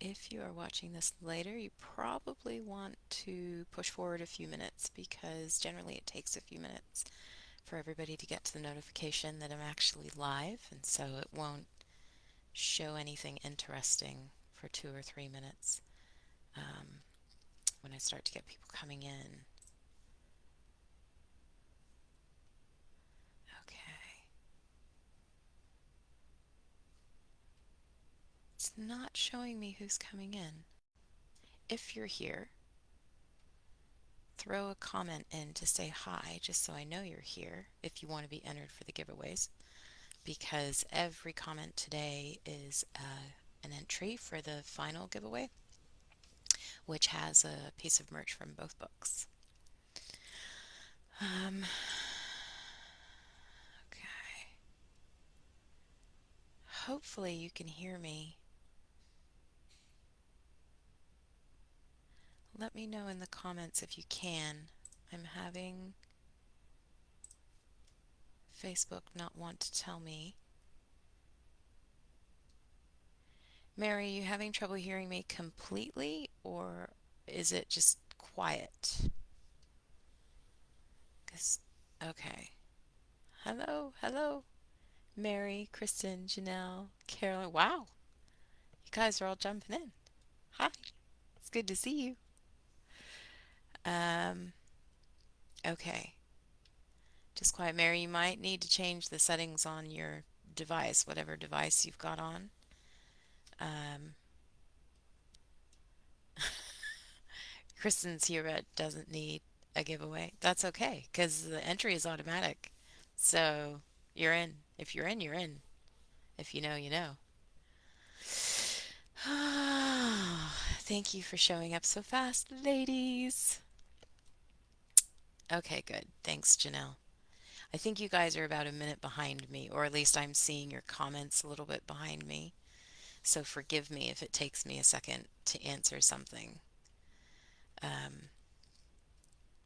if you are watching this later, you probably want to push forward a few minutes because generally it takes a few minutes for everybody to get to the notification that I'm actually live, and so it won't show anything interesting for 2 or 3 minutes um, when I start to get people coming in. Okay. It's not showing me who's coming in. If you're here, throw a comment in to say hi, just so I know you're here if you want to be entered for the giveaways, because every comment today is an entry for the final giveaway, which has a piece of merch from both books. Um, okay. Hopefully you can hear me. Let me know in the comments if you can. I'm having Facebook not want to tell me. Mary, you having trouble hearing me completely, or is it just quiet? 'Cause, okay. Hello, hello. Mary, Kristen, Janelle, Carolyn. Wow, you guys are all jumping in. Hi, it's good to see you. Um, okay. Just quiet. Mary, you might need to change the settings on your device, whatever device you've got on. Um, Kristen's here but doesn't need a giveaway. That's okay because the entry is automatic. So you're in. If you're in, you're in. If you know, you know. Thank you for showing up so fast, ladies. Okay, good. Thanks, Janelle. I think you guys are about a minute behind me, or at least I'm seeing your comments a little bit behind me. So forgive me if it takes me a second to answer something. Um,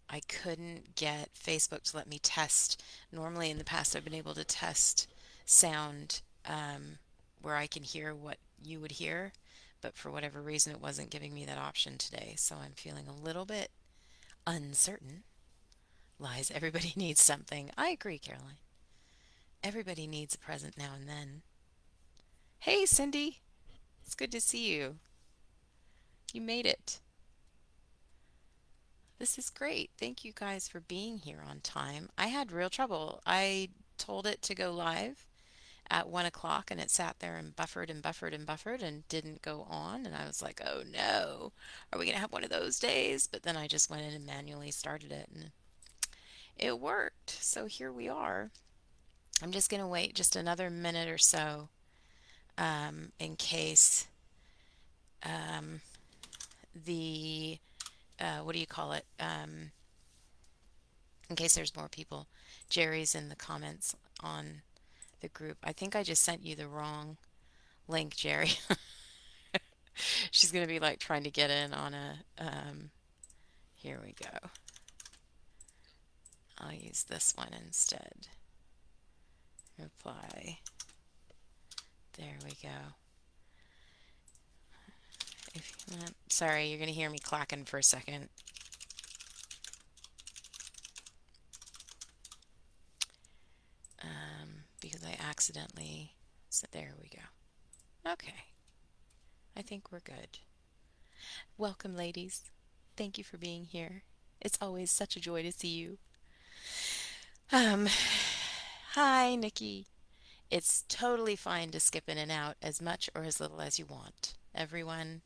I couldn't get Facebook to let me test. Normally, in the past, I've been able to test sound where I can hear what you would hear, but for whatever reason, it wasn't giving me that option today. So I'm feeling a little bit uncertain. Lies, everybody needs something. I agree, Caroline. Everybody needs a present now and then. Hey, Cindy, it's good to see you. You made it. This is great. Thank you guys for being here on time. I had real trouble. I told it to go live at 1 o'clock and it sat there and buffered and buffered and buffered and didn't go on. And I was like, oh no, are we going to have one of those days? But then I just went in and manually started it and it worked. So here we are. I'm just going to wait just another minute or so in case um, the, what do you call it? In case there's more people. Jerry's in the comments on the group. I think I just sent you the wrong link, Jerry. She's going to be like trying to get in on a, here we go. I'll use this one instead. Reply. There we go. If you want, sorry, you're going to hear me clacking for a second. Because I accidentally, so there we go. Okay, I think we're good. Welcome, ladies. Thank you for being here. It's always such a joy to see you. Um, Hi, Nikki. It's totally fine to skip in and out as much or as little as you want. Everyone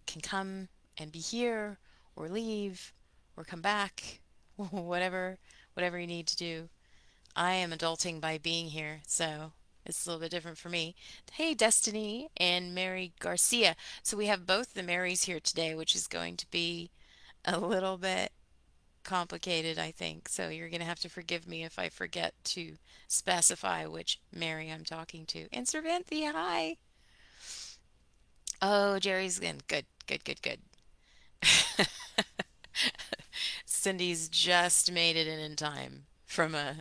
can come and be here or leave or come back, whatever you need to do. I am adulting by being here, so it's a little bit different for me. Hey, Destiny and Mary Garcia. So we have both the Marys here today, which is going to be a little bit complicated, I think. So you're going to have to forgive me if I forget to specify which Mary I'm talking to. And Servanthi, hi. Oh, Jerry's in. Good, good, good, good. Cindy's just made it in time from a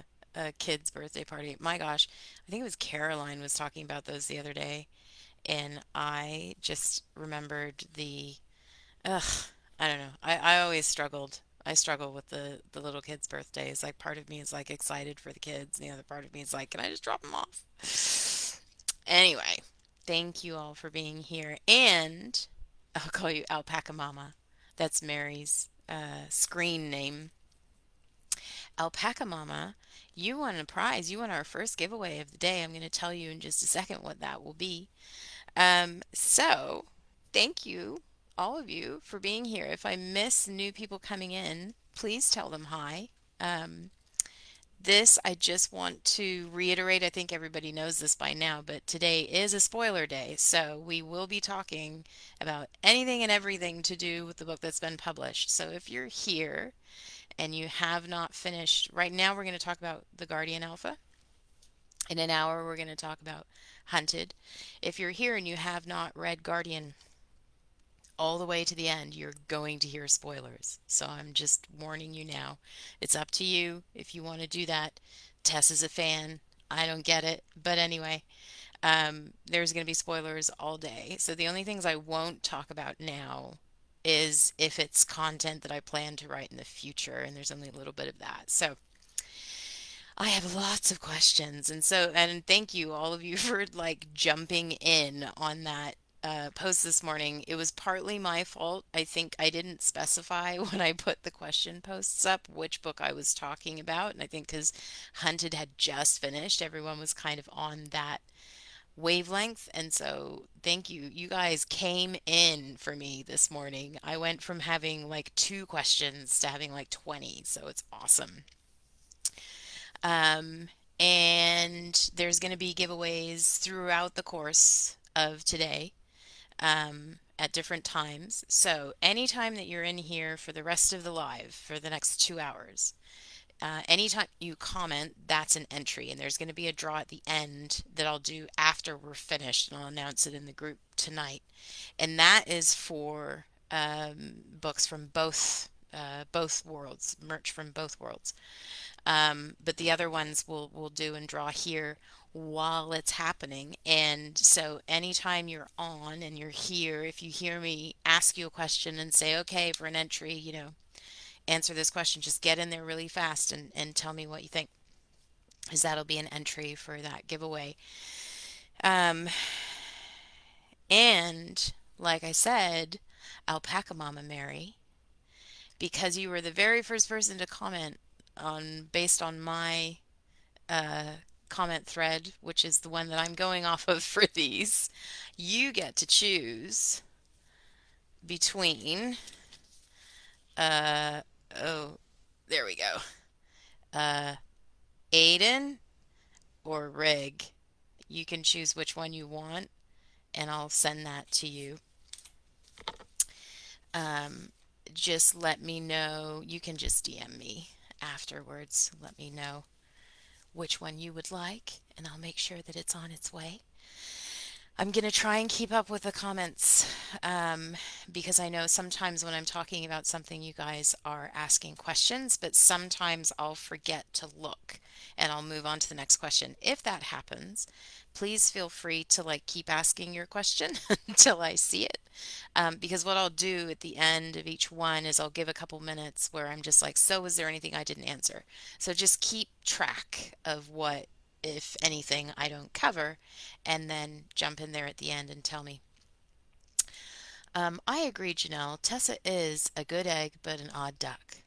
kid's birthday party. My gosh, I think it was Caroline was talking about those the other day. and I just remembered ugh, I don't know. I always struggled. I struggle with the little kids' birthdays. Like part of me is like excited for the kids, and the other part of me is like, can I just drop them off? Anyway, thank you all for being here. And I'll call you Alpaca Mama. That's Mary's screen name. Alpaca Mama, you won a prize. You won our first giveaway of the day. I'm going to tell you in just a second what that will be. So thank you, all of you, for being here. If I miss new people coming in, please tell them hi. Um, this, I just want to reiterate, I think everybody knows this by now, but today is a spoiler day. So we will be talking about anything and everything to do with the book that's been published. So if you're here and you have not finished, right now we're going to talk about The Guardian Alpha. In an hour, we're going to talk about Hunted. If you're here and you have not read Guardian all the way to the end, you're going to hear spoilers. So I'm just warning you now. It's up to you if you want to do that. Tess is a fan. I don't get it. But anyway, there's going to be spoilers all day. So the only things I won't talk about now is if it's content that I plan to write in the future, and there's only a little bit of that. So I have lots of questions. And thank you all of you for like jumping in on that post this morning. It was partly my fault. I think I didn't specify when I put the question posts up which book I was talking about. And I think because Hunted had just finished, everyone was kind of on that wavelength. And so thank you. You guys came in for me this morning. I went from having like two questions to having like 20. So it's awesome. Um, and there's going to be giveaways throughout the course of today at different times. So anytime that you're in here for the rest of the live for the next 2 hours, anytime you comment, that's an entry. And there's going to be a draw at the end that I'll do after we're finished, and I'll announce it in the group tonight. And that is for books from both worlds, merch from both worlds. But the other ones we'll do and draw here while it's happening. And so anytime you're on and you're here, if you hear me ask you a question and say, okay, for an entry, answer this question, just get in there really fast and tell me what you think, because that'll be an entry for that giveaway. Um, and like I said, Alpaca Mama Mary, because you were the very first person to comment on based on my uh, comment thread, which is the one that I'm going off of for these, you get to choose between, uh, oh, there we go, uh, Aiden or Rig. You can choose which one you want, and I'll send that to you. Um, just let me know. You can just DM me afterwards. Let me know which one you would like, and I'll make sure that it's on its way. I'm going to try and keep up with the comments because I know sometimes when I'm talking about something, you guys are asking questions, but sometimes I'll forget to look and I'll move on to the next question. If that happens, please feel free to like keep asking your question until I see it. Because what I'll do at the end of each one is I'll give a couple minutes where I'm just like, so was there anything I didn't answer? So just keep track of what, if anything, I don't cover, and then jump in there at the end and tell me. I agree, Janelle. Tessa is a good egg, but an odd duck.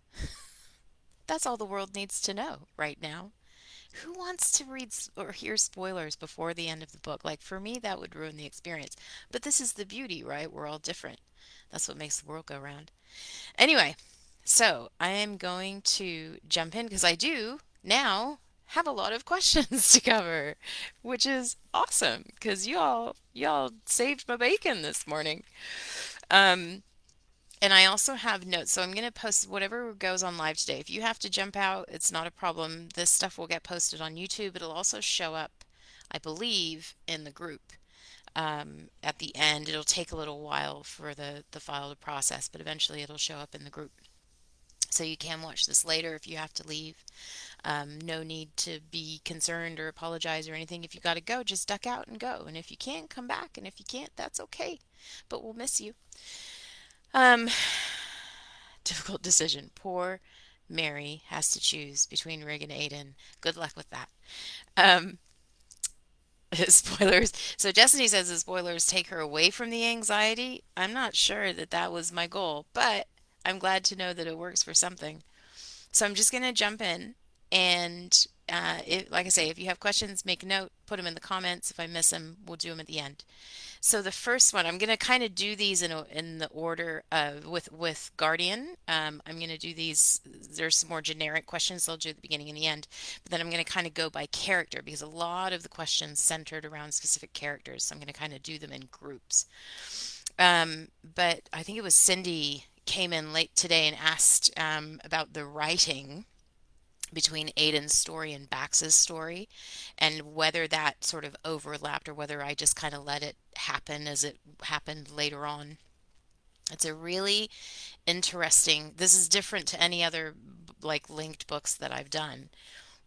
That's all the world needs to know right now. Who wants to read or hear spoilers before the end of the book? Like, for me, that would ruin the experience. But this is the beauty, right? We're all different. That's what makes the world go round. Anyway, so I am going to jump in because I do now have a lot of questions to cover, which is awesome because y'all saved my bacon this morning. Um, and I also have notes, so I'm going to post whatever goes on live today. If you have to jump out, it's not a problem. This stuff will get posted on YouTube. It'll also show up, I believe, in the group at the end. It'll take a little while for the file to process, but eventually it'll show up in the group. So you can watch this later if you have to leave. No need to be concerned or apologize or anything. If you got to go, just duck out and go. And if you can't, come back. And if you can't, that's okay. But we'll miss you. Um, Difficult decision. Poor Mary has to choose between Rig and Aiden. Good luck with that. Um, Spoilers. So Destiny says the spoilers take her away from the anxiety. I'm not sure that that was my goal, but I'm glad to know that it works for something. So I'm just going to jump in and like I say, if you have questions, make a note, put them in the comments. If I miss them, we'll do them at the end. So the first one, I'm going to kind of do these in the order of with Guardian. I'm going to do these. There's some more generic questions I'll do at the beginning and the end, but then I'm going to kind of go by character because a lot of the questions centered around specific characters. So I'm going to kind of do them in groups. But I think it was Cindy came in late today and asked about the writing between Aiden's story and Bax's story, and whether that sort of overlapped or whether I just kind of let it happen as it happened later on. It's a really interesting, this is different to any other like linked books that I've done.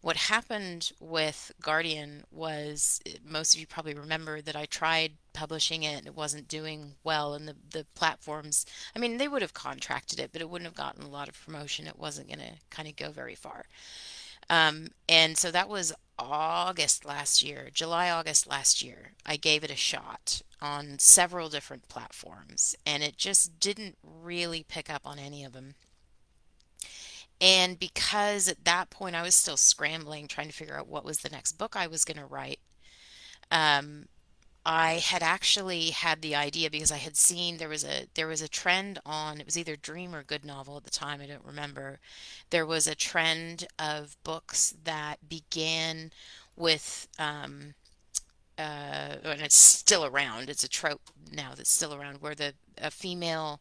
What happened with Guardian was most of you probably remember that I tried publishing it and it wasn't doing well, and the platforms, I mean, they would have contracted it, but it wouldn't have gotten a lot of promotion. It wasn't going to kind of go very far. And so that was August last year, July, August last year. I gave it a shot on several different platforms, and it just didn't really pick up on any of them. And because at that point I was still scrambling, trying to figure out what was the next book I was going to write, um, I had actually had the idea because I had seen there was a trend on, it was either Dream or Good Novel at the time, I don't remember. There was a trend of books that began with and it's still around. It's a trope now that's still around where the a female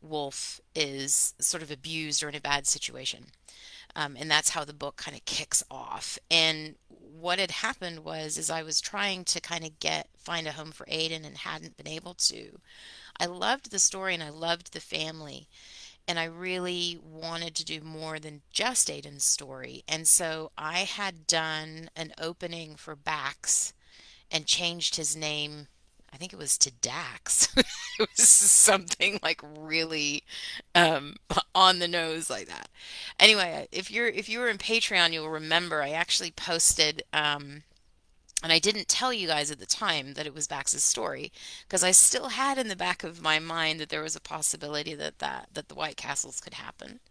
wolf is sort of abused or in a bad situation. And that's how the book kind of kicks off. And what had happened was, is I was trying to kind of find a home for Aiden and hadn't been able to. I loved the story and I loved the family, and I really wanted to do more than just Aiden's story. And so I had done an opening for Bax and changed his name. I think it was to Dax. It was something like really um, on the nose like that. Anyway, if you were in Patreon, you'll remember I actually posted, and I didn't tell you guys at the time that it was Bax's story because I still had in the back of my mind that there was a possibility that the White Castles could happen.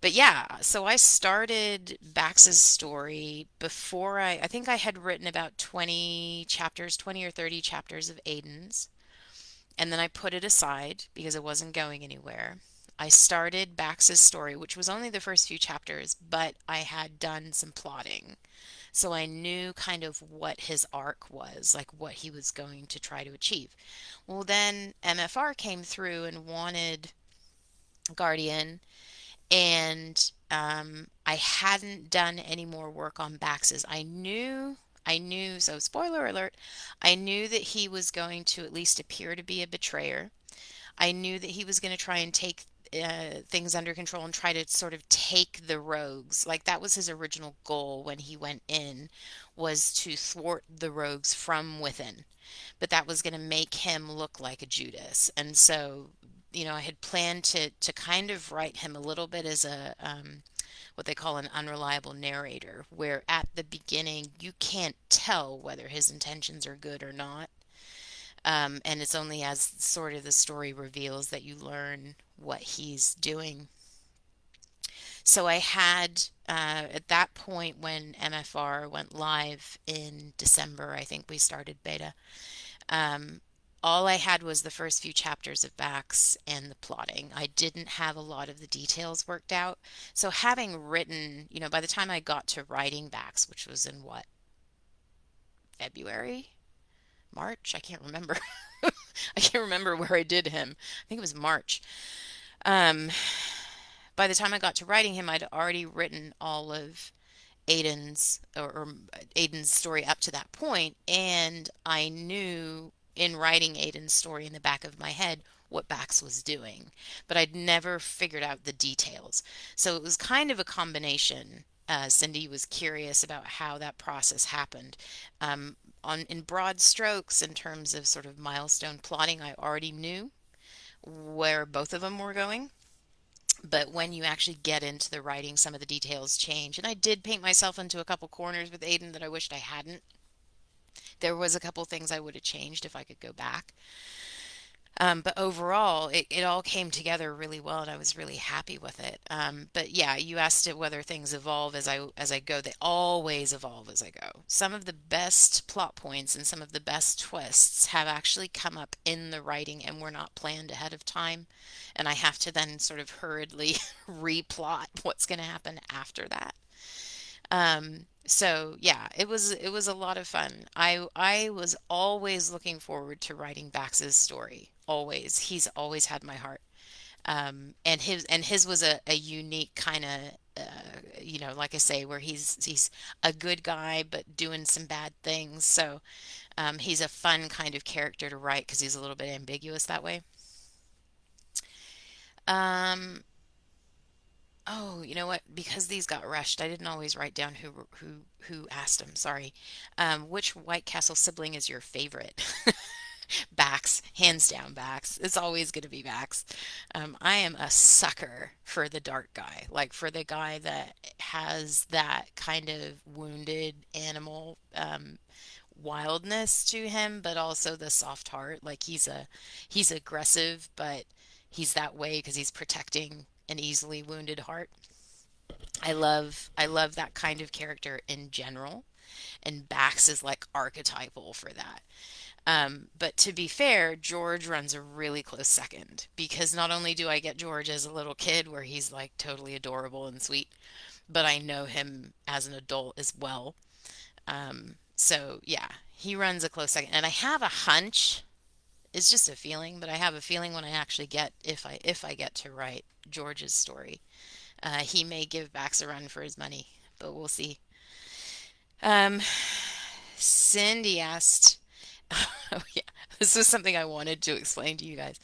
But yeah, so I started Bax's story before I think I had written about 20 chapters, 20 or 30 chapters of Aiden's, and then I put it aside because it wasn't going anywhere. I started Bax's story, which was only the first few chapters, but I had done some plotting. So I knew kind of what his arc was, like what he was going to try to achieve. Well, then MFR came through and wanted Guardian, and I hadn't done any more work on Bax's. So spoiler alert, I knew that he was going to at least appear to be a betrayer. I knew that he was going to try and take things under control and try to sort of take the rogues. Like that was his original goal when he went in, was to thwart the rogues from within. But that was going to make him look like a Judas. And so, I had planned to kind of write him a little bit as a what they call an unreliable narrator, where at the beginning you can't tell whether his intentions are good or not. And it's only as sort of the story reveals that you learn what he's doing. So I had, at that point when MFR went live in December, I think we started beta, um, all I had was the first few chapters of Bax and the plotting. I didn't have a lot of the details worked out. So having written, by the time I got to writing Bax, which was in what, February? March? I can't remember. I can't remember where I did him. I think it was March. Um, by the time I got to writing him, I'd already written all of or Aiden's story up to that point, and I knew in writing Aiden's story in the back of my head what Bax was doing, but I'd never figured out the details. So it was kind of a combination. Cindy was curious about how that process happened. In broad strokes, in terms of sort of milestone plotting, I already knew where both of them were going. But when you actually get into the writing, some of the details change. And I did paint myself into a couple corners with Aiden that I wished I hadn't. There was a couple things I would have changed if I could go back. But overall, it all came together really well, and I was really happy with it. But yeah, you asked it whether things evolve as I go. They always evolve as I go. Some of the best plot points and some of the best twists have actually come up in the writing and were not planned ahead of time, and I have to then sort of hurriedly replot what's going to happen after that. So yeah, it was a lot of fun. I was always looking forward to writing Bax's story. Always. He's always had my heart. And his was a unique kind of like I say, where he's a good guy but doing some bad things. So he's a fun kind of character to write because he's a little bit ambiguous that way. Um, Oh, you know what? Because these got rushed, I didn't always write down who asked them. Sorry. Which White Castle sibling is your favorite? Bax, hands down, Bax. It's always going to be Bax. I am a sucker for the dark guy, like for the guy that has that kind of wounded animal wildness to him, but also the soft heart. Like he's aggressive, but he's that way because he's protecting an easily wounded heart. I love that kind of character in general, and Bax is like archetypal for that. But to be fair, George runs a really close second because not only do I get George as a little kid where he's like totally adorable and sweet, but I know him as an adult as well. So yeah, he runs a close second, and I have a hunch. It's just a feeling, but I have a feeling when I actually get if I get to write George's story, he may give Bax a run for his money, but we'll see. Um, Cindy asked, oh yeah, this was something I wanted to explain to you guys.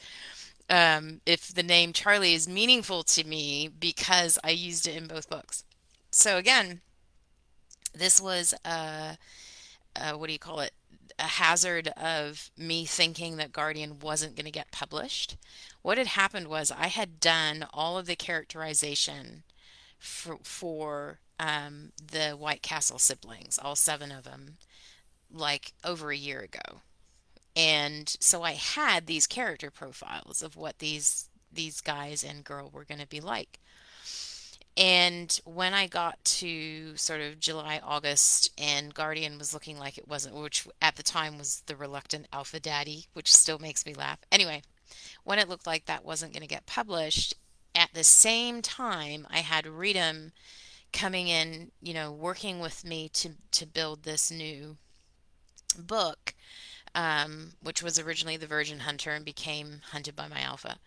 If the name Charlie is meaningful to me because I used it in both books. So again, this was what do you call it? A hazard of me thinking that Guardian wasn't going to get published. What had happened was I had done all of the characterization for the White Castle siblings, all seven of them, like over a year ago. And so I had these character profiles of what these guys and girl were going to be like. And when I got to sort of July, August, and Guardian was looking like it wasn't, which at the time was the reluctant Alpha Daddy, which still makes me laugh. Anyway, when it looked like that wasn't going to get published, at the same time, I had Redem coming in, working with me to build this new book, which was originally The Virgin Hunter and became Hunted by My Alpha.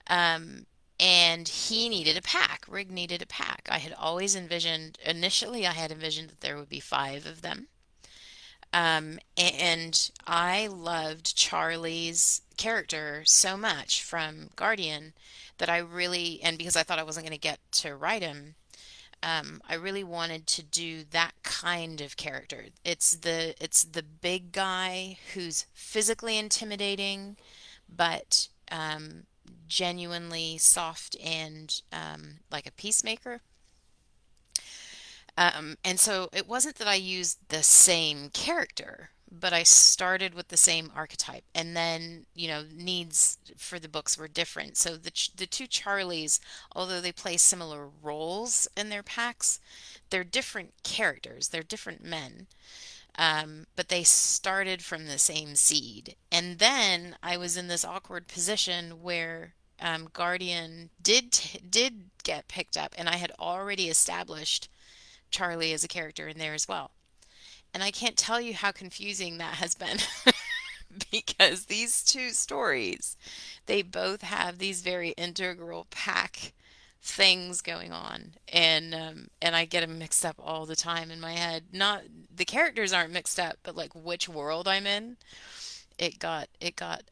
Um, and he needed a pack. Rig needed a pack. Initially, I had envisioned that there would be five of them. And I loved Charlie's character so much from Guardian that and because I thought I wasn't going to get to write him, I really wanted to do that kind of character. It's the big guy who's physically intimidating, but genuinely soft and like a peacemaker. And so it wasn't that I used the same character, but I started with the same archetype. And then, needs for the books were different. So the two Charlies, although they play similar roles in their packs, they're different characters. They're different men. But they started from the same seed. And then I was in this awkward position where Guardian did get picked up, and I had already established Charlie as a character in there as well. And I can't tell you how confusing that has been because these two stories, they both have these very integral pack things going on, and I get them mixed up all the time in my head. Not the characters aren't mixed up, but like which world I'm in. it got it got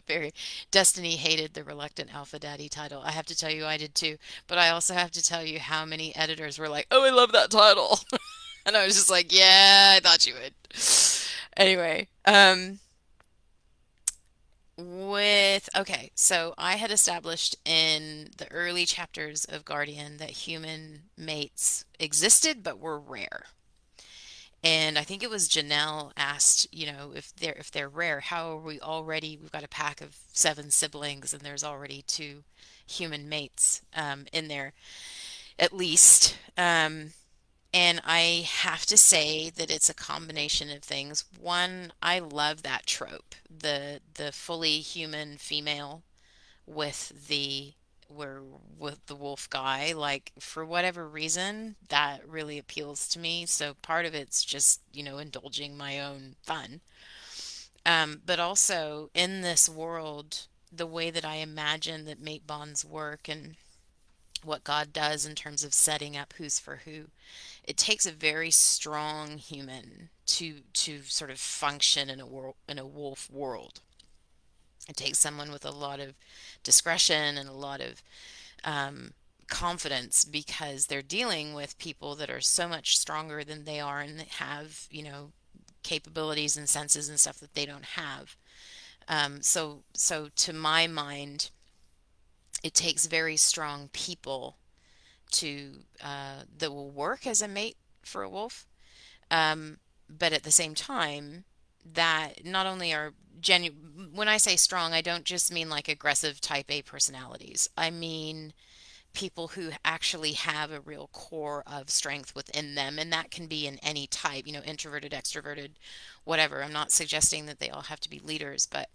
very Destiny hated the Reluctant Alpha Daddy title. I have to tell you I did too, but I also have to tell you how many editors were like, "Oh, I love that title." And I was just like, "Yeah, I thought you would." Anyway, so I had established in the early chapters of Guardian that human mates existed but were rare. And I think it was Janelle asked, if they're rare, how are we already? We've got a pack of seven siblings, and there's already two human mates in there at least. And I have to say that it's a combination of things. One, I love that trope, the fully human female with the where with the wolf guy. Like for whatever reason, that really appeals to me. So part of it's just, indulging my own fun. But also in this world, the way that I imagine that mate bonds work and what God does in terms of setting up who's for who, it takes a very strong human to sort of function in a wolf world. It takes someone with a lot of discretion and a lot of um, confidence because they're dealing with people that are so much stronger than they are and that have, capabilities and senses and stuff that they don't have. So to my mind, it takes very strong people that will work as a mate for a wolf. Um, but at the same time, that not only are when I say strong, I don't just mean like aggressive type A personalities. I mean people who actually have a real core of strength within them, and that can be in any type, introverted, extroverted, whatever. I'm not suggesting that they all have to be leaders, but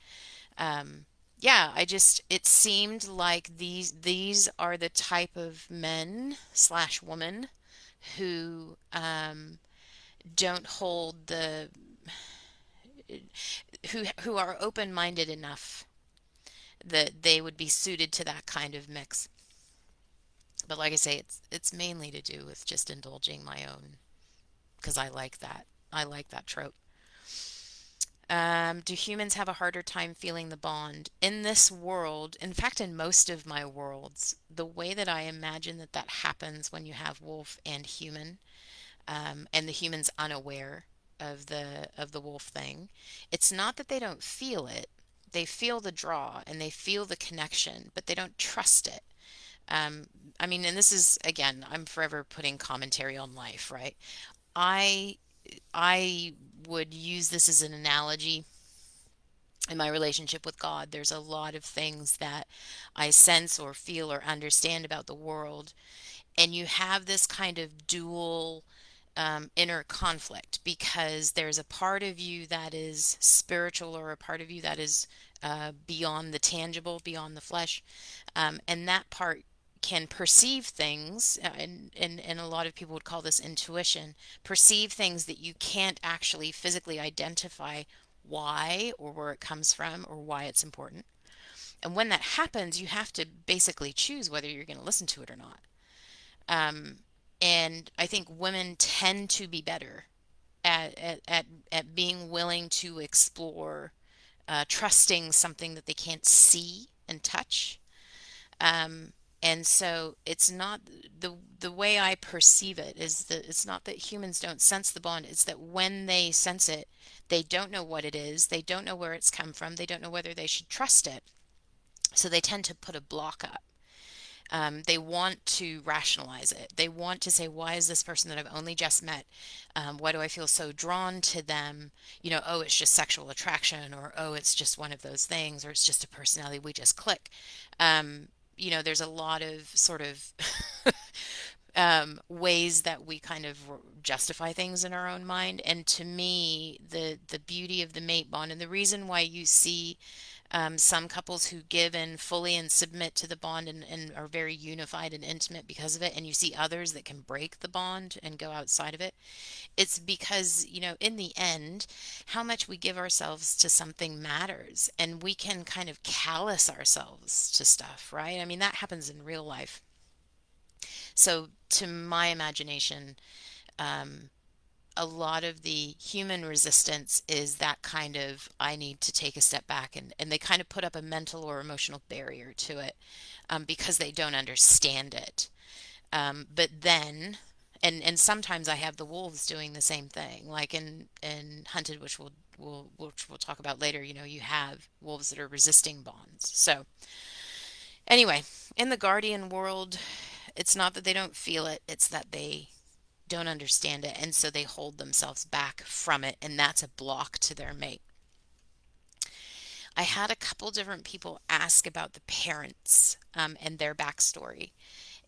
yeah, it seemed like these are the type of men slash woman who don't hold the who are open-minded enough that they would be suited to that kind of mix. But like I say, it's mainly to do with just indulging my own because I like that. I like that trope. Do humans have a harder time feeling the bond in this world? In fact, in most of my worlds, the way that I imagine that happens when you have wolf and human, and the human's unaware of the wolf thing, it's not that they don't feel it. They feel the draw and they feel the connection, but they don't trust it. Um, I mean, and this is again, I'm forever putting commentary on life, right? I I would use this as an analogy in my relationship with God. There's a lot of things that I sense or feel or understand about the world, and you have this kind of dual inner conflict because there's a part of you that is spiritual or a part of you that is beyond the tangible, beyond the flesh, and that part can perceive things, and a lot of people would call this intuition, perceive things that you can't actually physically identify why or where it comes from or why it's important. And when that happens, you have to basically choose whether you're going to listen to it or not. Um, and I think women tend to be better at being willing to explore, trusting something that they can't see and touch. Um, and so it's not the way I perceive it is that it's not that humans don't sense the bond, it's that when they sense it, they don't know what it is, they don't know where it's come from, they don't know whether they should trust it. So they tend to put a block up. They want to rationalize it. They want to say, why is this person that I've only just met? Why do I feel so drawn to them? Oh, it's just sexual attraction, or oh, it's just one of those things, or it's just a personality, we just click. Um, there's a lot of sort of ways that we kind of justify things in our own mind. And to me, the beauty of the mate bond and the reason why you see some couples who give in fully and submit to the bond and are very unified and intimate because of it, and you see others that can break the bond and go outside of it. It's because, in the end, how much we give ourselves to something matters, and we can kind of callous ourselves to stuff, right? I mean, that happens in real life. So, to my imagination, um, a lot of the human resistance is that kind of, I need to take a step back, and they kind of put up a mental or emotional barrier to it, because they don't understand it. But then, and sometimes I have the wolves doing the same thing, like in Hunted, which we'll talk about later. You have wolves that are resisting bonds. So anyway, in the guardian world, it's not that they don't feel it, it's that they don't understand it, and so they hold themselves back from it, and that's a block to their mate. I had a couple different people ask about the parents, and their backstory.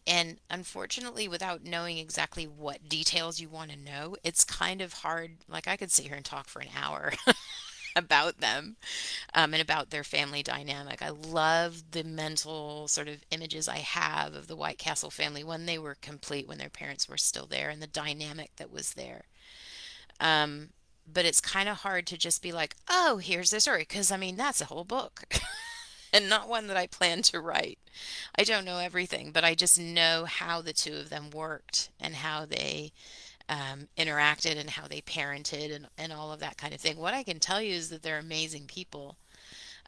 And unfortunately, without knowing exactly what details you want to know, it's kind of hard. Like, I could sit here and talk for an hour about them, and about their family dynamic. I love the mental sort of images I have of the White Castle family when they were complete, when their parents were still there, and the dynamic that was there. Um, but it's kind of hard to just be like, oh, here's the story, because I mean, that's a whole book. And not one that I plan to write. I don't know everything, but I just know how the two of them worked, and how they interacted, and how they parented, and all of that kind of thing. What I can tell you is that they're amazing people.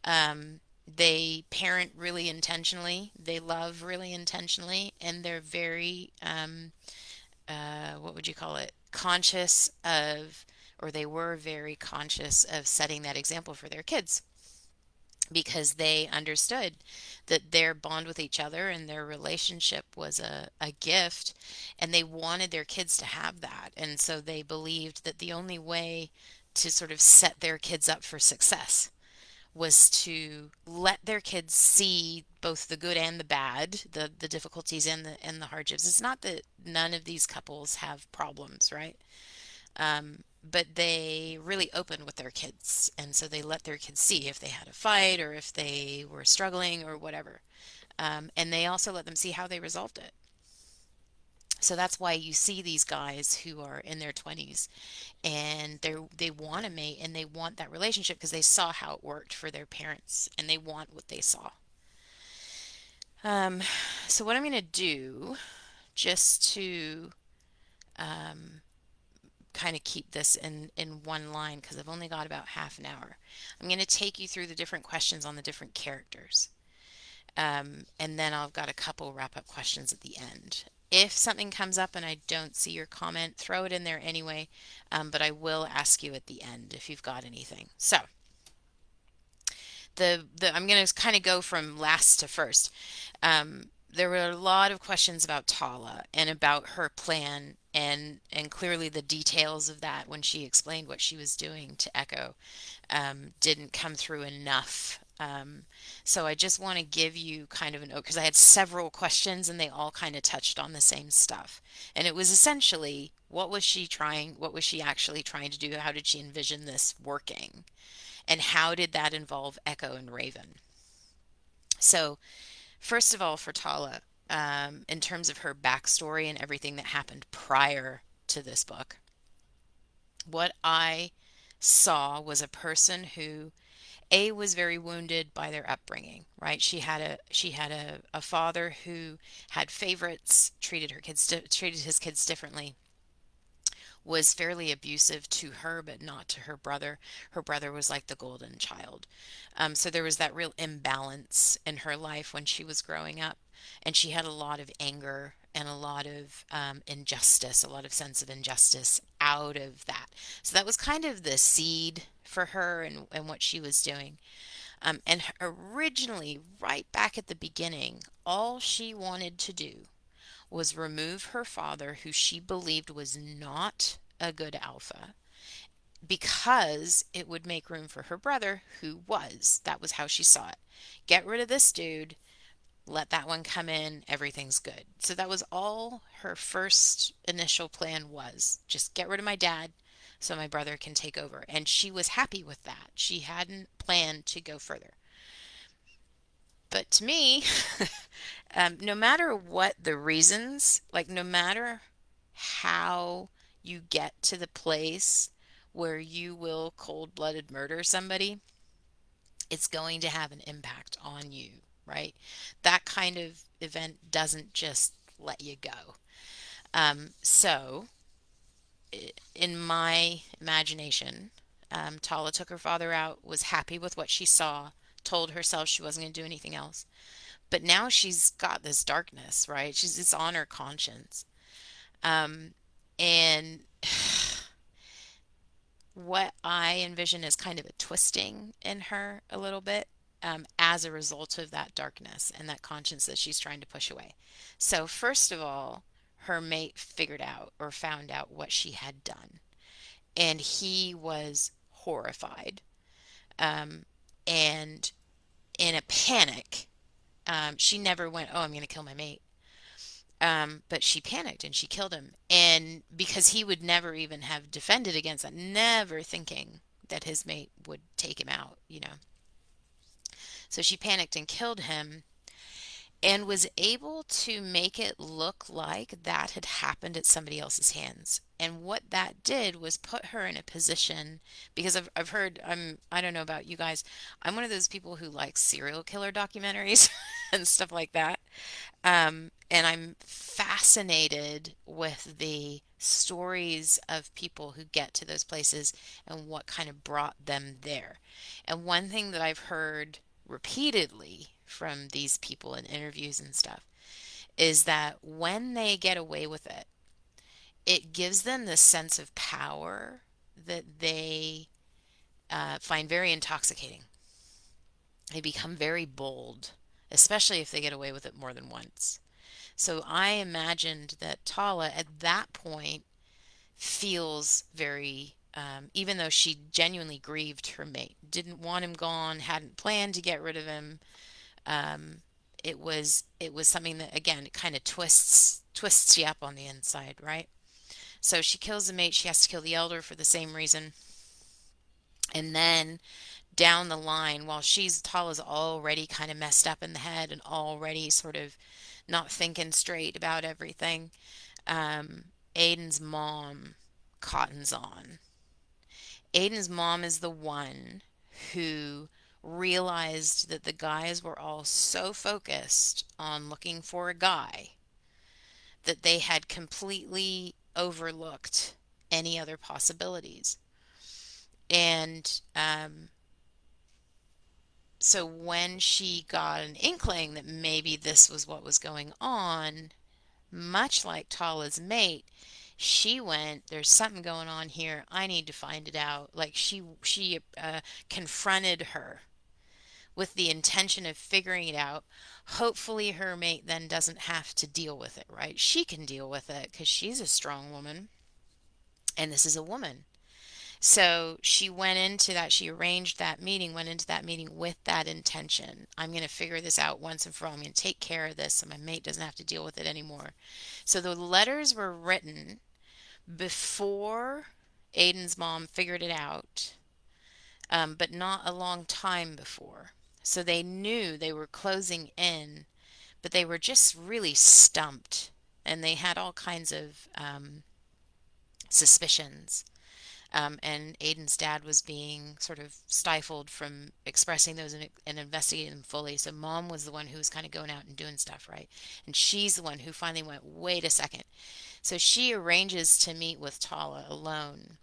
They parent really intentionally, they love really intentionally, and they're very, what would you call it? Conscious of, or they were very conscious of setting that example for their kids, because they understood that their bond with each other and their relationship was a gift, and they wanted their kids to have that. And so they believed that the only way to sort of set their kids up for success was to let their kids see both the good and the bad, the difficulties and the hardships. It's not that none of these couples have problems, right? But they really opened with their kids, and so they let their kids see if they had a fight, or if they were struggling, or whatever. And they also let them see how they resolved it. So that's why you see these guys who are in their 20s, and they want a mate, and they want that relationship because they saw how it worked for their parents, and they want what they saw. Um, so what I'm going to do, just to kind of keep this in one line, because I've only got about half an hour, I'm going to take you through the different questions on the different characters. And then I've got a couple wrap up questions at the end. If something comes up and I don't see your comment, throw it in there anyway. But I will ask you at the end if you've got anything. So I'm going to kind of go from last to first. There were a lot of questions about Tala and about her plan, and clearly the details of that when she explained what she was doing to Echo didn't come through enough. So I just want to give you kind of because I had several questions, and they all kind of touched on the same stuff. And it was essentially, what was she actually trying to do? How did she envision this working? And how did that involve Echo and Raven? So, first of all, for Tala, in terms of her backstory and everything that happened prior to this book, what I saw was a person who was very wounded by their upbringing, right? She had a father who had favorites, treated his kids differently, was fairly abusive to her, but not to her brother. Her brother was like the golden child. So there was that real imbalance in her life when she was growing up. And she had a lot of anger and a lot of injustice, a lot of sense of injustice out of that. So that was kind of the seed for her, and what she was doing. And originally, right back at the beginning, all she wanted to do was remove her father, who she believed was not a good alpha, because it would make room for her brother, who was. That was how she saw it. Get rid of this dude, let that one come in, everything's good. So that was all her first initial plan was. Just get rid of my dad so my brother can take over. And she was happy with that. She hadn't planned to go further. But to me, no matter what the reasons, like no matter how you get to the place where you will cold-blooded murder somebody, it's going to have an impact on you, right? That kind of event doesn't just let you go. So in my imagination, Tala took her father out, was happy with what she saw, told herself she wasn't going to do anything else. But now she's got this darkness, right? It's on her conscience. Um, and what I envision is kind of a twisting in her a little bit, as a result of that darkness and that conscience that she's trying to push away. So, first of all, her mate figured out or found out what she had done, and he was horrified. Um, and in a panic, she never went, "Oh, I'm going to kill my mate." But she panicked and she killed him. And because he would never even have defended against that, never thinking that his mate would take him out, you know. So she panicked and killed him and was able to make it look like that had happened at somebody else's hands. And what that did was put her in a position, because I've heard, I don't know about you guys, I'm one of those people who likes serial killer documentaries and stuff like that. And I'm fascinated with the stories of people who get to those places and what kind of brought them there. And one thing that I've heard repeatedly from these people in interviews and stuff is that when they get away with it, it gives them this sense of power that they find very intoxicating. They become very bold, especially if they get away with it more than once. So I imagined that Tala at that point feels very, even though she genuinely grieved her mate, didn't want him gone, hadn't planned to get rid of him. Um, it was something that again kind of twists you up on the inside, right? So she kills the mate. She has to kill the elder for the same reason. And then down the line, while Tala's already kind of messed up in the head and already sort of not thinking straight about everything, Aiden's mom cottons on. Aiden's mom is the one who realized that the guys were all so focused on looking for a guy that they had completely overlooked any other possibilities. And so when she got an inkling that maybe this was what was going on, much like Tala's mate, she went, "There's something going on here. I need to find it out." Like she confronted her with the intention of figuring it out. Hopefully, her mate then doesn't have to deal with it, right? She can deal with it because she's a strong woman, and this is a woman. So she went into that, she arranged that meeting, went into that meeting with that intention. I'm going to figure this out once and for all. I'm going to take care of this so my mate doesn't have to deal with it anymore. So the letters were written before Aiden's mom figured it out, but not a long time before. So they knew they were closing in, but they were just really stumped. And they had all kinds of suspicions. And Aiden's dad was being sort of stifled from expressing those and investigating them fully. So mom was the one who was kind of going out and doing stuff, right? And she's the one who finally went, "Wait a second." So she arranges to meet with Tala alone.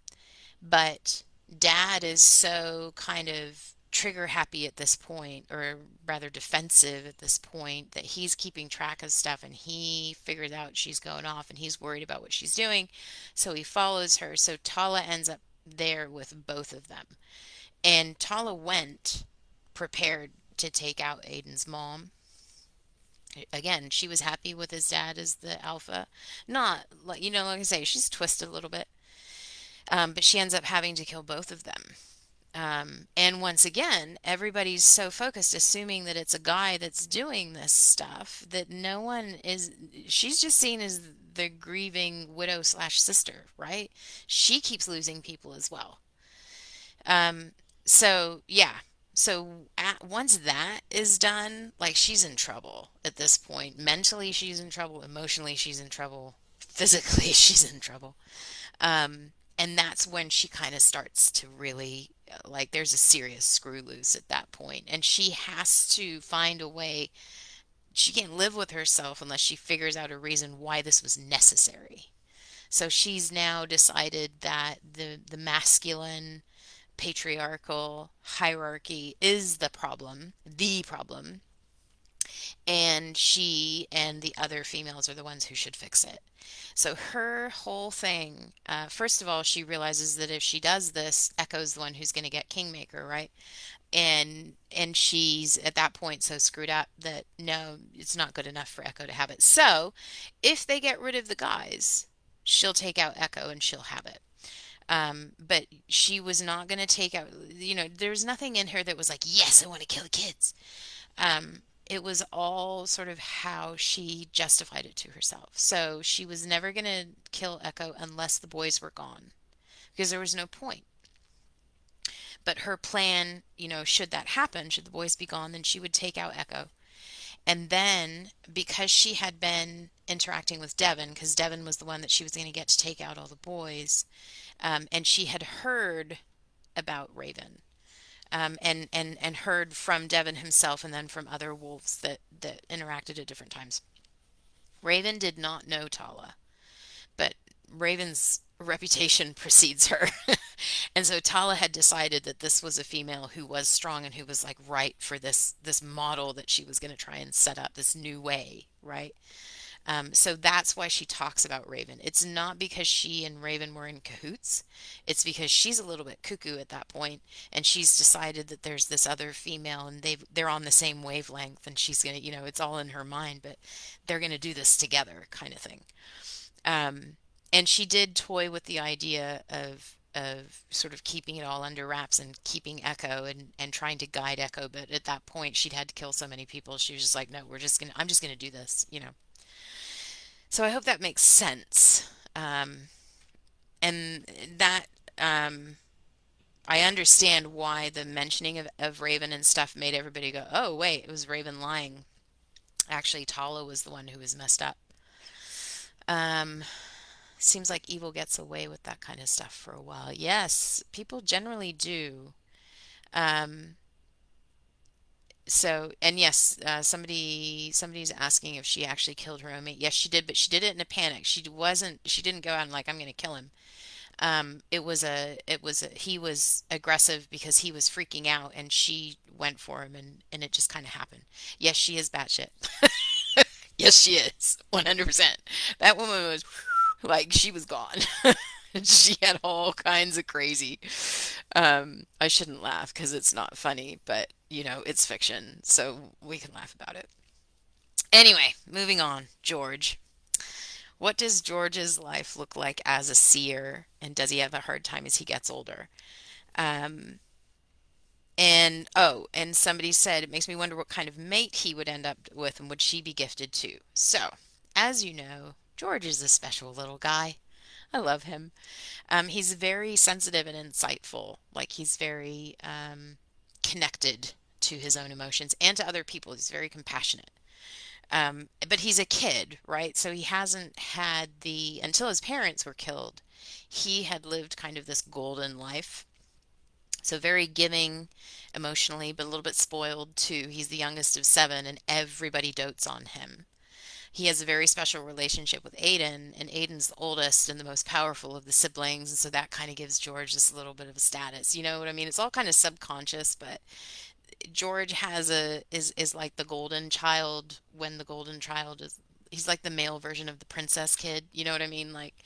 But dad is so kind of trigger happy at this point, or rather defensive at this point, that he's keeping track of stuff and he figures out she's going off and he's worried about what she's doing. So he follows her. So Tala ends up there with both of them. And Tala went prepared to take out Aiden's mom. Again, she was happy with his dad as the alpha. Not like, like I say, she's twisted a little bit. But she ends up having to kill both of them. And once again, everybody's so focused, assuming that it's a guy that's doing this stuff, that no one is, she's just seen as the grieving widow slash sister, right? She keeps losing people as well. Um, so yeah. Once that is done, like she's in trouble at this point. Mentally, she's in trouble. Emotionally, she's in trouble. Physically, she's in trouble. And that's when she kind of starts to really, like, there's a serious screw loose at that point. And she has to find a way. She can't live with herself unless she figures out a reason why this was necessary. So she's now decided that the masculine patriarchal hierarchy is the problem, and she and the other females are the ones who should fix it. So her whole thing, first of all, she realizes that if she does this, Echo's the one who's going to get Kingmaker, right? And she's at that point so screwed up that no, it's not good enough for Echo to have it. So if they get rid of the guys, she'll take out Echo and she'll have it. But she was not going to take out, there's nothing in her that was like, yes, I want to kill the kids. It was all sort of how she justified it to herself. So she was never going to kill Echo unless the boys were gone, because there was no point. But her plan, should that happen, should the boys be gone, then she would take out Echo. And then, because she had been interacting with Devon, because Devon was the one that she was going to get to take out all the boys, and she had heard about Raven, and heard from Devon himself and then from other wolves that interacted at different times. Raven did not know Tala, but Raven's reputation precedes her. And so Tala had decided that this was a female who was strong and who was like right for this model that she was going to try and set up this new way, right? So that's why she talks about Raven. It's not because she and Raven were in cahoots. It's because she's a little bit cuckoo at that point, and she's decided that there's this other female, and they're on the same wavelength, and she's gonna, it's all in her mind, but they're gonna do this together, kind of thing. Um, and she did toy with the idea of sort of keeping it all under wraps and keeping Echo and trying to guide Echo, but at that point she'd had to kill so many people. She was just like, no, I'm just gonna do this. So I hope that makes sense. And that I understand why the mentioning of Raven and stuff made everybody go, oh, wait, it was Raven lying. Actually, Tala was the one who was messed up. Um, Seems like evil gets away with that kind of stuff for a while. Yes, people generally do. Um, and yes, somebody's asking if she actually killed her own mate. Yes, she did, but she did it in a panic. She didn't go out and like, I'm going to kill him. He was aggressive because he was freaking out, and she went for him, and it just kind of happened. Yes, she is batshit. Yes, she is. 100%. That woman was like, she was gone. She had all kinds of crazy. I shouldn't laugh because it's not funny, but it's fiction, so we can laugh about it. Anyway, moving on. George. What does George's life look like as a seer, and does he have a hard time as he gets older? Um, and somebody said it makes me wonder what kind of mate he would end up with, and would she be gifted too? So, as you know, George is a special little guy. I love him. He's very sensitive and insightful. Like he's very connected to his own emotions and to other people. He's very compassionate. But he's a kid, right? So he hasn't had until his parents were killed, he had lived kind of this golden life. So very giving emotionally, but a little bit spoiled too. He's the youngest of seven, and everybody dotes on him. He has a very special relationship with Aiden, and Aiden's the oldest and the most powerful of the siblings, and so that kind of gives George this little bit of a status. You know what I mean? It's all kind of subconscious, but George is like the golden child when the golden child is he's like the male version of the princess kid. You know what I mean? Like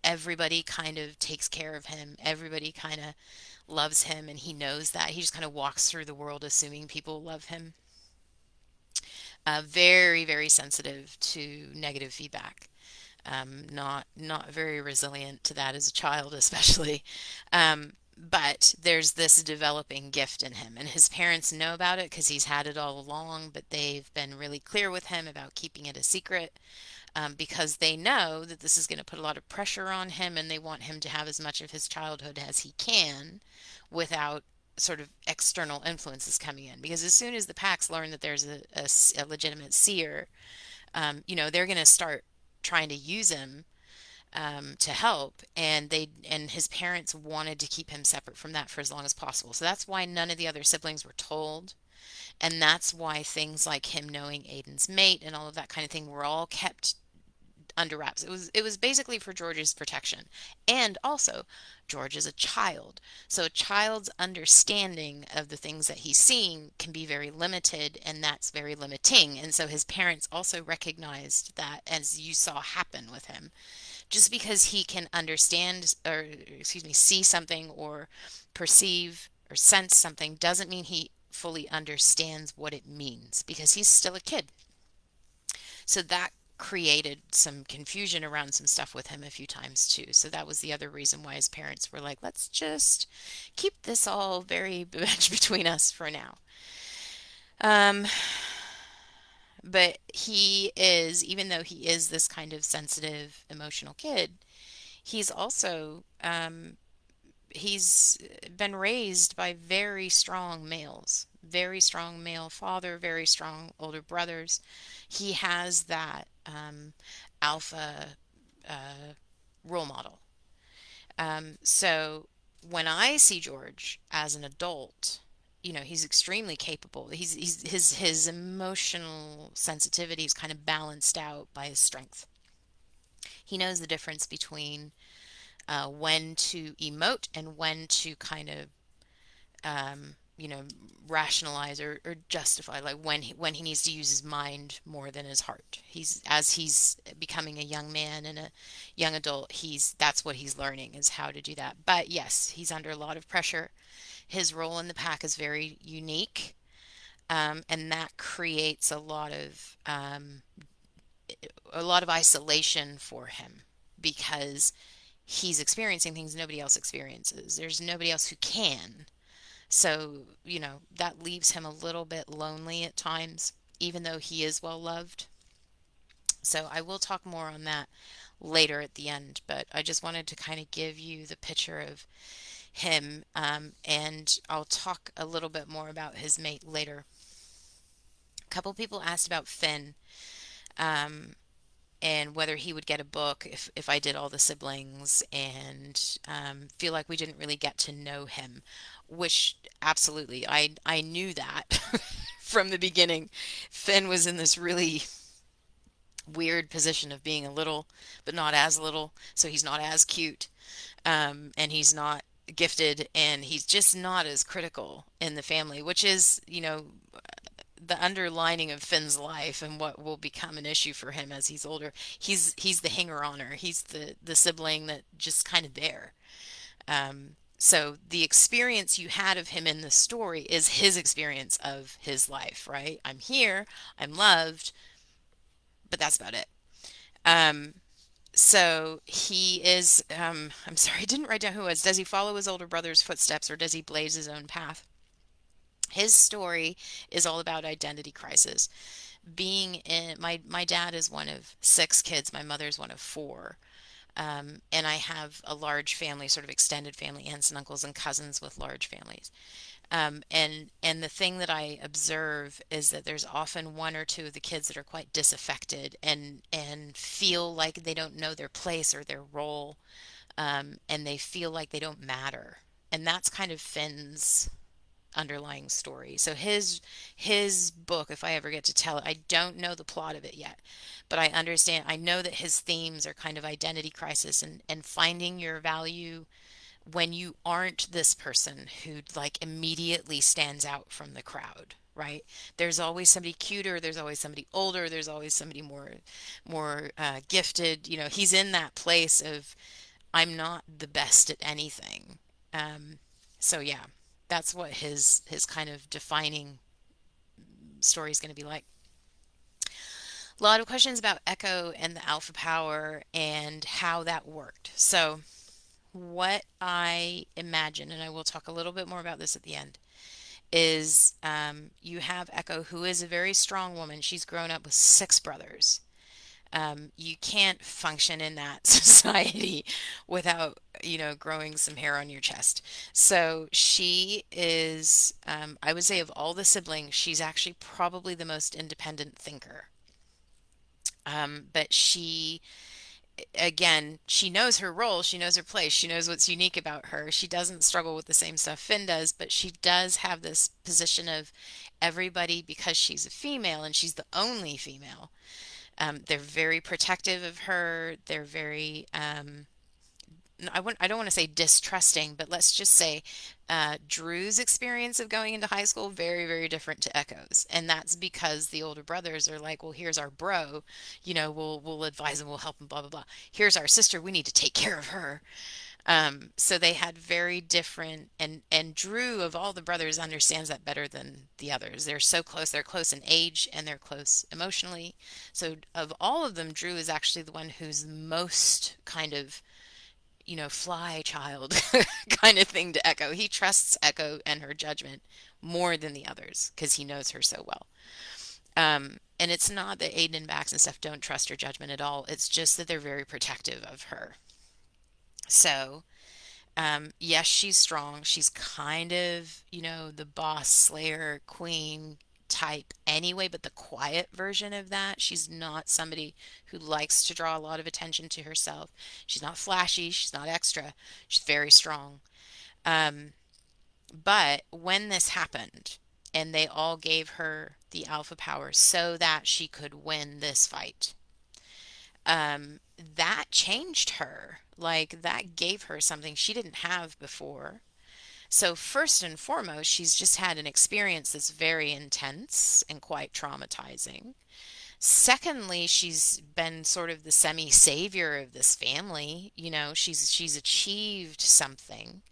everybody kind of takes care of him. Everybody kind of loves him, and he knows that. He just kind of walks through the world assuming people love him. Very, very sensitive to negative feedback. Not very resilient to that as a child, especially. But there's this developing gift in him, and his parents know about it because he's had it all along, but they've been really clear with him about keeping it a secret, because they know that this is going to put a lot of pressure on him, and they want him to have as much of his childhood as he can without sort of external influences coming in. Because as soon as the packs learn that there's a legitimate seer, they're going to start trying to use him to help, and his parents wanted to keep him separate from that for as long as possible. So that's why none of the other siblings were told, and that's why things like him knowing Aiden's mate and all of that kind of thing were all kept under wraps. It was basically for George's protection. And also, George is a child. So a child's understanding of the things that he's seeing can be very limited, and that's very limiting. And so his parents also recognized that, as you saw happen with him. Just because he can understand, or excuse me, see something or perceive or sense something doesn't mean he fully understands what it means, because he's still a kid. So that created some confusion around some stuff with him a few times too. So that was the other reason why his parents were like, let's just keep this all very much between us for now. Um, but he is, even though he is this kind of sensitive, emotional kid, he's also he's been raised by very strong males, very strong male father, very strong older brothers. He has that alpha uh, role model. So when I see George as an adult, he's extremely capable. His emotional sensitivity is kind of balanced out by his strength. He knows the difference between when to emote and when to kind of you know, rationalize or justify, like when he needs to use his mind more than his heart. He's becoming a young man and a young adult, he's that's what he's learning, is how to do that. But yes, he's under a lot of pressure. His role in the pack is very unique, and that creates a lot of isolation for him, because he's experiencing things nobody else experiences. There's nobody else who can. So, that leaves him a little bit lonely at times, even though he is well loved. So, I will talk more on that later at the end, but I just wanted to kind of give you the picture of him, and I'll talk a little bit more about his mate later. A couple people asked about Finn, um, and whether he would get a book if I did all the siblings, and feel like we didn't really get to know him, which absolutely, I knew that from the beginning. Finn was in this really weird position of being a little, but not as little, so he's not as cute, and he's not gifted, and he's just not as critical in the family, which is, the underlining of Finn's life and what will become an issue for him as he's older. He's the hanger-oner. He's the sibling that just kind of there. So the experience you had of him in the story is his experience of his life, right? I'm here, I'm loved, but that's about it. Um, so he is, I'm sorry, I didn't write down who it was. Does he follow his older brother's footsteps, or does he blaze his own path? His story is all about identity crisis. Being in my dad is one of six kids. My mother's one of four. And I have a large family, sort of extended family, aunts and uncles and cousins with large families. And the thing that I observe is that there's often one or two of the kids that are quite disaffected, and feel like they don't know their place or their role, and they feel like they don't matter. And that's kind of Finn's underlying story. So his book, if I ever get to tell it, I don't know the plot of it yet, but I know that his themes are kind of identity crisis, and finding your value when you aren't this person who like immediately stands out from the crowd, right? There's always somebody cuter, there's always somebody older, there's always somebody more gifted. He's in that place of, I'm not the best at anything. So yeah, that's what his kind of defining story is going to be like. A lot of questions about Echo and the Alpha Power and how that worked. So what I imagine, and I will talk a little bit more about this at the end, is you have Echo, who is a very strong woman. She's grown up with six brothers. You can't function in that society without, growing some hair on your chest. So she is, I would say, of all the siblings, she's actually probably the most independent thinker. But again, she knows her role, she knows her place, she knows what's unique about her. She doesn't struggle with the same stuff Finn does, but she does have this position of everybody, because she's a female and she's the only female. They're very protective of her. They're very I don't want to say distrusting, but let's just say Drew's experience of going into high school very, very different to Echo's, and that's because the older brothers are like, well, here's our bro, we'll advise him, we'll help him, blah blah blah. Here's our sister, we need to take care of her. So they had very different, and Drew of all the brothers understands that better than the others. They're so close. They're close in age and they're close emotionally. So of all of them, Drew is actually the one who's most kind of fly child kind of thing to Echo. He trusts Echo and her judgment more than the others because he knows her so well. And it's not that Aiden and Max and stuff don't trust her judgment at all. It's just that they're very protective of her. So, yes, she's strong. She's kind of, the boss slayer queen type anyway, but the quiet version of that. She's not somebody who likes to draw a lot of attention to herself. She's not flashy. She's not extra. She's very strong. Um, but when this happened, and they all gave her the alpha power so that she could win this fight, that changed her. Like, that gave her something she didn't have before. So, first and foremost, she's just had an experience that's very intense and quite traumatizing. Secondly, she's been sort of the semi-savior of this family. She's achieved something.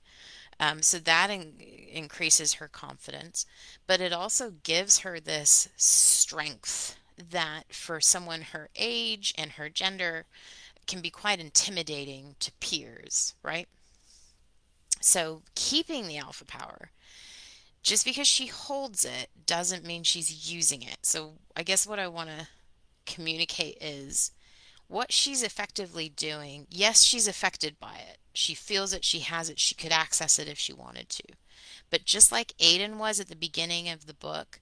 So that increases her confidence, but it also gives her this strength that for someone her age and her gender can be quite intimidating to peers, right? So keeping the alpha power, just because she holds it doesn't mean she's using it. So I guess what I want to communicate is what she's effectively doing. Yes, she's affected by it. She feels it, she has it, she could access it if she wanted to. But just like Aiden was at the beginning of the book,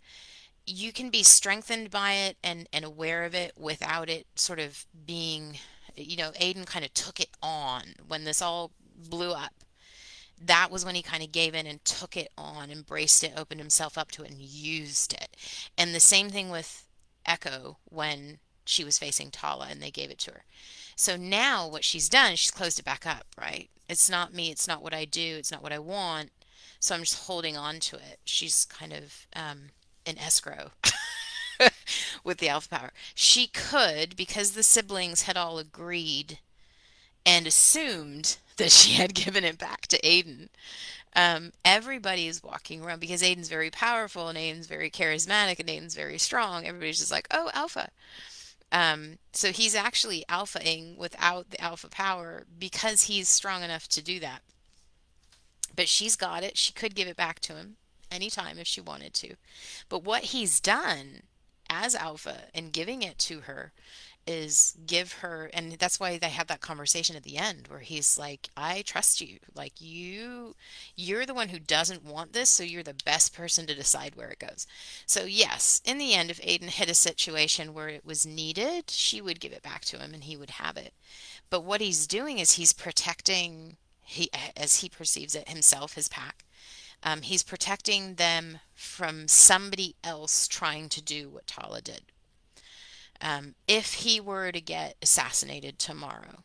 you can be strengthened by it and aware of it without it sort of being, Aiden kind of took it on when this all blew up. That was when he kind of gave in and took it on, embraced it, opened himself up to it, and used it. And the same thing with Echo when she was facing Tala and they gave it to her. So now what she's done, she's closed it back up, right? It's not me, it's not what I do, it's not what I want. So I'm just holding on to it. She's kind of in escrow with the alpha power. She could, because the siblings had all agreed and assumed that she had given it back to Aiden. Everybody is walking around because Aiden's very powerful and Aiden's very charismatic and Aiden's very strong. Everybody's just like, oh, alpha. So he's actually alphaing without the alpha power because he's strong enough to do that. But she's got it. She could give it back to him anytime if she wanted to. But what he's done as alpha and giving it to her is give her, and that's why they had that conversation at the end where he's like, I trust you. Like, you're the one who doesn't want this, so you're the best person to decide where it goes. So yes, in the end, if Aiden hit a situation where it was needed, she would give it back to him and he would have it. But what he's doing is he's protecting, as he perceives it, himself, his pack. He's protecting them from somebody else trying to do what Tala did. If he were to get assassinated tomorrow,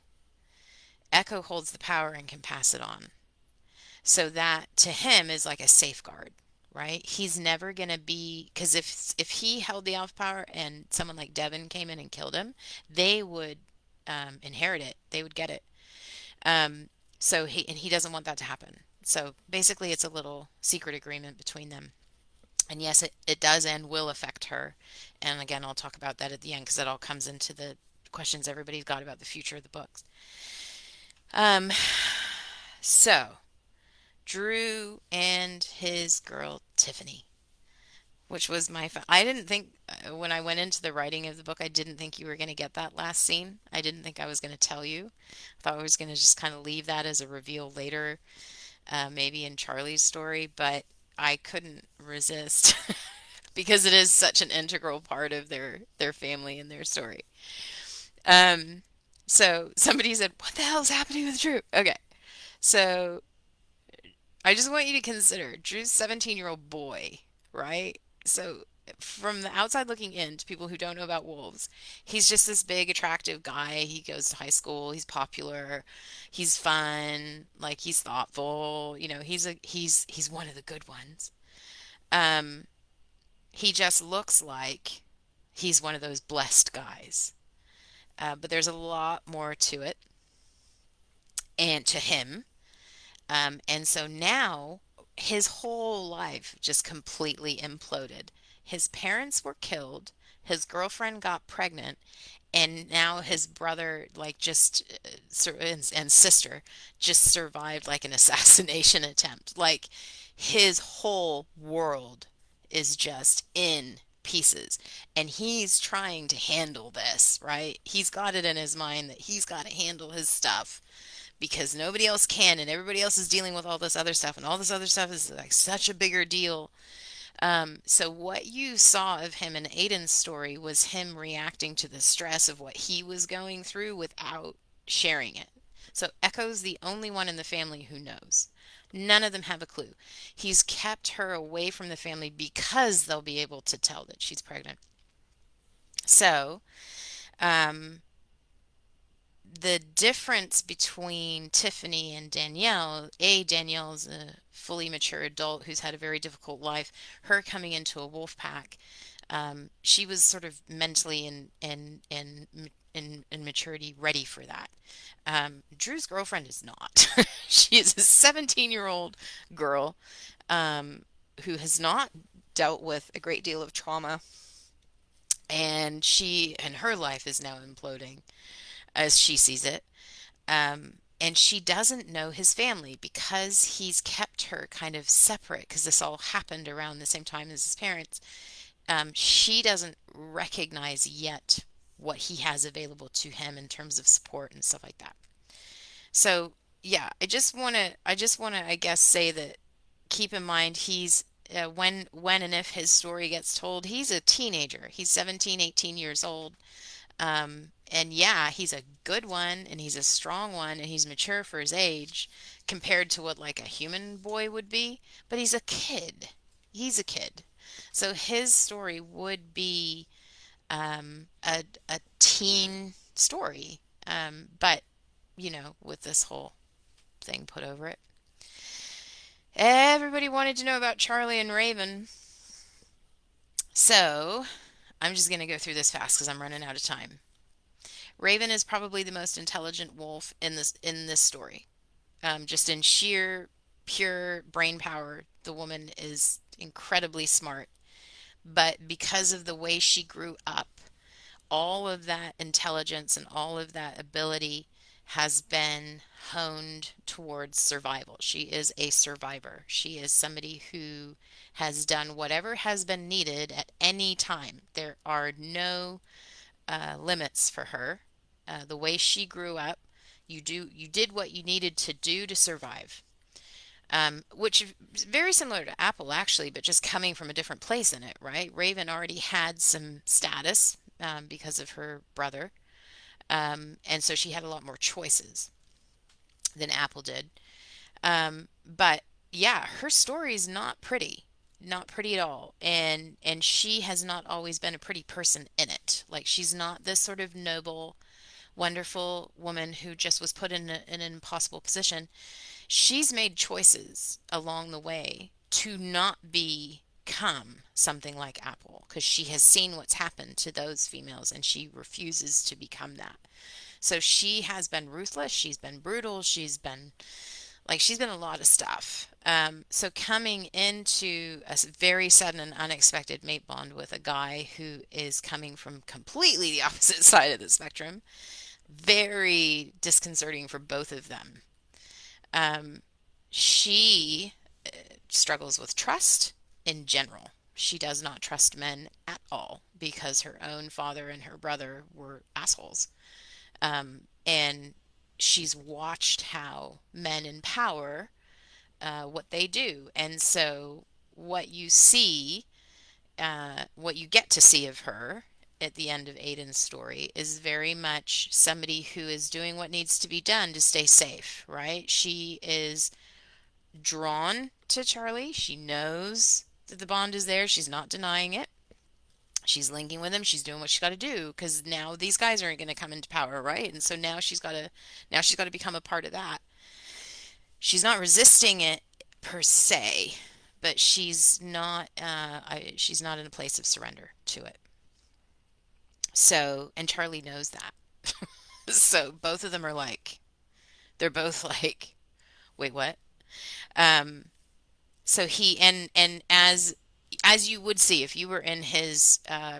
Echo holds the power and can pass it on. So that to him is like a safeguard, right? He's never going to be, because if he held the alpha power and someone like Devin came in and killed him, they would inherit it. They would get it. So he doesn't want that to happen. So basically, it's a little secret agreement between them. And yes, it does and will affect her. And again, I'll talk about that at the end because it all comes into the questions everybody's got about the future of the books. Um, so Drew and his girl Tiffany, which was I didn't think when I went into the writing of the book, I didn't think you were going to get that last scene. I didn't think I was going to tell you. I thought I was going to just kind of leave that as a reveal later, maybe in Charlie's story, but I couldn't resist because it is such an integral part of their family and their story. Um, so somebody said, "What the hell is happening with Drew?" Okay, so I just want you to consider Drew's 17-year-old boy, right? So from the outside looking in to people who don't know about wolves, he's just this big, attractive guy. He goes to high school. He's popular. He's fun. Like he's thoughtful. He's one of the good ones. Um, he just looks like he's one of those blessed guys. But there's a lot more to it and to him. And so now his whole life just completely imploded. His parents were killed. His girlfriend got pregnant, and now his brother, like, and sister just survived like an assassination attempt. Like, his whole world is just in pieces, and he's trying to handle this, right? He's got it in his mind that he's got to handle his stuff because nobody else can, and everybody else is dealing with all this other stuff, and all this other stuff is like such a bigger deal. So what you saw of him in Aiden's story was him reacting to the stress of what he was going through without sharing it. So Echo's the only one in the family who knows. None of them have a clue. He's kept her away from the family because they'll be able to tell that she's pregnant. So, um, the difference between Tiffany and Danielle, Danielle's a fully mature adult who's had a very difficult life. Her coming into a wolf pack, she was sort of mentally and maturity ready for that. Drew's girlfriend is not. She is a 17-year-old girl who has not dealt with a great deal of trauma, and she and her life is now imploding as she sees it. And she doesn't know his family because he's kept her kind of separate because this all happened around the same time as his parents. She doesn't recognize yet what he has available to him in terms of support and stuff like that. So yeah, I guess, say that keep in mind he's when and if his story gets told, he's a teenager. He's 17, 18 years old. And yeah, he's a good one and he's a strong one and he's mature for his age compared to what like a human boy would be, but he's a kid. He's a kid. So his story would be a teen story. But with this whole thing put over it. Everybody wanted to know about Charlie and Raven. So I'm just going to go through this fast because I'm running out of time. Raven is probably the most intelligent wolf in this story. Just in sheer, pure brain power, the woman is incredibly smart. But because of the way she grew up, all of that intelligence and all of that ability has been honed towards survival. She is a survivor. She is somebody who has done whatever has been needed at any time. There are no limits for her. The way she grew up, you did what you needed to do to survive. Which is very similar to Apple actually, but just coming from a different place in it, right? Raven already had some status because of her brother, and so she had a lot more choices than Apple did. But yeah, her story is not pretty, not pretty at all, and she has not always been a pretty person in it. Like she's not this sort of noble, wonderful woman who just was put in an impossible position. She's made choices along the way to not become something like Apple because she has seen what's happened to those females and she refuses to become that. So she has been ruthless, she's been brutal, she's been a lot of stuff. So coming into a very sudden and unexpected mate bond with a guy who is coming from completely the opposite side of the spectrum, very disconcerting for both of them. Um, she struggles with trust in general. She does not trust men at all because her own father and her brother were assholes. And she's watched how men in power, what they do. And so what you see, what you get to see of her at the end of Aiden's story is very much somebody who is doing what needs to be done to stay safe, right? She is drawn to Charlie. She knows that the bond is there. She's not denying it. She's linking with him. She's doing what she's got to do because now these guys aren't going to come into power, right? And so now she's got to become a part of that. She's not resisting it per se, but she's not in a place of surrender to it. So, and Charlie knows that. So both of them are like, they're both like, wait, what? Um, so he and as you would see if you were in his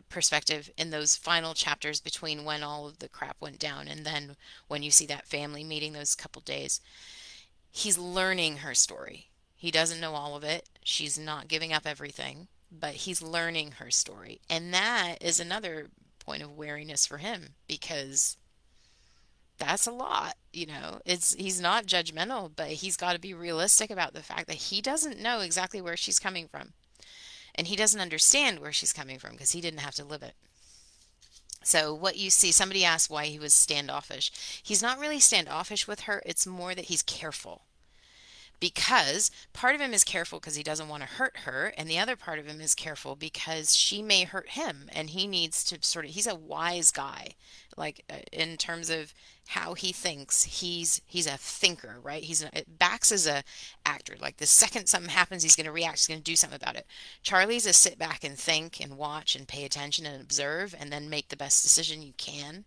perspective in those final chapters between when all of the crap went down and then when you see that family meeting those couple days, he's learning her story. He doesn't know all of it. She's not giving up everything, but he's learning her story. And that is another point of wariness for him because that's a lot, It's he's not judgmental, but he's got to be realistic about the fact that he doesn't know exactly where she's coming from. And he doesn't understand where she's coming from because he didn't have to live it. So what you see, somebody asked why he was standoffish. He's not really standoffish with her. It's more that he's careful because part of him is careful because he doesn't want to hurt her, and the other part of him is careful because she may hurt him, and he needs to he's a wise guy, like in terms of how he thinks. He's a thinker, right? Bax is a actor. Like the second something happens, he's going to react. He's going to do something about it. Charlie's a sit back and think and watch and pay attention and observe, and then make the best decision you can.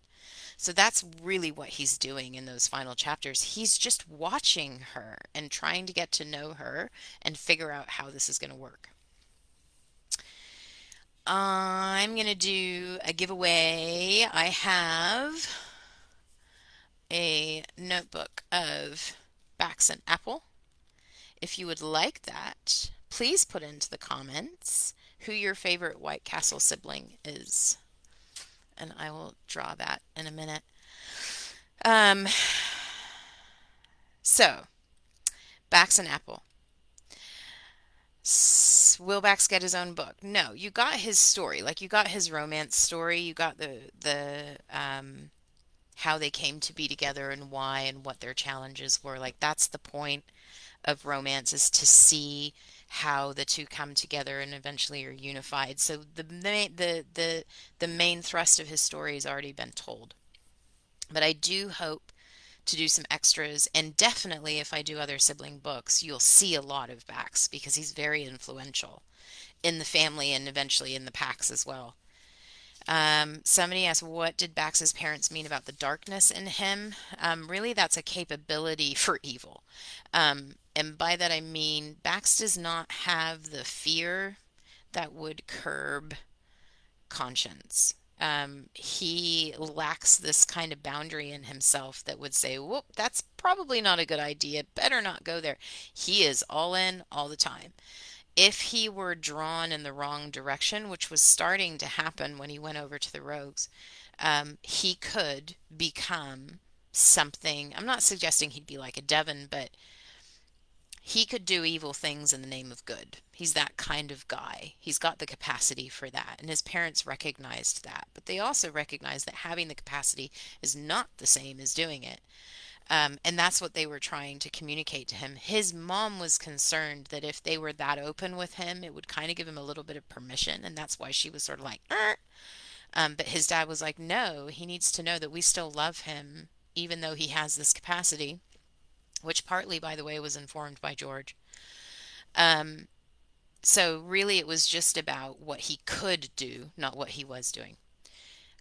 So that's really what he's doing in those final chapters. He's just watching her and trying to get to know her and figure out how this is going to work. I'm going to do a giveaway. I have a notebook of Bax and Apple. If you would like that, please put into the comments who your favorite White Castle sibling is. And I will draw that in a minute. Um, so, Bax and Apple. Will Bax get his own book? No, you got his story. Like you got his romance story. You got the how they came to be together and why and what their challenges were. Like that's the point of romance is to see how the two come together and eventually are unified. So the main thrust of his story has already been told. But I do hope to do some extras, and definitely if I do other sibling books, you'll see a lot of Bax because he's very influential in the family and eventually in the packs as well. Somebody asked, what did Bax's parents mean about the darkness in him? Really, that's a capability for evil. And by that I mean Bax does not have the fear that would curb conscience. He lacks this kind of boundary in himself that would say, whoop, that's probably not a good idea. Better not go there. He is all in all the time. If he were drawn in the wrong direction, which was starting to happen when he went over to the Rogues, he could become something. I'm not suggesting he'd be like a Devon, but he could do evil things in the name of good. He's that kind of guy. He's got the capacity for that. And his parents recognized that. But they also recognized that having the capacity is not the same as doing it. And that's what they were trying to communicate to him. His mom was concerned that if they were that open with him, it would kind of give him a little bit of permission. And that's why she was sort of like, but his dad was like, no, he needs to know that we still love him, even though he has this capacity, which partly, by the way, was informed by George. Um, so really, it was just about what he could do, not what he was doing.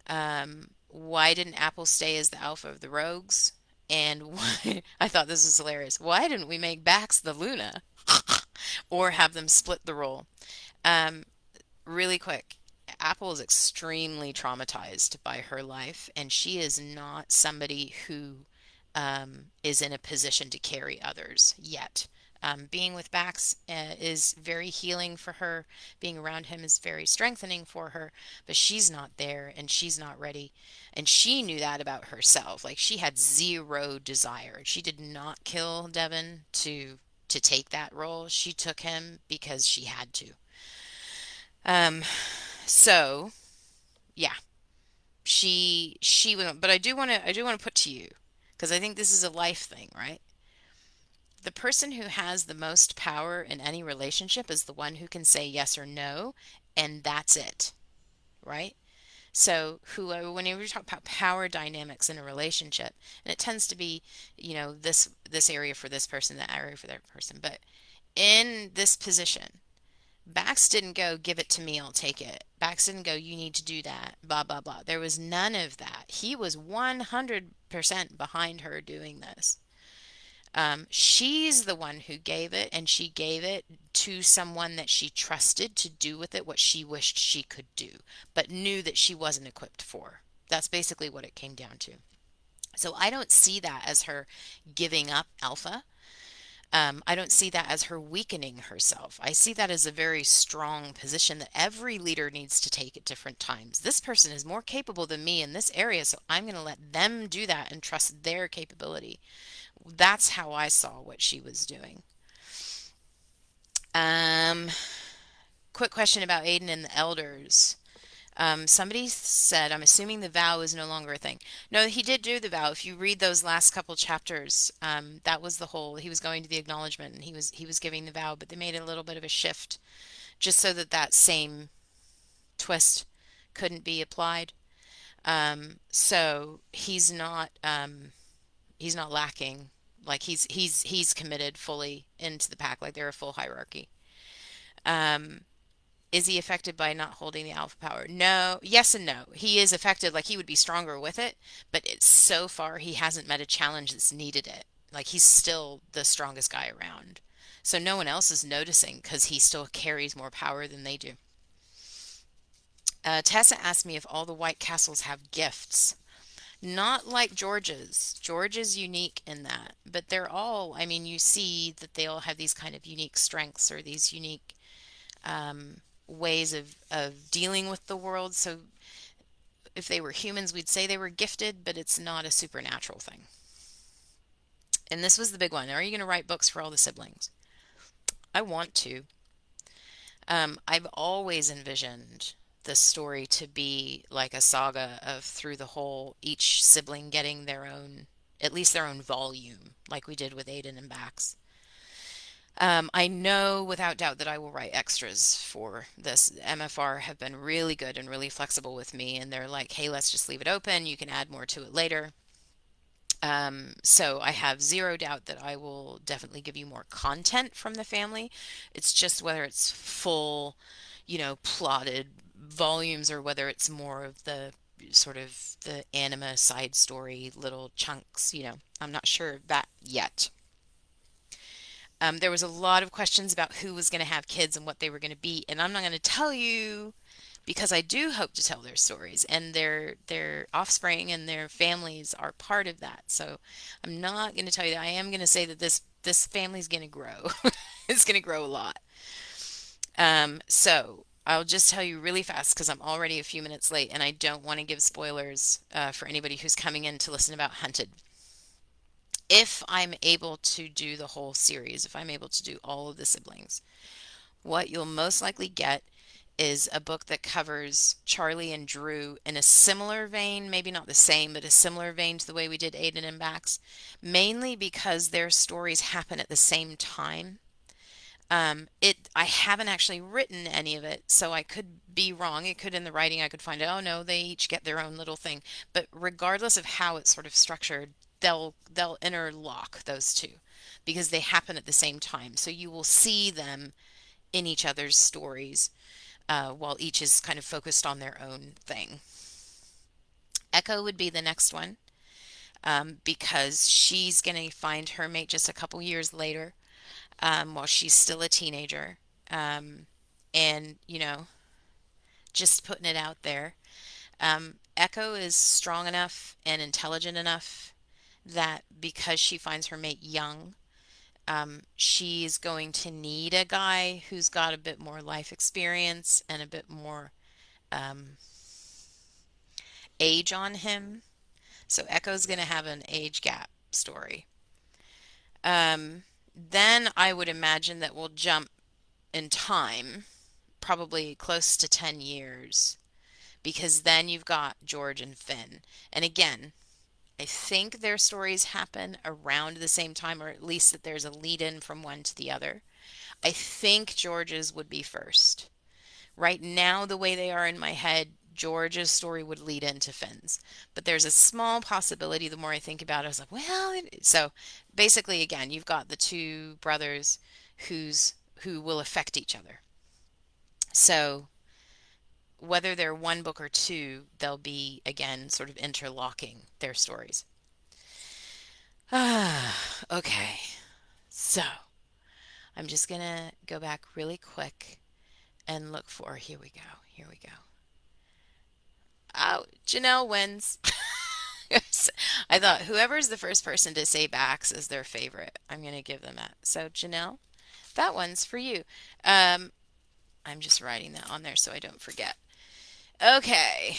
Why didn't Apple stay as the alpha of the Rogues? And why, I thought this was hilarious. Why didn't we make Bax the Luna or have them split the role? Um, Really quick, Apple is extremely traumatized by her life, and she is not somebody who is in a position to carry others yet. Being with Bax is very healing for her. Being around him is very strengthening for her, but she's not there and she's not ready. And she knew that about herself. Like she had zero desire. She did not kill Devon to take that role. She took him because she had to. Um, so yeah, she went, but I do want to put to you because I think this is a life thing, right? The person who has the most power in any relationship is the one who can say yes or no, and that's it. right? So whenever you talk about power dynamics in a relationship, and it tends to be, this area for this person, that area for that person, but in this position, Bax didn't go, give it to me, I'll take it. Bax didn't go, you need to do that, blah, blah, blah. There was none of that. He was 100% behind her doing this. She's the one who gave it, and she gave it to someone that she trusted to do with it what she wished she could do, but knew that she wasn't equipped for. That's basically what it came down to. So I don't see that as her giving up alpha. I don't see that as her weakening herself. I see that as a very strong position that every leader needs to take at different times. This person is more capable than me in this area, so I'm going to let them do that and trust their capability. That's how I saw what she was doing. Um, Quick question about Aiden and the elders. Somebody said, I'm assuming the vow is no longer a thing. No, he did do the vow. If you read those last couple chapters, that was the whole. He was going to the acknowledgement and he was giving the vow, but they made a little bit of a shift just so that that same twist couldn't be applied. So he's not lacking. Like he's committed fully into the pack. Like they're a full hierarchy. Um, Is he affected by not holding the alpha power? No, yes and no. He is affected, like he would be stronger with it, but so far he hasn't met a challenge that's needed it. Like he's still the strongest guy around. So no one else is noticing because he still carries more power than they do. Tessa asked me if all the White Castles have gifts. Not like George's. George is unique in that, but they're all, I mean, you see that they all have these kind of unique strengths or these unique ways of dealing with the world. So if they were humans, we'd say they were gifted, but it's not a supernatural thing. And this was the big one. Are you going to write books for all the siblings? I want to. I've always envisioned the story to be like a saga of through the whole, each sibling getting their own, at least their own volume, like we did with Aiden and Bax. I know without doubt that I will write extras for this. MFR have been really good and really flexible with me, and they're like, hey, let's just leave it open. You can add more to it later. So I have zero doubt that I will definitely give you more content from the family. It's just whether it's full, plotted volumes or whether it's more of the sort of the anima side story little chunks, I'm not sure of that yet. There was a lot of questions about who was going to have kids and what they were going to be, and I'm not going to tell you because I do hope to tell their stories, and their offspring and their families are part of that. So I'm not going to tell you that. I am going to say that this family's going to grow. It's going to grow a lot. So I'll just tell you really fast because I'm already a few minutes late, and I don't want to give spoilers for anybody who's coming in to listen about Hunted. If I'm able to do the whole series, if I'm able to do all of the siblings, what you'll most likely get is a book that covers Charlie and Drew in a similar vein, maybe not the same, but a similar vein to the way we did Aiden and Bax, mainly because their stories happen at the same time. I haven't actually written any of it, so I could be wrong. It could in the writing I could find out, oh no, they each get their own little thing. But regardless of how it's sort of structured, they'll interlock those two because they happen at the same time. So you will see them in each other's stories while each is kind of focused on their own thing. Echo would be the next one because she's going to find her mate just a couple years later while she's still a teenager. And, just putting it out there. Echo is strong enough and intelligent enough that because she finds her mate young, she's going to need a guy who's got a bit more life experience and a bit more um, age on him. So Echo's going to have an age gap story. Then I would imagine that we'll jump in time, probably close to 10 years, because then you've got George and Finn. And again, I think their stories happen around the same time, or at least that there's a lead in from one to the other. I think George's would be first. Right now, the way they are in my head, George's story would lead into Finn's. But there's a small possibility, the more I think about it, I was like, well, so basically, again, you've got the two brothers who will affect each other. So whether they're one book or two, they'll be, again, sort of interlocking their stories. Ah, okay. So I'm just gonna go back really quick and look for, here we go, here we go. Oh, Janelle wins. I thought whoever's the first person to say Bax is their favorite, I'm gonna give them that. So Janelle, that one's for you. Um, I'm just writing that on there so I don't forget. Okay,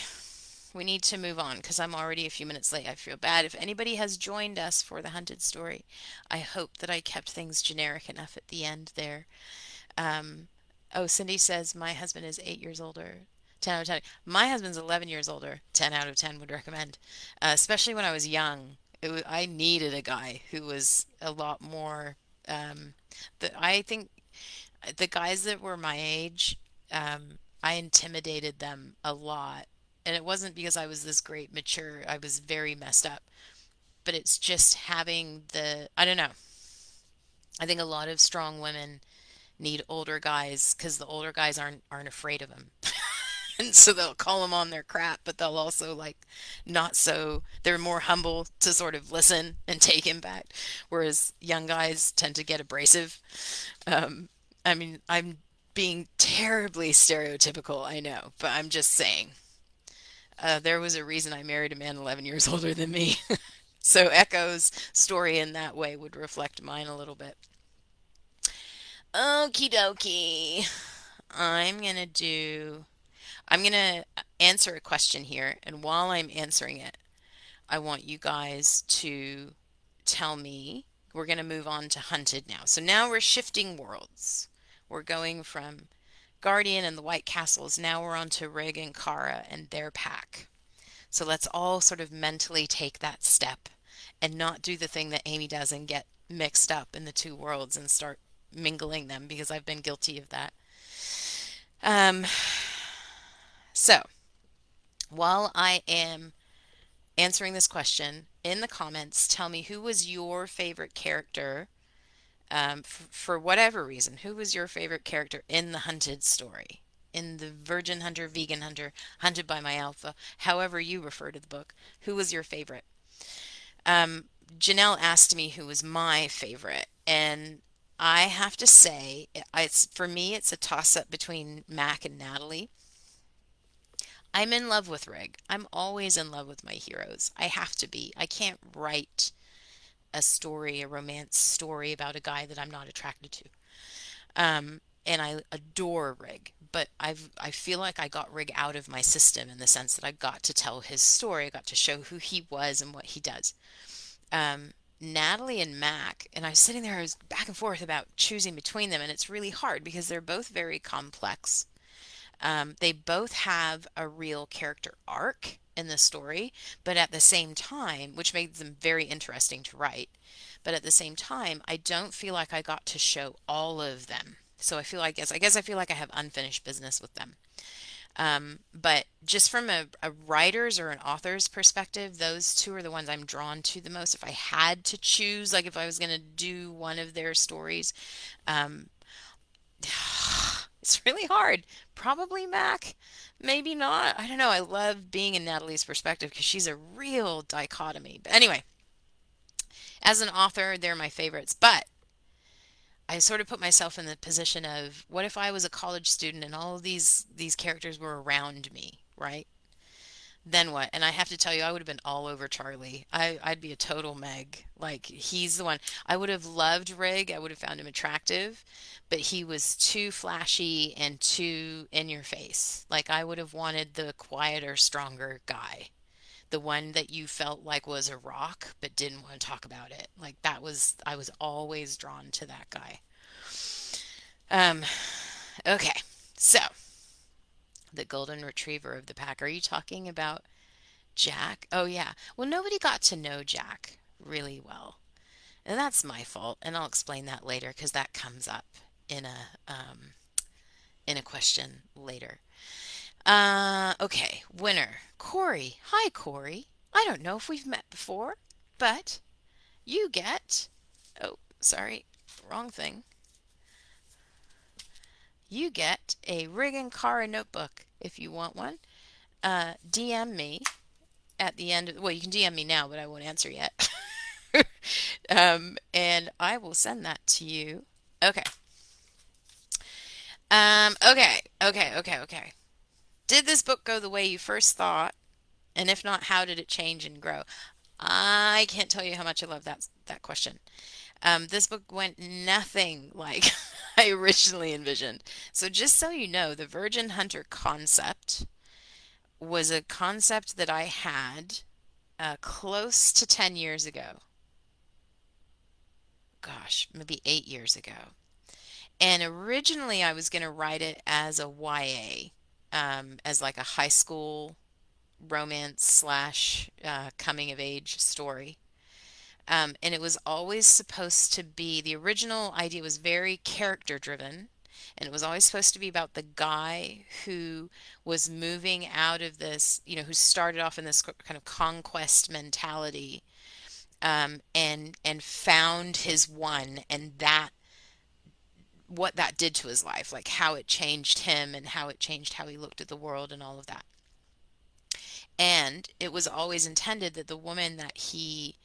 we need to move on because I'm already a few minutes late. I feel bad. If anybody has joined us for the hunted story, I hope that I kept things generic enough at the end there. Um, oh, Cindy says my husband is 8 years older. 10 out of 10. My husband's 11 years older. 10 out of 10 would recommend. Especially when I was young. I needed a guy who was a lot more. Um, I think the guys that were my age, I intimidated them a lot. And it wasn't because I was this great mature, I was very messed up. But it's just having I don't know. I think a lot of strong women need older guys because the older guys aren't afraid of them. And so they'll call them on their crap, but they'll also like not so they're more humble to sort of listen and take impact, whereas young guys tend to get abrasive. Um, I mean, I'm being terribly stereotypical, I know, but I'm just saying. There was a reason I married a man 11 years older than me. So Echo's story in that way would reflect mine a little bit. Okie dokie. I'm gonna answer a question here, and while I'm answering it, I want you guys to tell me. We're gonna move on to Hunted now. So now we're shifting worlds. We're going from Guardian and the White Castles. Now we're on to Rig and Kara and their pack. So let's all sort of mentally take that step and not do the thing that Amy does and get mixed up in the two worlds and start mingling them because I've been guilty of that. Um, so while I am answering this question, in the comments, tell me who was your favorite character, for whatever reason. Who was your favorite character in the Hunted story? In the Virgin Hunter, Vegan Hunter, Hunted by My Alpha, however you refer to the book, who was your favorite? Um, Janelle asked me who was my favorite, and I have to say, it's for me, it's a toss-up between Mac and Natalie. I'm in love with Rig. I'm always in love with my heroes. I have to be. I can't write a story, a romance story about a guy that I'm not attracted to. And I adore Rig, but I feel like I got Rig out of my system in the sense that I got to tell his story. I got to show who he was and what he does. Natalie and Mac, and I was sitting there, I was back and forth about choosing between them, and it's really hard because they're both very complex. They both have a real character arc in the story, but at the same time, which makes them very interesting to write, but at the same time, I don't feel like I got to show all of them. So I guess I feel like I have unfinished business with them. But just from a writer's or an author's perspective, those two are the ones I'm drawn to the most. If I had to choose, like if I was going to do one of their stories, um, it's really hard. Probably Mac, maybe not. I don't know. I love being in Natalie's perspective because she's a real dichotomy. But anyway, as an author, they're my favorites. But I sort of put myself in the position of what if I was a college student and all of these characters were around me, right? Then what? And I have to tell you, I would have been all over Charlie. I'd be a total Meg. Like, he's the one. I would have loved Rig. I would have found him attractive, but he was too flashy and too in your face. Like, I would have wanted the quieter, stronger guy. The one that you felt like was a rock, but didn't want to talk about it. Like, I was always drawn to that guy. Um, okay. So, the golden retriever of the pack. Are you talking about Jack? Oh, yeah. Well, nobody got to know Jack really well. And that's my fault, and I'll explain that later because that comes up in a in a question later. Okay, winner. Corey. Hi, Corey. I don't know if we've met before, but you get, oh, sorry, wrong thing. You get a Rig and Kara notebook if you want one. DM me at the end of, well, you can DM me now, but I won't answer yet. And I will send that to you. Okay. Okay. Did this book go the way you first thought? And if not, how did it change and grow? I can't tell you how much I love that question. This book went nothing like I originally envisioned. So just so you know, the Virgin Hunter concept was a concept that I had close to 10 years ago. Gosh, maybe 8 years ago. And originally I was going to write it as a YA, as like a high school romance slash coming of age story. And it was always supposed to be, the original idea was very character driven. And it was always supposed to be about the guy who was moving out of this, who started off in this kind of conquest mentality, and found his one, and that what that did to his life, like how it changed him and how it changed how he looked at the world and all of that. And it was always intended that the woman that he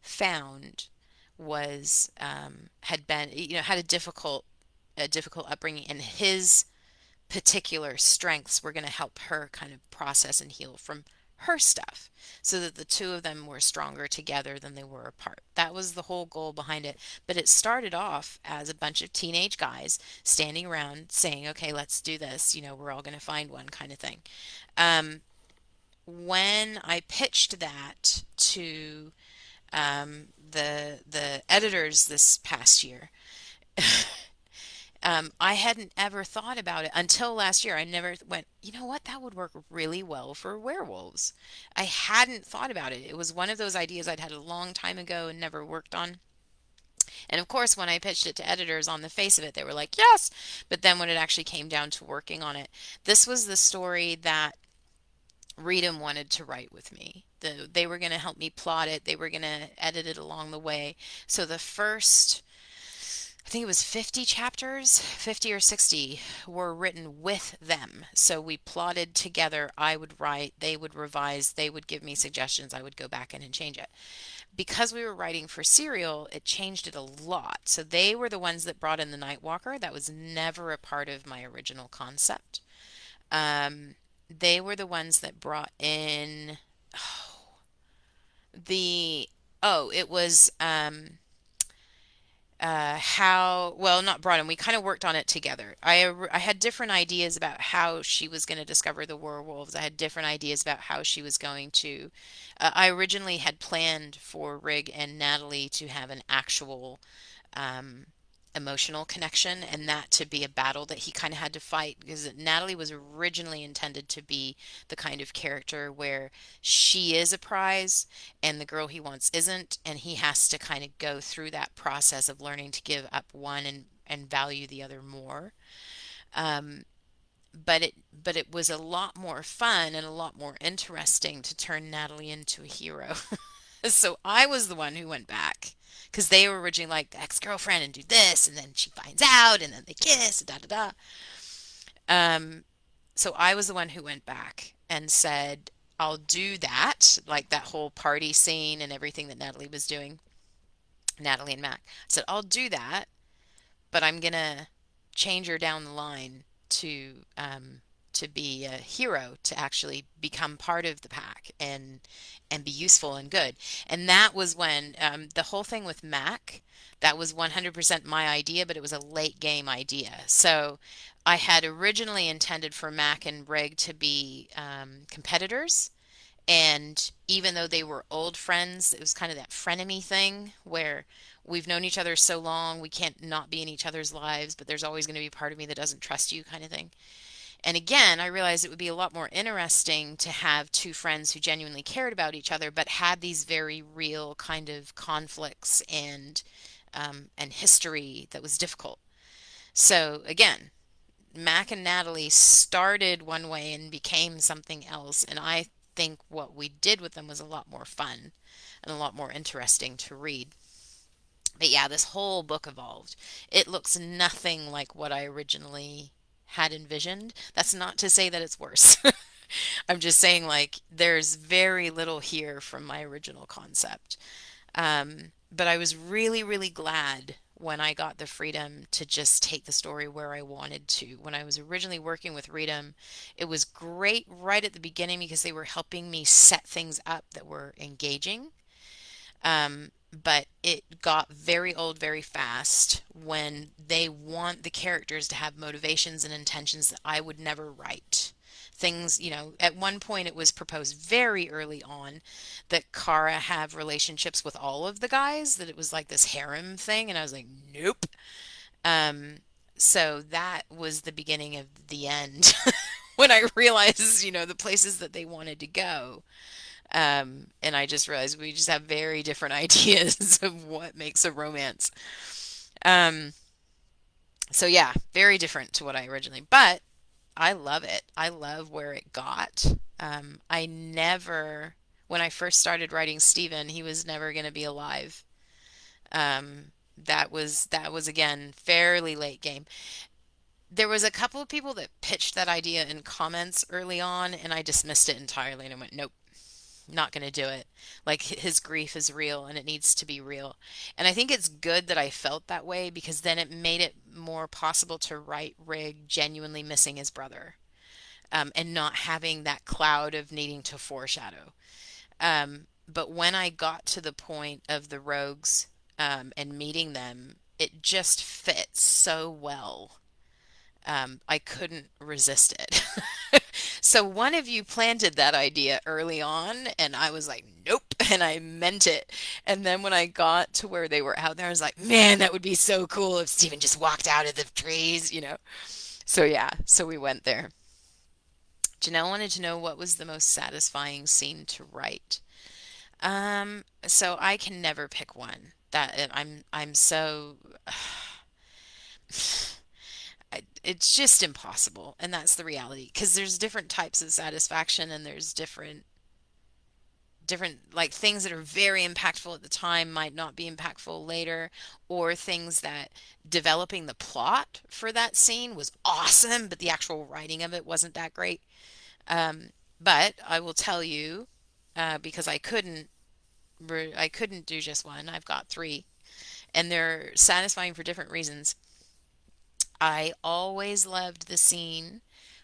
found was had been had a difficult upbringing, and his particular strengths were going to help her kind of process and heal from her stuff, so that the two of them were stronger together than they were apart. That was the whole goal behind it. But it started off as a bunch of teenage guys standing around saying, okay, let's do this, we're all going to find one kind of thing. um, when I pitched that to the editors this past year, I hadn't ever thought about it until last year. I never went, you know what, that would work really well for werewolves. I hadn't thought about it. It was one of those ideas I'd had a long time ago and never worked on. And of course, when I pitched it to editors, on the face of it, they were like, yes. But then when it actually came down to working on it, this was the story that Redum wanted to write with me. They were going to help me plot it. They were going to edit it along the way. So the first, I think it was 50 chapters, 50 or 60, were written with them. So we plotted together. I would write, they would revise, they would give me suggestions. I would go back in and change it. Because we were writing for Serial, it changed it a lot. So they were the ones that brought in the Nightwalker. That was never a part of my original concept. Um, they were the ones that brought in the it was how, well, not brought in, we kind of worked on it together. I had different ideas about how she was going to discover the werewolves. I had different ideas about how she was going to I originally had planned for Rig and Natalie to have an actual um, emotional connection, and that to be a battle that he kind of had to fight, because Natalie was originally intended to be the kind of character where she is a prize and the girl he wants isn't, and he has to kind of go through that process of learning to give up one and value the other more. Um, but it was a lot more fun and a lot more interesting to turn Natalie into a hero. So I was the one who went back, because they were originally like the ex-girlfriend and do this, and then she finds out, and then they kiss, and da da da. Um, so I was the one who went back and said, I'll do that, like that whole party scene and everything that Natalie was doing, Natalie and Mac. I said, I'll do that, but I'm gonna change her down the line to be a hero, to actually become part of the pack and be useful and good. And that was when the whole thing with Mac, that was 100% my idea, but it was a late game idea. So I had originally intended for Mac and Reg to be competitors. And even though they were old friends, it was kind of that frenemy thing where we've known each other so long, we can't not be in each other's lives, but there's always going to be part of me that doesn't trust you, kind of thing. And again, I realized it would be a lot more interesting to have two friends who genuinely cared about each other, but had these very real kind of conflicts and history that was difficult. So again, Mac and Natalie started one way and became something else, and I think what we did with them was a lot more fun and a lot more interesting to read. But yeah, this whole book evolved. It looks nothing like what I originally had envisioned. That's not to say that it's worse. I'm just saying, like, there's very little here from my original concept. But I was really, really glad when I got the freedom to just take the story where I wanted to. When I was originally working with Freedom, it was great right at the beginning because they were helping me set things up that were engaging. But it got very old very fast when they want the characters to have motivations and intentions that I would never write. Things, at one point it was proposed very early on that Kara have relationships with all of the guys, that it was like this harem thing, and I was like, nope. Um, so that was the beginning of the end when I realized, the places that they wanted to go. And I just realized we just have very different ideas of what makes a romance. Um, so yeah, very different to what I originally, but I love it. I love where it got. I never, when I first started writing Stephen, he was never going to be alive. That was again fairly late game. There was a couple of people that pitched that idea in comments early on, and I dismissed it entirely and I went, nope, not going to do it. Like his grief is real and it needs to be real. And I think it's good that I felt that way because then it made it more possible to write Rig genuinely missing his brother, and not having that cloud of needing to foreshadow. But when I got to the point of the rogues, and meeting them, it just fit so well. I couldn't resist it. So one of you planted that idea early on, and I was like, nope, and I meant it. And then when I got to where they were out there, I was like, man, that would be so cool if Steven just walked out of the trees. So yeah, so we went there. Janelle wanted to know what was the most satisfying scene to write. So I can never pick one. I'm so it's just impossible, and that's the reality because there's different types of satisfaction and there's different like things that are very impactful at the time might not be impactful later, or things that developing the plot for that scene was awesome but the actual writing of it wasn't that great. But I will tell you, because I couldn't do just one. I've got three, and they're satisfying for different reasons. I always loved the scene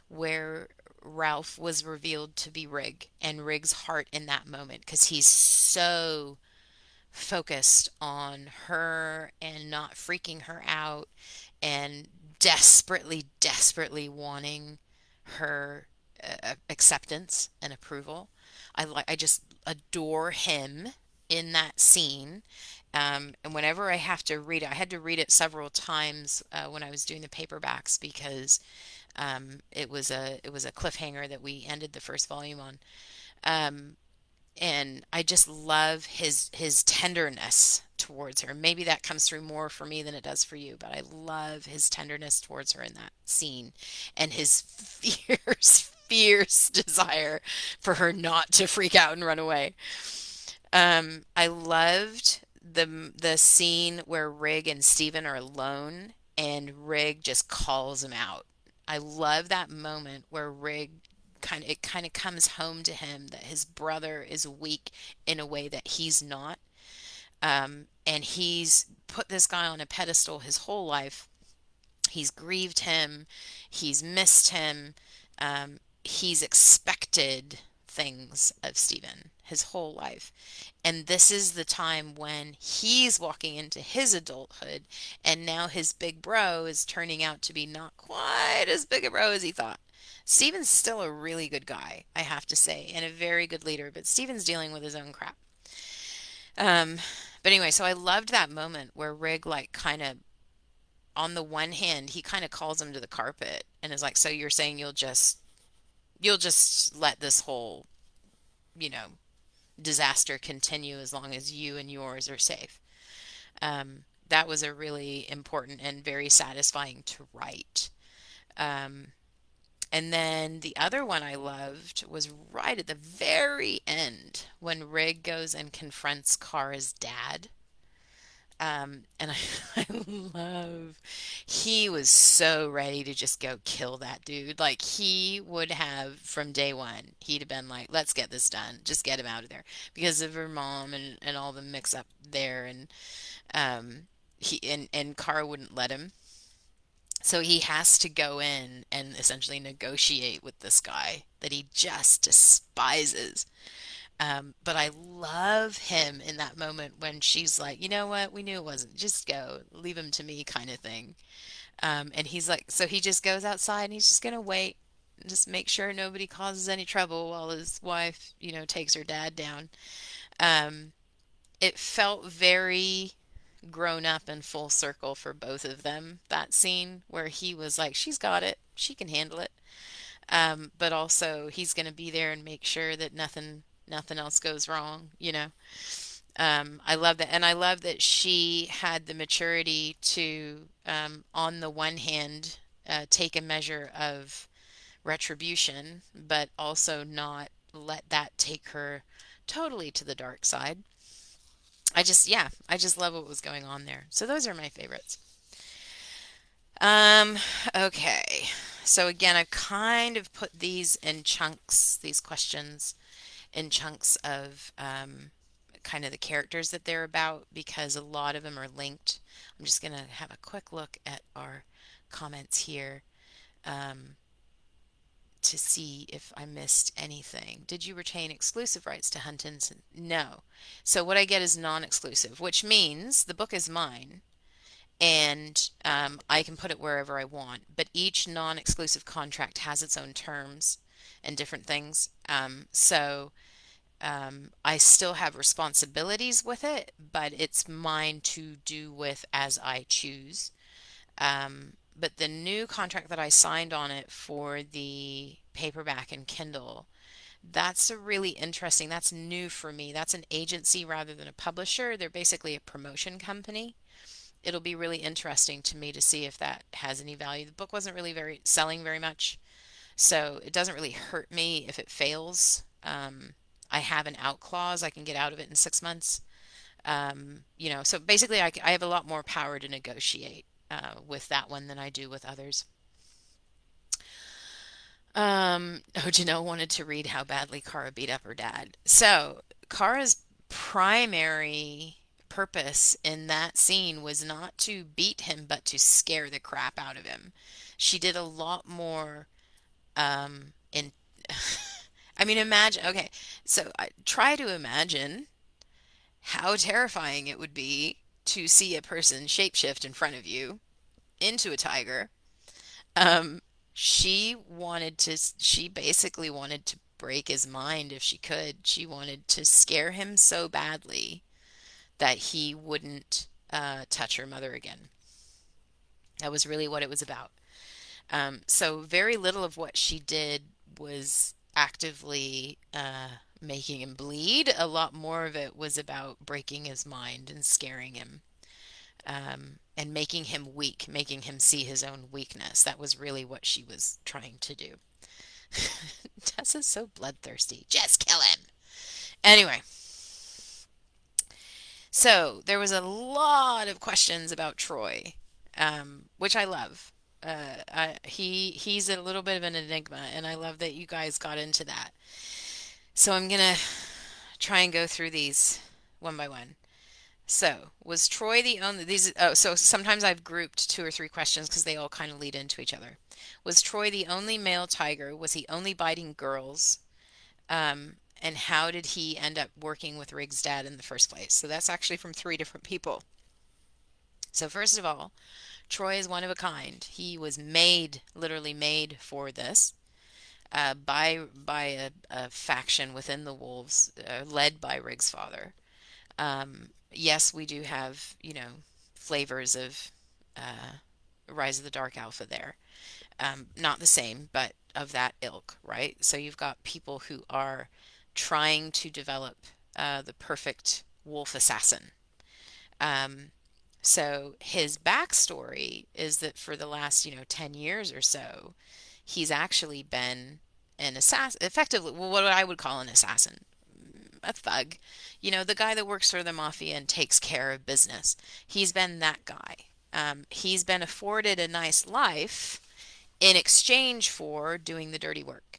where Ralph was revealed to be Rig, and Rig's heart in that moment because he's so focused on her and not freaking her out and desperately, desperately wanting her acceptance and approval. I just adore him in that scene. And whenever I have to read it, I had to read it several times when I was doing the paperbacks because it was a cliffhanger that we ended the first volume on. Um, and I just love his tenderness towards her. Maybe that comes through more for me than it does for you, but I love his tenderness towards her in that scene and his fierce, fierce desire for her not to freak out and run away. I loved the scene where Rig and Steven are alone and Rig just calls him out. I love that moment where Rig kind of comes home to him that his brother is weak in a way that he's not. And he's put this guy on a pedestal his whole life. He's grieved him, he's missed him, he's expected things of Stephen his whole life. And this is the time when he's walking into his adulthood, and now his big bro is turning out to be not quite as big a bro as he thought. Steven's still a really good guy, I have to say, and a very good leader, but Steven's dealing with his own crap. Um, but anyway, so I loved that moment where Rig, like, kind of, on the one hand, he kind of calls him to the carpet and is like, so you're saying you'll just let this whole, you know, disaster continue as long as you and yours are safe. That was a really important and very satisfying to write. Um, and then the other one I loved was right at the very end when Rig goes and confronts Kara's dad. And I love, he was so ready to just go kill that dude. Like he would have from day one, he'd have been like, let's get this done. Just get him out of there because of her mom and all the mix up there. Um, and Kara wouldn't let him. So he has to go in and essentially negotiate with this guy that he just despises. But I love him in that moment when she's like, you know what, we knew it wasn't, just go, leave him to me, kind of thing. And he's like, so he just goes outside and he's just gonna wait, just make sure nobody causes any trouble while his wife, takes her dad down. Um, it felt very grown up and full circle for both of them, that scene where he was like, she's got it, she can handle it. But also he's gonna be there and make sure that nothing else goes wrong. I love that. And I love that she had the maturity to, on the one hand, take a measure of retribution, but also not let that take her totally to the dark side. Yeah, I just love what was going on there. So those are my favorites. Um, okay. So again, I've kind of put these in chunks, these questions in chunks of kind of the characters that they're about because a lot of them are linked. I'm just going to have a quick look at our comments here um, to see if I missed anything. Did you retain exclusive rights to Huntington? No. So what I get is non-exclusive, which means the book is mine and I can put it wherever I want. But each non-exclusive contract has its own terms and different things. I still have responsibilities with it, but it's mine to do with as I choose. But the new contract that I signed on it for the paperback and Kindle, that's a really interesting, that's new for me. That's an agency rather than a publisher. They're basically a promotion company. It'll be really interesting to me to see if that has any value. The book wasn't really very selling very much, so it doesn't really hurt me if it fails. I have an out clause. I can get out of it in 6 months. So basically I have a lot more power to negotiate with that one than I do with others. Janelle wanted to read how badly Kara beat up her dad. So Kara's primary purpose in that scene was not to beat him, but to scare the crap out of him. She did a lot more in I mean, imagine, okay, so try to imagine how terrifying it would be to see a person shapeshift in front of you into a tiger. Um, she basically wanted to break his mind if she could. She wanted to scare him so badly that he wouldn't touch her mother again. That was really what it was about. So very little of what she did was actively making him bleed. A lot more of it was about breaking his mind and scaring him, and making him weak, making him see his own weakness. That was really what she was trying to do. Tessa's so bloodthirsty. Just kill him. Anyway, so there was a lot of questions about Troy, which I love. He's a little bit of an enigma, and I love that you guys got into that. So I'm gonna try and go through these one by one. So, was Troy the only these? Oh, so sometimes I've grouped two or three questions because they all kind of lead into each other. Was Troy the only male tiger? Was he only biting girls? And how did he end up working with Rig's dad in the first place? So that's actually from three different people. So first of all, Troy is one of a kind. He was made, literally made for this, by a faction within the wolves, led by Rig's father. Yes, we do have, flavors of Rise of the Dark Alpha there. Not the same, but of that ilk, right? So you've got people who are trying to develop the perfect wolf assassin. Um, So his backstory is that for the last, 10 years or so, he's actually been an assassin, effectively, well, what I would call an assassin, a thug. The guy that works for the mafia and takes care of business. He's been that guy. He's been afforded a nice life in exchange for doing the dirty work.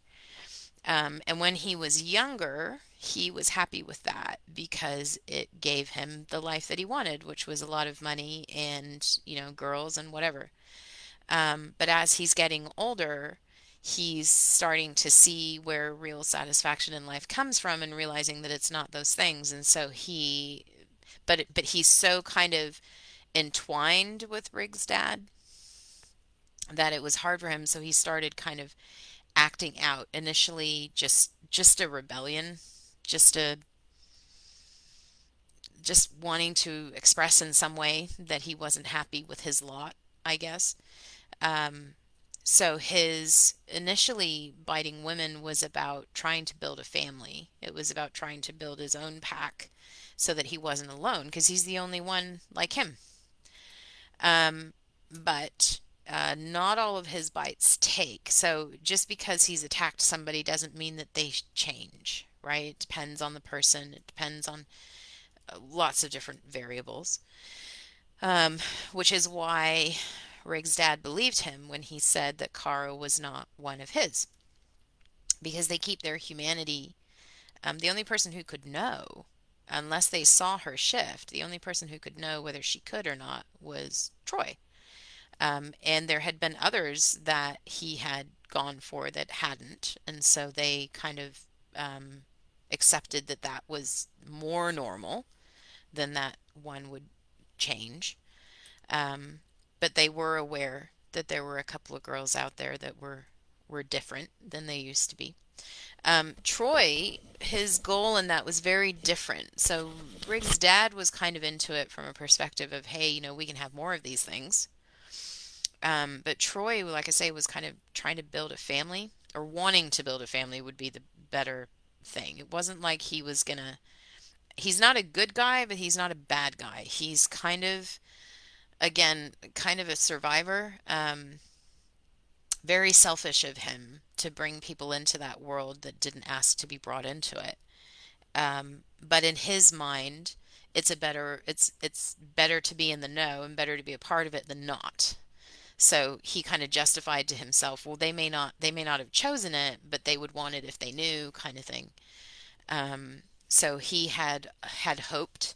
And when he was younger, he was happy with that because it gave him the life that he wanted, which was a lot of money and, girls and whatever. But as he's getting older, he's starting to see where real satisfaction in life comes from and realizing that it's not those things. And so but he's so kind of entwined with Riggs' dad that it was hard for him. So he started kind of acting out initially, just a rebellion, just a just wanting to express in some way that he wasn't happy with his lot, I guess. Um, so his initially biting women was about trying to build a family. It was about trying to build his own pack so that he wasn't alone because he's the only one like him. Um, but not all of his bites take. So just because he's attacked somebody doesn't mean that they change, right? It depends on the person. It depends on lots of different variables, um, which is why Riggs' dad believed him when he said that Kara was not one of his, because they keep their humanity. The only person who could know, unless they saw her shift, the only person who could know whether she could or not was Troy. And there had been others that he had gone for that hadn't, and so they kind of um, accepted that that was more normal than that one would change. Um, but they were aware that there were a couple of girls out there that were different than they used to be. Troy, his goal in that was very different. So Riggs' dad was kind of into it from a perspective of, hey, we can have more of these things. But Troy, like I say, was kind of trying to build a family, or wanting to build a family would be the better thing. It wasn't like he was gonna. He's not a good guy, but he's not a bad guy. He's kind of, again, kind of a survivor. Very selfish of him to bring people into that world that didn't ask to be brought into it. But in his mind, it's better to be in the know and better to be a part of it than not. So he kind of justified to himself, well, they may not have chosen it, but they would want it if they knew, kind of thing. So he had hoped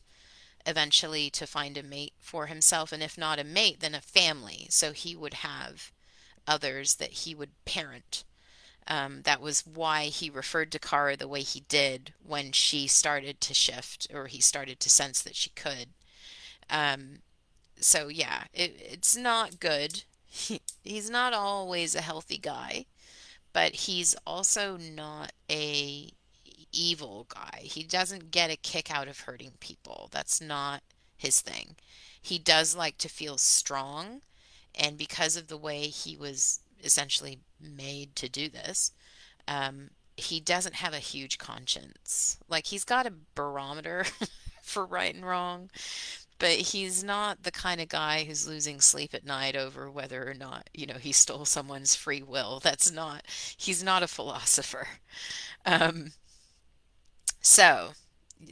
eventually to find a mate for himself, and if not a mate, then a family. So he would have others that he would parent. That was why he referred to Kara the way he did when she started to shift, or he started to sense that she could. Um, so yeah, it's not good. He's not always a healthy guy, but he's also not a evil guy. He doesn't get a kick out of hurting people. That's not his thing. He does like to feel strong, and because of the way he was essentially made to do this, he doesn't have a huge conscience. Like he's got a barometer for right and wrong, but he's not the kind of guy who's losing sleep at night over whether or not, he stole someone's free will. He's not a philosopher. Um, so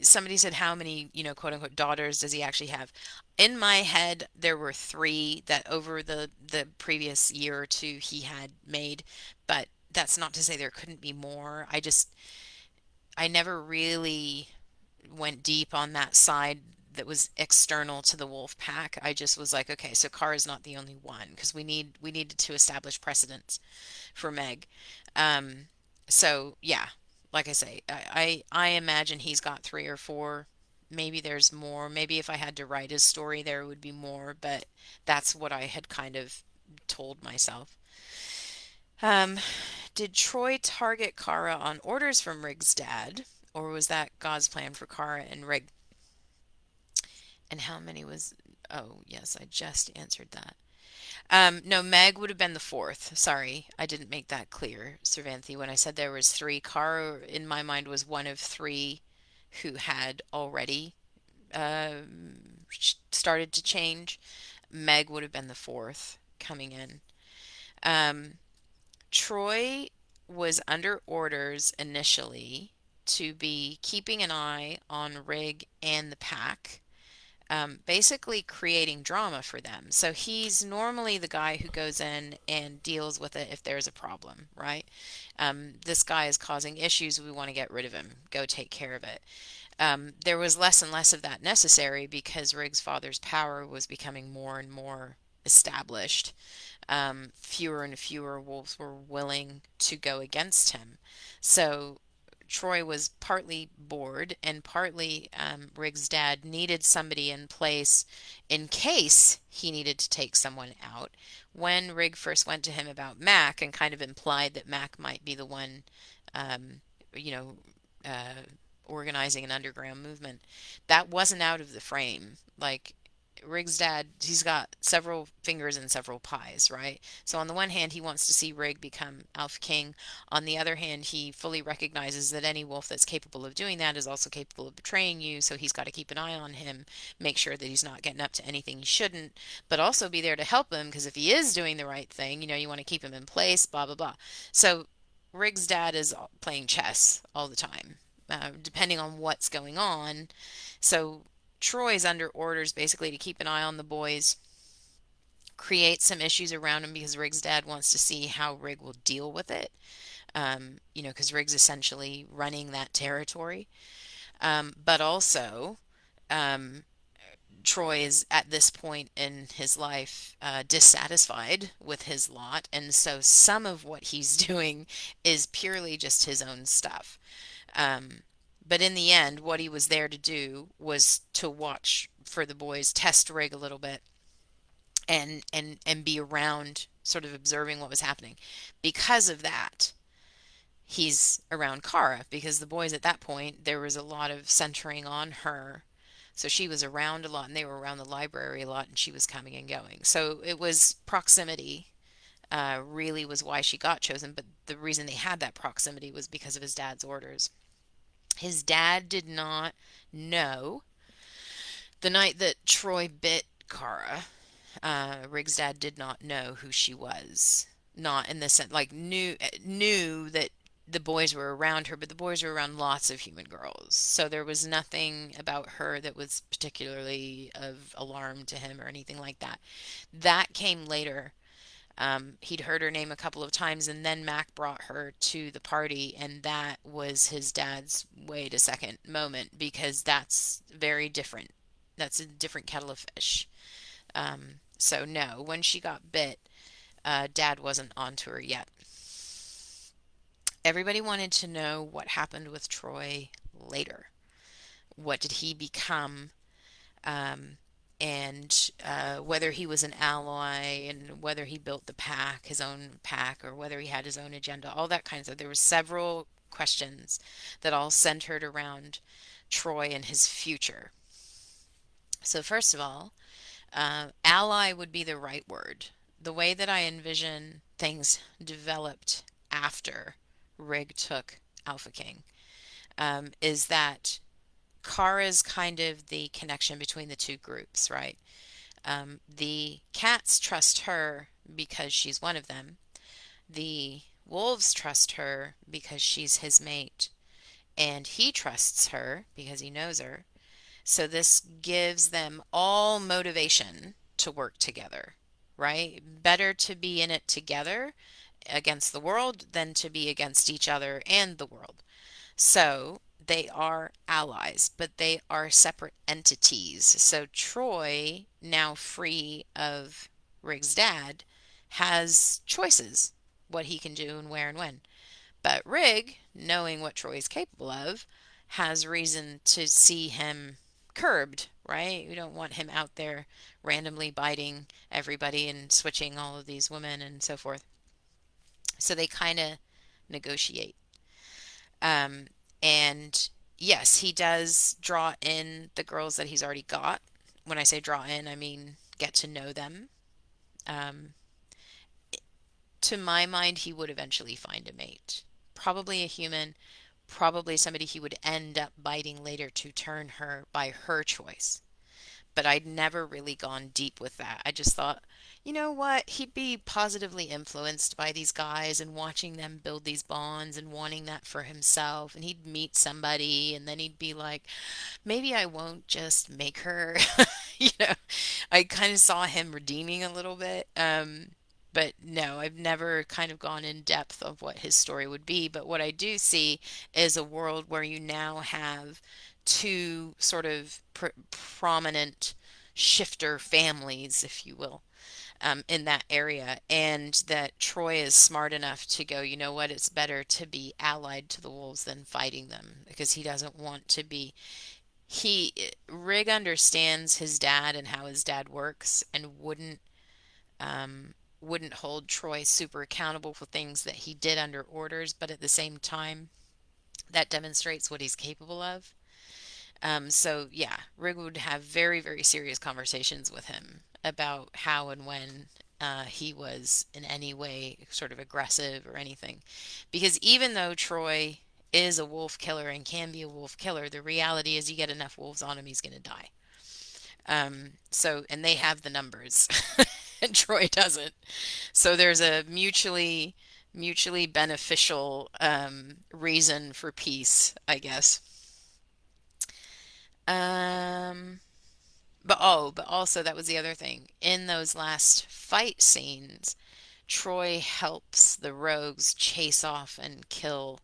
somebody said, how many, quote unquote, daughters does he actually have? In my head, there were three that over the previous year or two he had made, but that's not to say there couldn't be more. I never really went deep on that side that was external to the wolf pack. I just was like, okay, so Carr is not the only one because we needed to establish precedents for Meg. Um, so yeah, like I say, I imagine he's got three or four. Maybe there's more. Maybe if I had to write his story, there would be more, but that's what I had kind of told myself. Um, did Troy target Kara on orders from Rig's dad, or was that God's plan for Kara and Rig? And how many was? Oh, yes, I just answered that. No, Meg would have been the fourth. Sorry, I didn't make that clear, Cervanthi, when I said there was three. Kara, in my mind, was one of three who had already started to change. Meg would have been the fourth coming in. Um, Troy was under orders initially to be keeping an eye on Rig and the pack, basically creating drama for them. So he's normally the guy who goes in and deals with it if there's a problem, right? This guy is causing issues. We want to get rid of him. Go take care of it. There was less and less of that necessary because Rig's father's power was becoming more and more established. Fewer and fewer wolves were willing to go against him. So Troy was partly bored and partly Rig's dad needed somebody in place in case he needed to take someone out. When Rig first went to him about Mac and kind of implied that Mac might be the one, um, you know, uh, organizing an underground movement, that wasn't out of the frame. Like, Rig's dad, he's got several fingers in several pies, right? So on the one hand, he wants to see Rig become Alpha King. On the other hand, he fully recognizes that any wolf that's capable of doing that is also capable of betraying you, so he's got to keep an eye on him, make sure that he's not getting up to anything he shouldn't, but also be there to help him, because if he is doing the right thing, you want to keep him in place, blah, blah, blah. So Rig's dad is playing chess all the time, depending on what's going on. So Troy's under orders basically to keep an eye on the boys, create some issues around him because Rig's dad wants to see how Rig will deal with it. Because Rig's essentially running that territory. But also, um, Troy is at this point in his life dissatisfied with his lot, and so some of what he's doing is purely just his own stuff. Um, but in the end, what he was there to do was to watch for the boys, test Rig a little bit, and be around, sort of observing what was happening. Because of that, he's around Kara because the boys at that point there was a lot of centering on her. So she was around a lot, and they were around the library a lot, and she was coming and going. So it was proximity. Really was why she got chosen, but the reason they had that proximity was because of his dad's orders. His dad did not know the night that Troy bit Kara. Rig's dad did not know who she was. Not in the sense like knew that the boys were around her, but the boys were around lots of human girls. So there was nothing about her that was particularly of alarm to him or anything like that. That came later. He'd heard her name a couple of times, and then Mac brought her to the party, and that was his dad's wait a second moment because that's very different. That's a different kettle of fish. So no, when she got bit, Dad wasn't onto her yet. Everybody wanted to know what happened with Troy later. What did he become? Um, and whether he was an ally, and whether he built the pack, his own pack, or whether he had his own agenda, all that kind of stuff. There were several questions that all centered around Troy and his future. So first of all, ally would be the right word. The way that I envision things developed after Rig took Alpha King is that Kara's kind of the connection between the two groups, right? The cats trust her because she's one of them. The wolves trust her because she's his mate. And he trusts her because he knows her. So this gives them all motivation to work together, right? Better to be in it together against the world than to be against each other and the world. So they are allies, but they are separate entities. So Troy, now free of Rig's dad, has choices what he can do and where and when. But Rig, knowing what Troy's capable of, has reason to see him curbed, right? We don't want him out there randomly biting everybody and switching all of these women and so forth. So they kind of negotiate. Um, and yes, he does draw in the girls that he's already got. When I say draw in, I mean get to know them. Um, to my mind, he would eventually find a mate. Probably a human, probably somebody he would end up biting later to turn her by her choice. but I'd never really gone deep with that. I just thought, you know what? He'd be positively influenced by these guys and watching them build these bonds and wanting that for himself. And he'd meet somebody and then he'd be like, maybe I won't just make her. You know, I kind of saw him redeeming a little bit. But no, I've never kind of gone in depth of what his story would be. But what I do see is a world where you now have two sort of prominent shifter families, if you will, in that area, and that Troy is smart enough to go, you know what, it's better to be allied to the wolves than fighting them because he doesn't want to be. He Rig understands his dad and how his dad works and wouldn't hold Troy super accountable for things that he did under orders, but at the same time, that demonstrates what he's capable of. So yeah, Rig would have very, very serious conversations with him about how and when he was in any way sort of aggressive or anything. Because even though Troy is a wolf killer and can be a wolf killer, the reality is you get enough wolves on him, he's going to die. And they have the numbers, and Troy doesn't. So there's a mutually beneficial reason for peace, I guess. Um, but also that was the other thing. In those last fight scenes, Troy helps the rogues chase off and kill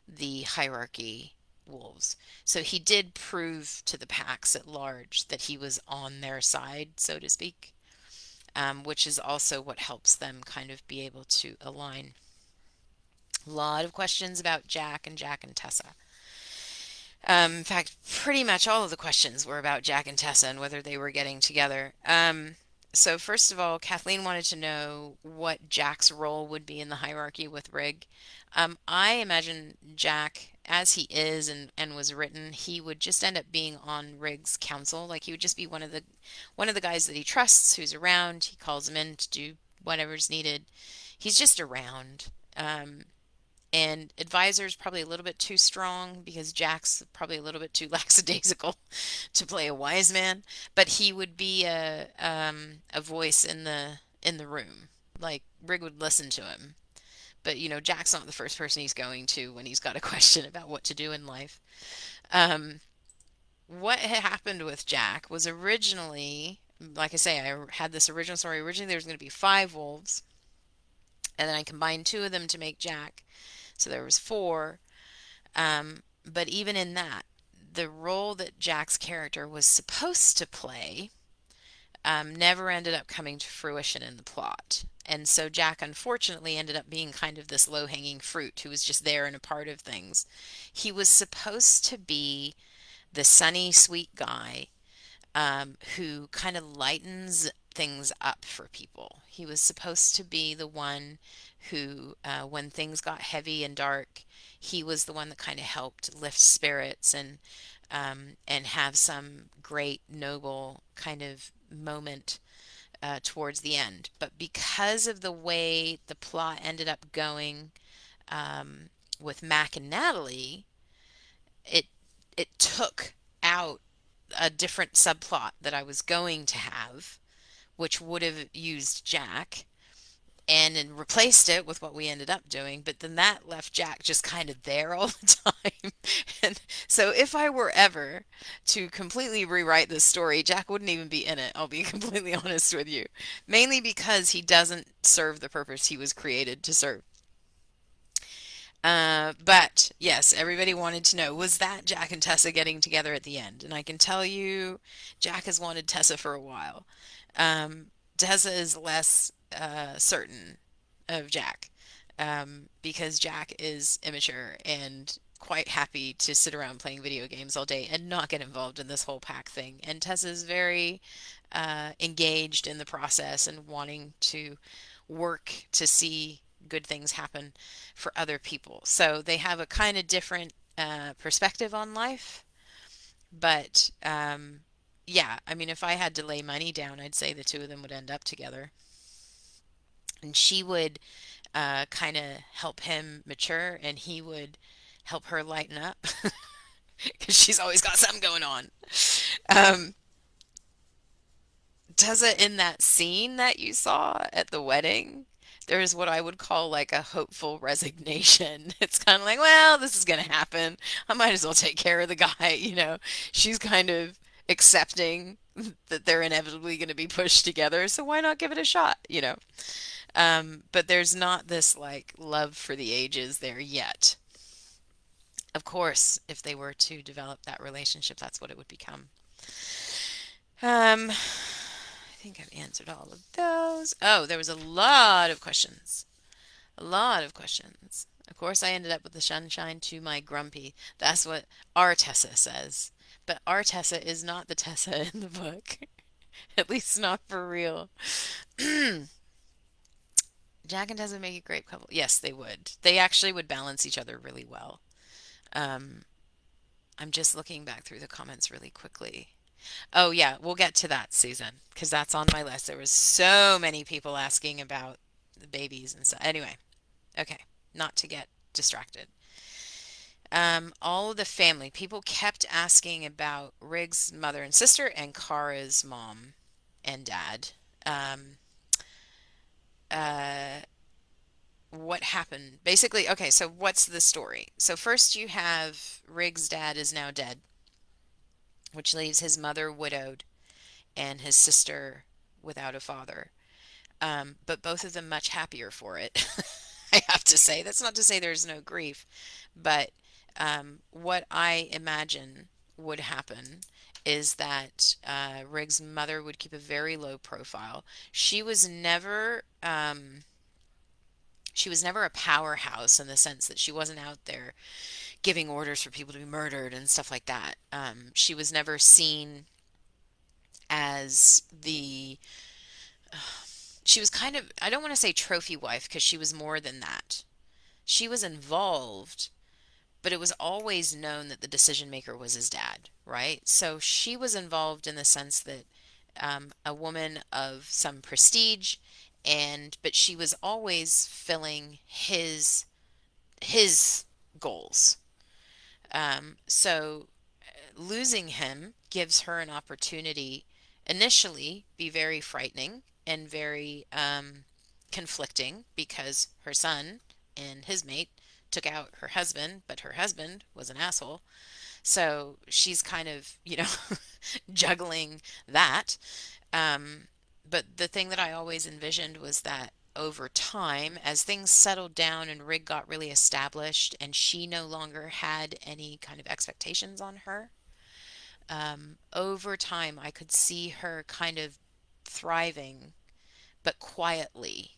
the hierarchy wolves. So he did prove to the packs at large that he was on their side, so to speak, which is also what helps them kind of be able to align. A lot of questions about Jack and Tessa. In fact, pretty much all of the questions were about Jack and Tessa and whether they were getting together. So first of all, Kathleen wanted to know what Jack's role would be in the hierarchy with Rig. I imagine Jack, as he is and was written, he would just end up being on Rig's council. Like he would just be one of the guys that he trusts, who's around. He calls him in to do whatever's needed. He's just around. And advisor's probably a little bit too strong because Jack's probably a little bit too lackadaisical to play a wise man, but he would be a voice in the room. Like Rig would listen to him. But Jack's not the first person he's going to when he's got a question about what to do in life. Um, what had happened with Jack was originally, like I say, I had this original story. Originally, there was going to be five wolves, and then I combined two of them to make Jack. So there was four. But even in that, the role that Jack's character was supposed to play never ended up coming to fruition in the plot. And so Jack unfortunately ended up being kind of this low-hanging fruit who was just there and a part of things. He was supposed to be the sunny, sweet guy who kind of lightens things up for people. He was supposed to be the one who, when things got heavy and dark, he was the one that kind of helped lift spirits and have some great noble kind of moment towards the end. But because of the way the plot ended up going with Mac and Natalie, it it took out a different subplot that I was going to have, which would have used Jack, and then replaced it with what we ended up doing. But then that left Jack just kind of there all the time. And so if I were ever to completely rewrite this story, Jack wouldn't even be in it. I'll be completely honest with you. Mainly because he doesn't serve the purpose he was created to serve. But yes, everybody wanted to know, was that Jack and Tessa getting together at the end? And I can tell you, Jack has wanted Tessa for a while. Um, Tessa is less certain of Jack because Jack is immature and quite happy to sit around playing video games all day and not get involved in this whole pack thing. And Tessa is very engaged in the process and wanting to work to see good things happen for other people. So they have a kind of different perspective on life. But yeah, I mean, if I had to lay money down, I'd say the two of them would end up together. And she would kind of help him mature, and he would help her lighten up because she's always got something going on. Um, Tessa, in that scene that you saw at the wedding, there's what I would call like a hopeful resignation. It's kind of like, well, this is going to happen. I might as well take care of the guy. She's kind of accepting that they're inevitably going to be pushed together, so why not give it a shot? But there's not this like love for the ages there yet. Of course, if they were to develop that relationship, that's what it would become. I think I've answered all of those. Oh, there was a lot of questions. A lot of questions. Of course, I ended up with the sunshine to my grumpy. That's what our Tessa says. But our Tessa is not the Tessa in the book. At least not for real. Jack and Tessa make a great couple. Yes, they would. They actually would balance each other really well. Um, I'm just looking back through the comments really quickly. Oh yeah, we'll get to that, Susan, because that's on my list. There was so many people asking about the babies and stuff. Anyway, okay, not to get distracted. All of the family people kept asking about Rig's mother and sister and Kara's mom and dad. Um, uh, what happened? Basically, okay, so what's the story? So first you have Rig's dad is now dead, which leaves his mother widowed and his sister without a father. But both of them much happier for it. I have to say. That's not to say there's no grief, but what I imagine would happen is that Rig's mother would keep a very low profile. She was never she was never a powerhouse in the sense that she wasn't out there giving orders for people to be murdered and stuff like that. She was never seen as the she was kind of, I don't want to say trophy wife because she was more than that. She was involved, but it was always known that the decision maker was his dad, right? So she was involved in the sense that a woman of some prestige, and but she was always filling his goals. So losing him gives her an opportunity initially be very frightening and very conflicting because her son and his mate took out her husband, but her husband was an asshole. So she's kind of juggling that. Um, but the thing that I always envisioned was that over time, as things settled down and Rig got really established and she no longer had any kind of expectations on her, over time, I could see her kind of thriving, but quietly.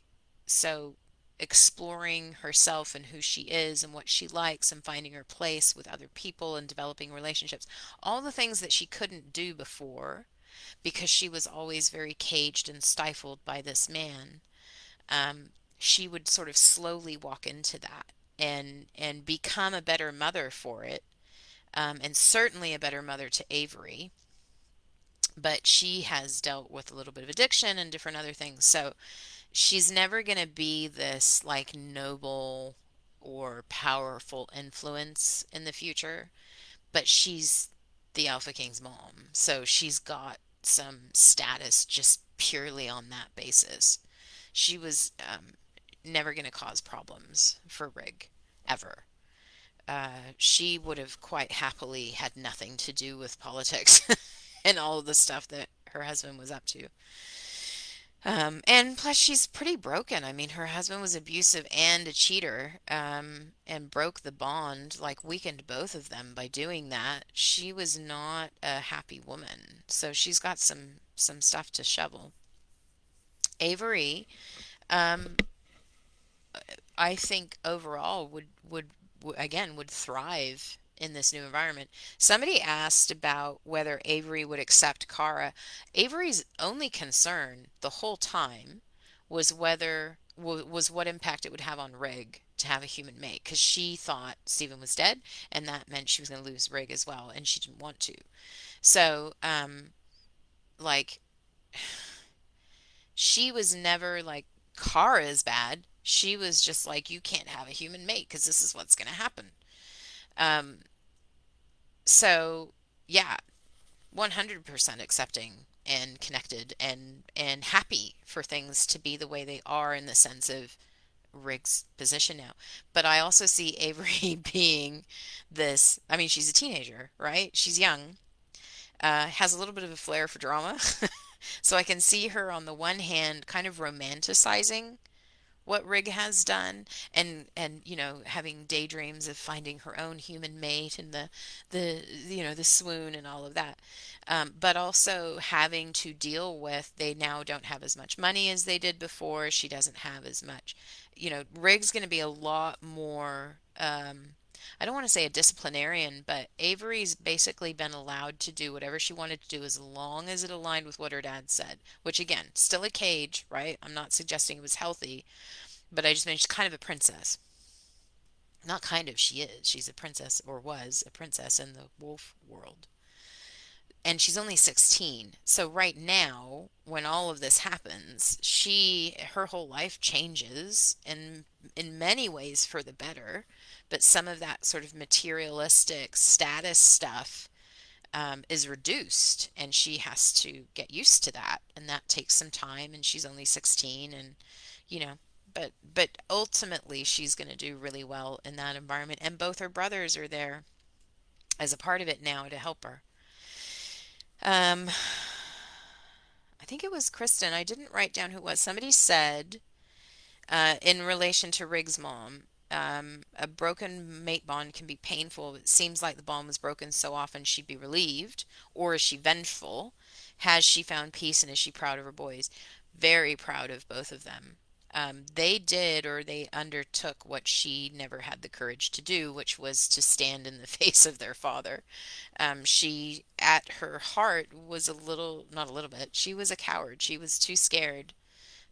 So, exploring herself and who she is and what she likes and finding her place with other people and developing relationships. All the things that she couldn't do before because she was always very caged and stifled by this man. She would sort of slowly walk into that and become a better mother for it, and certainly a better mother to Avery, but she has dealt with a little bit of addiction and different other things. So she's never going to be this like noble or powerful influence in the future, but she's the Alpha King's mom. So she's got some status just purely on that basis. She was never going to cause problems for Rig, ever. She would have quite happily had nothing to do with politics and all of the stuff that her husband was up to. And plus, she's pretty broken. I mean, her husband was abusive and a cheater, and broke the bond, like weakened both of them by doing that. She was not a happy woman, so she's got some stuff to shovel. Avery, um, I think overall again would thrive in this new environment. Somebody asked about whether Avery would accept Kara. Avery's only concern the whole time was was what impact it would have on Rig to have a human mate because she thought Stephen was dead and that meant she was going to lose Rig as well and she didn't want to. So, like she was never like Kara is bad. She was just like you can't have a human mate because this is what's going to happen. Um, So, yeah, 100% accepting and connected and happy for things to be the way they are in the sense of Rig's position now. But I also see Avery being this, I mean, she's a teenager, right? She's young, has a little bit of a flair for drama. So I can see her on the one hand kind of romanticizing what Rig has done, and having daydreams of finding her own human mate and the swoon and all of that, but also having to deal with they now don't have as much money as they did before. She doesn't have as much. Rig's going to be a lot more. I don't want to say a disciplinarian, but Avery's basically been allowed to do whatever she wanted to do as long as it aligned with what her dad said, which again, still a cage, right? I'm not suggesting it was healthy, but I just mean she's kind of a princess. Not kind of, she is. She's a princess, or was a princess in the wolf world. And she's only 16. So right now, when all of this happens, her whole life changes and in many ways for the better. But some of that sort of materialistic status stuff is reduced, and she has to get used to that, and that takes some time. And she's only 16, and you know, but ultimately she's going to do really well in that environment. And both her brothers are there as a part of it now to help her. Um, I think it was Kristen. I didn't write down who it was. Somebody said, in relation to Rig's mom, a broken mate bond can be painful. It seems like the bond was broken so often she'd be relieved, or is she vengeful? Has she found peace and is she proud of her boys? Very proud of both of them. They did, or they undertook what she never had the courage to do, which was to stand in the face of their father. She, at her heart, was a little, not a little bit, she was a coward. She was too scared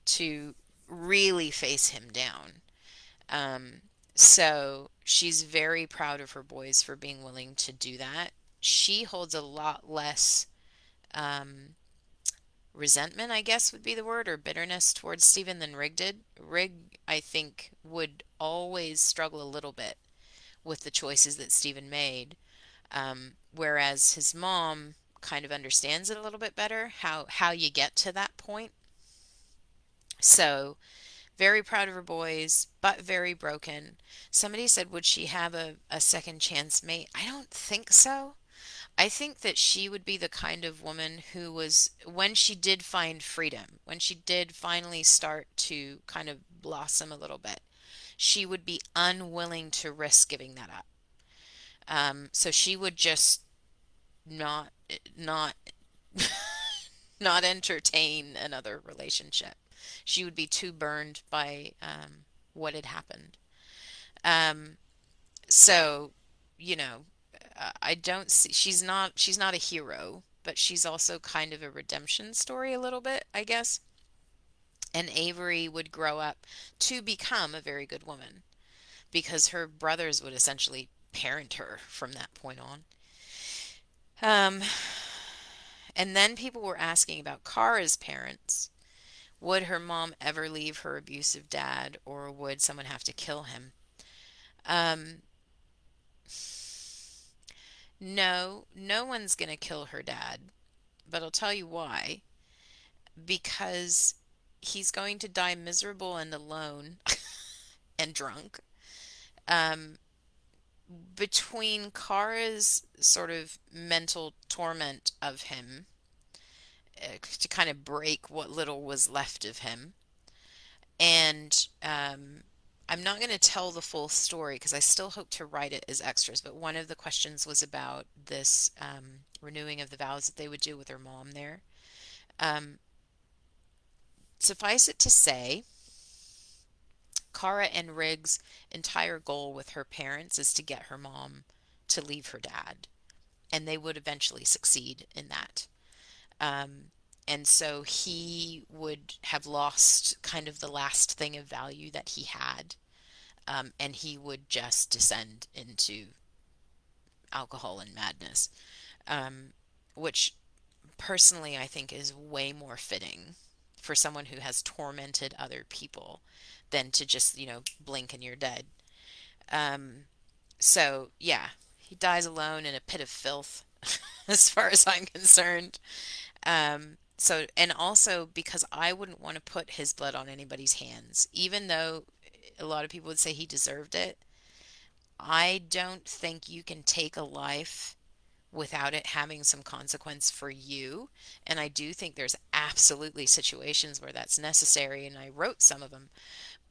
to really face him down. Um, so she's very proud of her boys for being willing to do that. She holds a lot less um, resentment, I guess would be the word, or bitterness towards Stephen than Rig did. Rig, I think, would always struggle a little bit with the choices that Stephen made, whereas his mom kind of understands it a little bit better, how you get to that point. So very proud of her boys, but very broken. Somebody said, would she have a second chance mate? I don't think so. I think that she would be the kind of woman who was, when she did find freedom, when she did finally start to kind of blossom a little bit, she would be unwilling to risk giving that up. So she would just not, not, not entertain another relationship. She would be too burned by what had happened. Um, so, you know, I don't see she's not a hero, but she's also kind of a redemption story a little bit, I guess. And Avery would grow up to become a very good woman because her brothers would essentially parent her from that point on. Um, and then people were asking about Kara's parents. Would her mom ever leave her abusive dad, or would someone have to kill him? Um, no, no one's going to kill her dad, but I'll tell you why. Because he's going to die miserable and alone and drunk. Um, Between Kara's sort of mental torment of him, to kind of break what little was left of him, and I'm not going to tell the full story because I still hope to write it as extras, but one of the questions was about this renewing of the vows that they would do with her mom there. Um, Suffice it to say, Kara and Rig's entire goal with her parents is to get her mom to leave her dad, and they would eventually succeed in that. Um, and so he would have lost kind of the last thing of value that he had, and he would just descend into alcohol and madness, um, which personally I think is way more fitting for someone who has tormented other people than to just, blink and you're dead. So, yeah, he dies alone in a pit of filth. as far as I'm concerned. So, and also because I wouldn't want to put his blood on anybody's hands, even though a lot of people would say he deserved it. I don't think you can take a life without it having some consequence for you. And I do think there's absolutely situations where that's necessary, and I wrote some of them.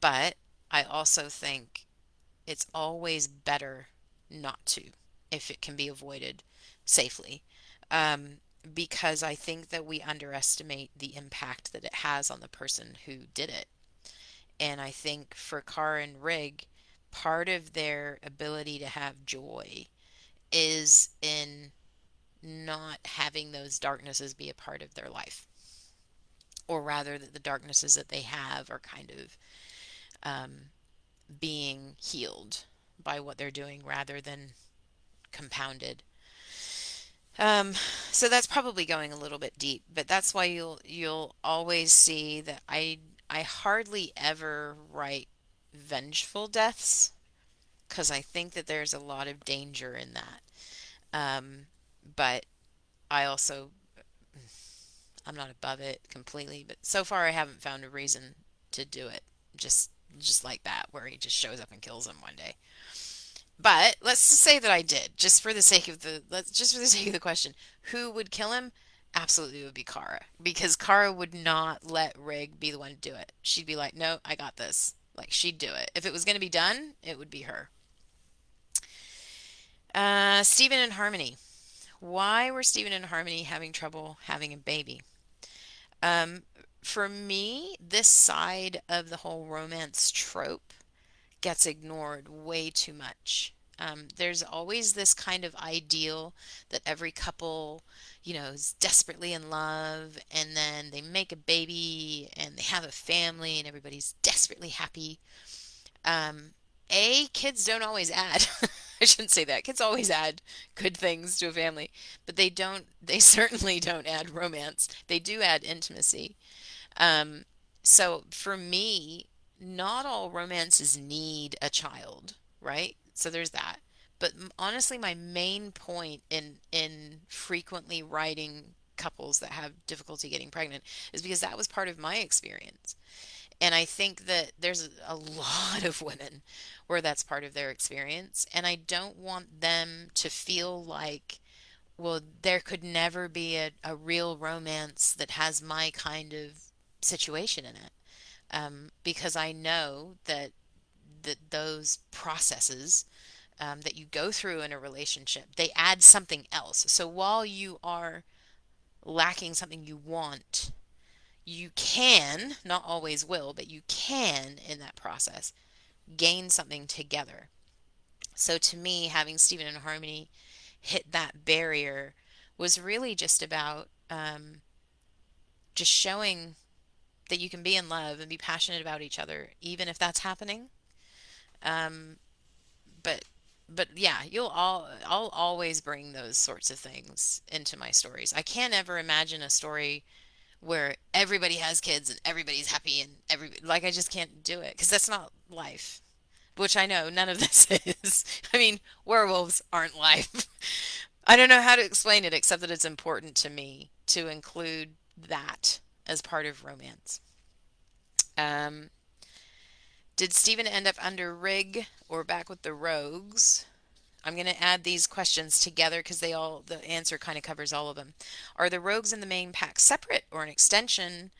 But I also think it's always better not to if it can be avoided safely. Um, because I think that we underestimate the impact that it has on the person who did it. And I think for Carr and Rig, part of their ability to have joy is in not having those darknesses be a part of their life, or rather, that the darknesses that they have are kind of um, being healed by what they're doing rather than compounded. Um, so that's probably going a little bit deep, but that's why you'll always see that I hardly ever write vengeful deaths because I think that there's a lot of danger in that. Um, but I also I'm not above it completely, but so far I haven't found a reason to do it. Just just like that, where he just shows up and kills him one day. But let's just say that I did, just for the sake of the question, who would kill him? Absolutely, it would be Kara, because Kara would not let Rig be the one to do it. She'd be like, "No, I got this." Like she'd do it. If it was going to be done, it would be her. Stephen and Harmony. Why were Stephen and Harmony having trouble having a baby? Um, for me, this side of the whole romance trope gets ignored way too much. There's always this kind of ideal that every couple, is desperately in love, and then they make a baby and they have a family and everybody's desperately happy. Um, Kids don't always add. I shouldn't say that. Kids always add good things to a family, but they certainly don't add romance. They do add intimacy. Um, so for me, not all romances need a child, right? So there's that. But honestly, my main point in frequently writing couples that have difficulty getting pregnant is because that was part of my experience. And I think that there's a lot of women where that's part of their experience, and I don't want them to feel like, well, there could never be a real romance that has my kind of situation in it. Because I know that those processes that you go through in a relationship, they add something else. So while you are lacking something you want, you can, not always will, but you can in that process gain something together. So to me, having Stephen and Harmony hit that barrier was really just about just showing that you can be in love and be passionate about each other, even if that's happening. Um, but but yeah, I'll always bring those sorts of things into my stories. I can't ever imagine a story where everybody has kids and everybody's happy and I just can't do it because that's not life. Which I know none of this is. I mean, werewolves aren't life. I don't know how to explain it except that it's important to me to include that as part of romance. Um, did Stephen end up under Rig or back with the Rogues? I'm going to add these questions together because the answer kind of covers all of them. Are the Rogues in the main pack separate or an extension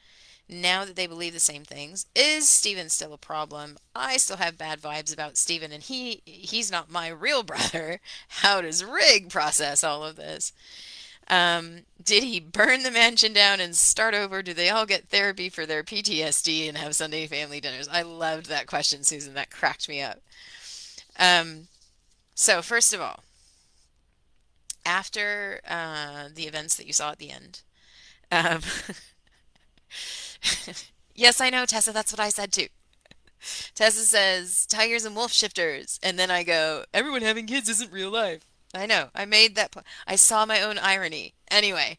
now that they believe the same things? Is Steven still a problem? I still have bad vibes about Steven, and he's not my real brother. How does Rig process all of this? Did he burn the mansion down and start over? Do they all get therapy for their PTSD and have Sunday family dinners? I loved that question, Susan. That cracked me up. Um, so first of all, after the events that you saw at the end, um, yes, I know, Tessa. That's what I said too. Tessa says tigers and wolf shifters, and then I go, everyone having kids isn't real life. I know. I made that point. I saw my own irony. Anyway,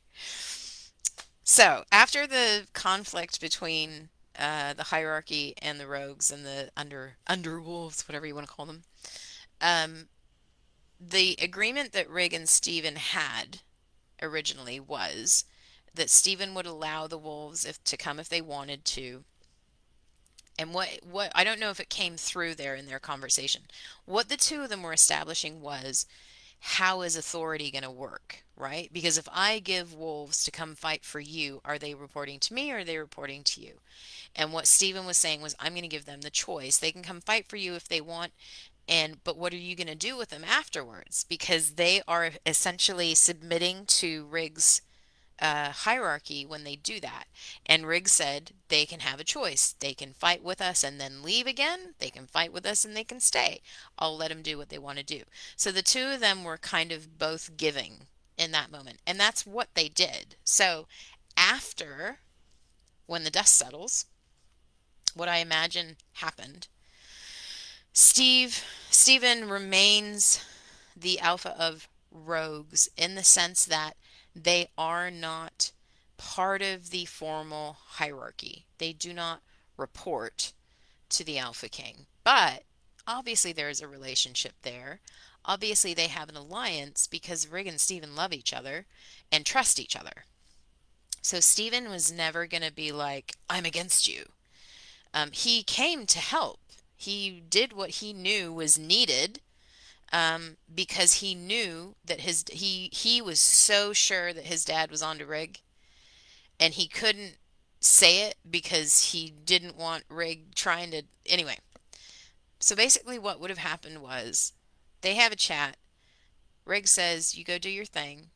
so after the conflict between the hierarchy and the rogues and the underwolves, whatever you want to call them, um, the agreement that Rig and Steven had originally was that Stephen would allow the wolves to come if they wanted to. And what I don't know if it came through there in their conversation. What the two of them were establishing was, how is authority going to work, right? Because if I give wolves to come fight for you, are they reporting to me or are they reporting to you? And what Stephen was saying was, I'm going to give them the choice. They can come fight for you if they want, and but what are you going to do with them afterwards? Because they are essentially submitting to Riggs' hierarchy when they do that. And Riggs said they can have a choice. They can fight with us and then leave again. They can fight with us and they can stay. I'll let them do what they want to do. So the two of them were kind of both giving in that moment. And that's what they did. So after, when the dust settles, what I imagine happened, Stephen remains the alpha of rogues in the sense that they are not part of the formal hierarchy. They do not report to the Alpha King. But obviously, there is a relationship there. Obviously, they have an alliance because Rig and Stephen love each other and trust each other. So Stephen was never going to be like, I'm against you. He came to help. He did what he knew was needed, because he knew that he was so sure that his dad was on to Rig, and he couldn't say it because he didn't want Rig trying to anyway. So basically, what would have happened was they have a chat. Rig says, "You go do your thing.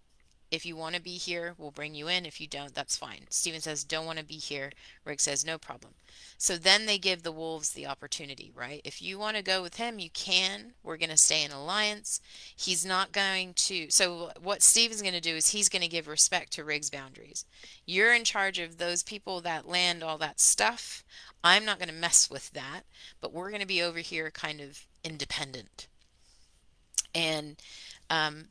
If you want to be here, we'll bring you in. If you don't, that's fine." Steven says, "Don't want to be here." Rig says, "No problem." So then they give the wolves the opportunity, right? If you want to go with him, you can. We're going to stay in alliance. He's not going to. So what Steven's going to do is he's going to give respect to Rig's boundaries. You're in charge of those people, that land, all that stuff. I'm not going to mess with that, but we're going to be over here kind of independent. And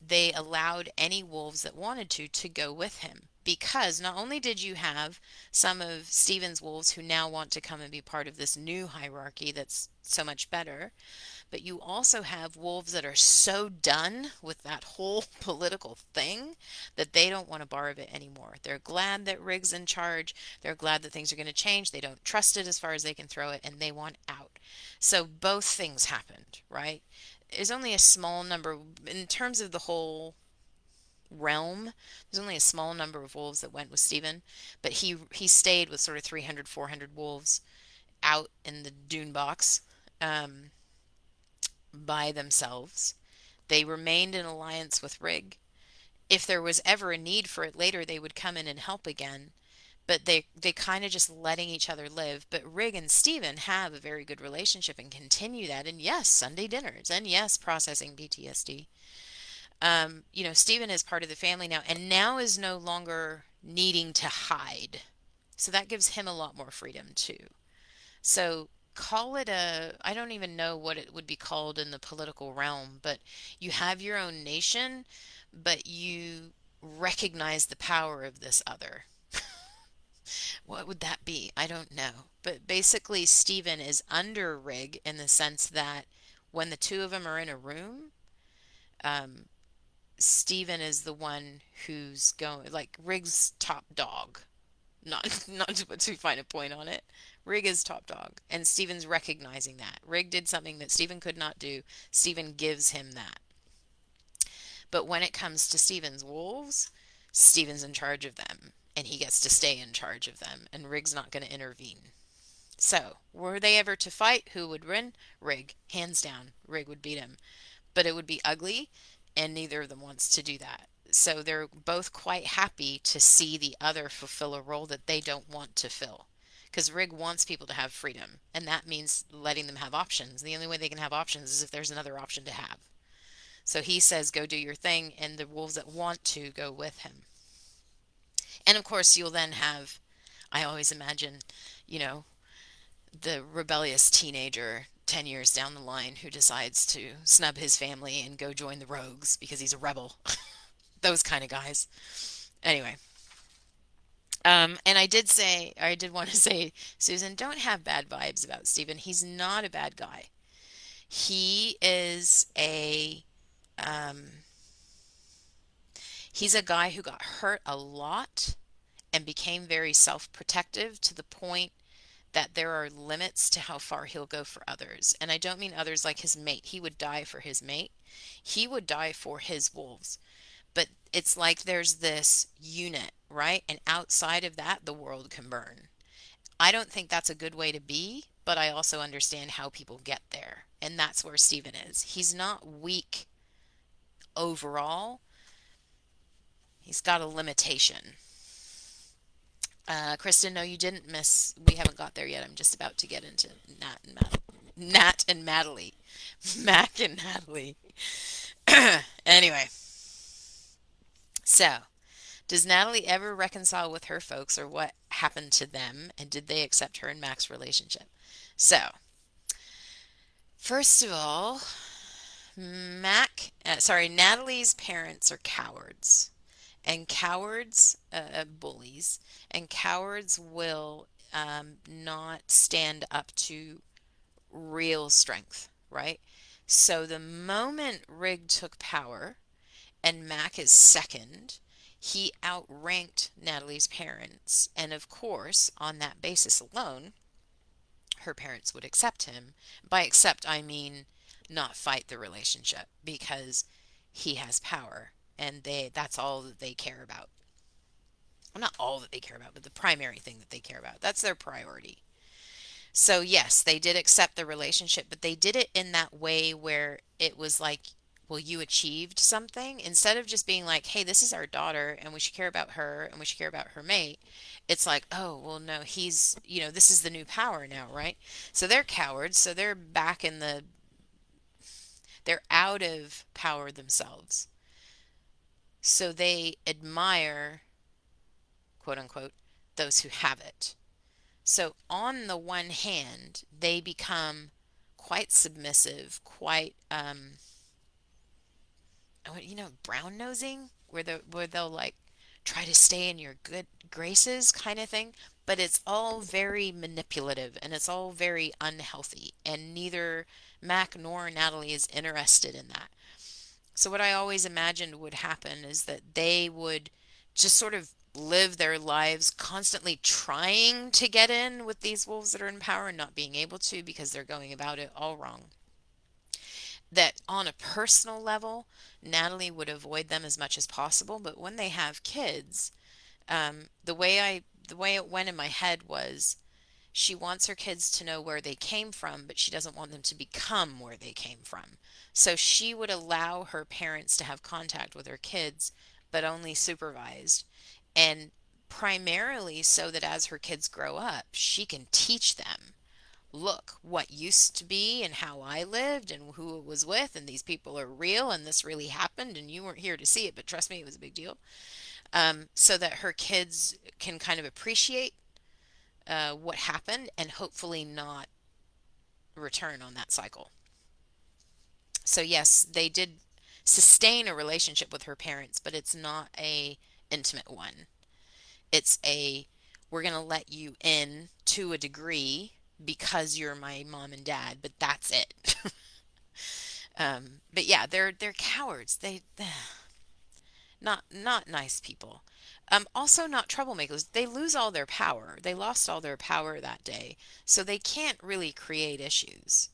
they allowed any wolves that wanted to go with him, because not only did you have some of Stephen's wolves who now want to come and be part of this new hierarchy that's so much better, but you also have wolves that are so done with that whole political thing that they don't want a bar of it anymore. They're glad that Riggs in charge. They're glad that things are going to change. They don't trust it as far as they can throw it, and they want out. So both things happened, right? There's only a small number in terms of the whole realm. There's only a small number of wolves that went with Stephen, but he stayed with sort of 300, 400 wolves out in the dune box, um, by themselves. They remained in alliance with Rig. If there was ever a need for it later, they would come in and help again. But they kind of just letting each other live. But Rig and Stephen have a very good relationship and continue that. And yes, Sunday dinners, and yes, processing PTSD. Stephen is part of the family now, and now is no longer needing to hide. So that gives him a lot more freedom too. So call it I don't even know what it would be called in the political realm, but you have your own nation, but you recognize the power of this other. What would that be? I don't know. But basically, Stephen is under Rig in the sense that when the two of them are in a room, um, Stephen is the one who's going, like Rig's top dog. Not to put too fine a point on it. Rig is top dog, and Stephen's recognizing that. Rig did something that Stephen could not do. Stephen gives him that. But when it comes to Stephen's wolves, Stephen's in charge of them, and he gets to stay in charge of them, and Rig's not going to intervene. So, were they ever to fight, who would win? Rig. Hands down. Rig would beat him. But it would be ugly, and neither of them wants to do that. So they're both quite happy to see the other fulfill a role that they don't want to fill. Because Rig wants people to have freedom, and that means letting them have options. The only way they can have options is if there's another option to have. So he says, go do your thing, and the wolves that want to go with him. And of course, you'll then have, I always imagine, you know, the rebellious teenager 10 years down the line who decides to snub his family and go join the rogues because he's a rebel. Those kind of guys. Anyway, and I did want to say, Susan, don't have bad vibes about Stephen. He's not a bad guy. He is um, He's a guy who got hurt a lot and became very self-protective to the point that there are limits to how far he'll go for others. And I don't mean others like his mate. He would die for his mate. He would die for his wolves. But it's like there's this unit, right? And outside of that, the world can burn. I don't think that's a good way to be, but I also understand how people get there. And that's where Stephen is. He's not weak overall, he's got a limitation. Kristen, no, you didn't miss. We haven't got there yet. I'm just about to get into Nat and Natalie. Mac and Natalie. Anyway, so does Natalie ever reconcile with her folks or what happened to them? And did they accept her and Mac's relationship? So, first of all, Natalie's parents are cowards. And cowards, bullies, and cowards will not stand up to real strength, right? So the moment Rig took power and Mac is second, he outranked Natalie's parents. And of course, on that basis alone, her parents would accept him. By accept, I mean not fight the relationship because he has power and that's all that they care about. Well, not all that they care about, but the primary thing that they care about. That's their priority. So, yes, they did accept the relationship, but they did it in that way where it was like, well, you achieved something. Instead of just being like, hey, this is our daughter and we should care about her and we should care about her mate, it's like, oh, well, no, this is the new power now, right? So they're cowards. So they're out of power themselves. So they admire, quote unquote, those who have it. So, on the one hand, they become quite submissive, quite, brown nosing, where they'll like try to stay in your good graces kind of thing. But it's all very manipulative and it's all very unhealthy. And neither Mac nor Natalie is interested in that. So, what I always imagined would happen is that they would just sort of live their lives constantly trying to get in with these wolves that are in power and not being able to because they're going about it all wrong. That on a personal level, Natalie would avoid them as much as possible, but when they have kids, the way it went in my head was she wants her kids to know where they came from, but she doesn't want them to become where they came from. So she would allow her parents to have contact with her kids, but only supervised. And primarily so that as her kids grow up, she can teach them, look, what used to be and how I lived and who it was with, and these people are real and this really happened and you weren't here to see it, but trust me, it was a big deal. So that her kids can kind of appreciate what happened and hopefully not return on that cycle. So yes, they did sustain a relationship with her parents, but it's not a intimate one. It's a we're going to let you in to a degree because you're my mom and dad, but that's it. But yeah, they're cowards. They not nice people. Also not troublemakers. They lose all their power. They lost all their power that day, so they can't really create issues.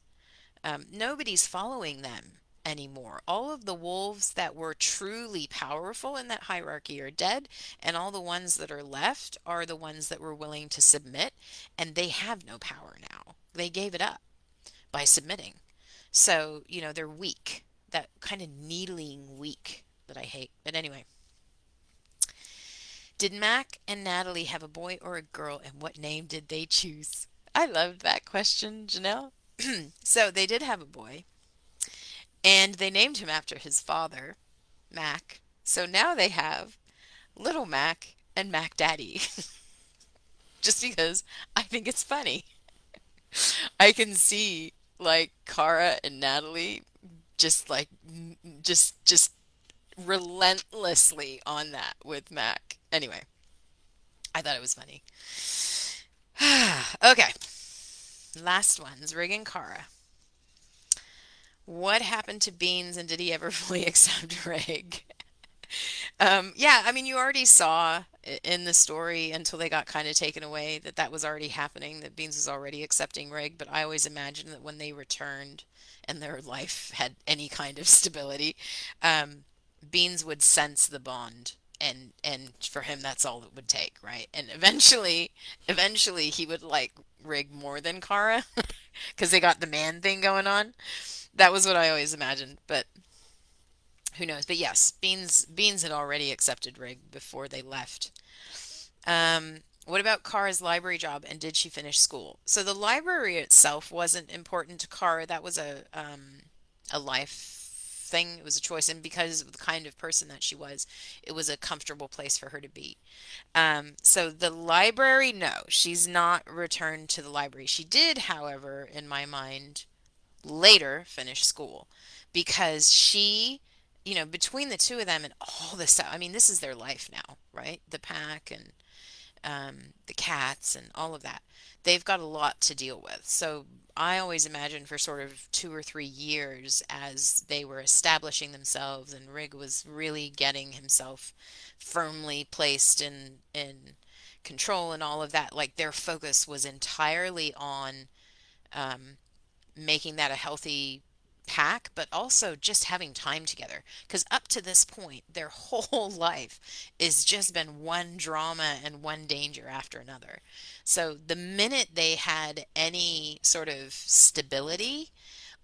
Nobody's following them anymore. All of the wolves that were truly powerful in that hierarchy are dead, and all the ones that are left are the ones that were willing to submit, and they have no power now. They gave it up by submitting. So, they're weak. That kind of needling weak that I hate. But anyway, did Mac and Natalie have a boy or a girl, and what name did they choose? I loved that question, Janelle. So they did have a boy, and they named him after his father, Mac. So now they have Little Mac and Mac Daddy, just because I think it's funny. I can see like Cara and Natalie just like just relentlessly on that with Mac. Anyway, I thought it was funny. Okay, last one's Rig and Cara. What happened to Beans and did he ever fully accept Rig? Yeah, I mean, you already saw in the story until they got kind of taken away that that was already happening, that Beans was already accepting Rig, but I always imagined that when they returned and their life had any kind of stability, um, Beans would sense the bond. And for him, that's all it would take, right? And eventually he would like Rig more than Kara because they got the man thing going on. That was what I always imagined, but who knows? But yes, Beans had already accepted Rig before they left. What about Kara's library job and did she finish school? So the library itself wasn't important to Kara. That was a life thing. It was a choice, and because of the kind of person that she was, it was a comfortable place for her to be. So the library, no, she's not returned to the library. She did, however, in my mind, later finish school because she, between the two of them and all this stuff, I mean, this is their life now, right? The pack and the cats and all of that. They've got a lot to deal with. So I always imagine for sort of 2 or 3 years as they were establishing themselves and Rig was really getting himself firmly placed in control and all of that, like their focus was entirely on um, making that a healthy pack, but also just having time together. Because up to this point, their whole life has just been one drama and one danger after another. So the minute they had any sort of stability,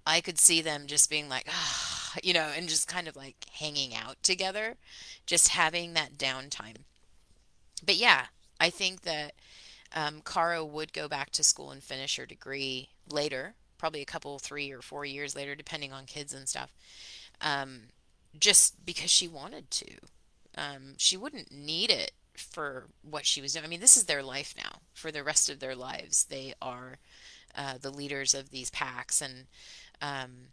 I could see them just being like, ah, and just kind of like hanging out together, just having that downtime. But yeah, I think that Kara would go back to school and finish her degree later, probably a couple, 3 or 4 years later, depending on kids and stuff, um, just because she wanted to. She wouldn't need it for what she was doing. I mean, this is their life now. For the rest of their lives, they are the leaders of these packs, and um,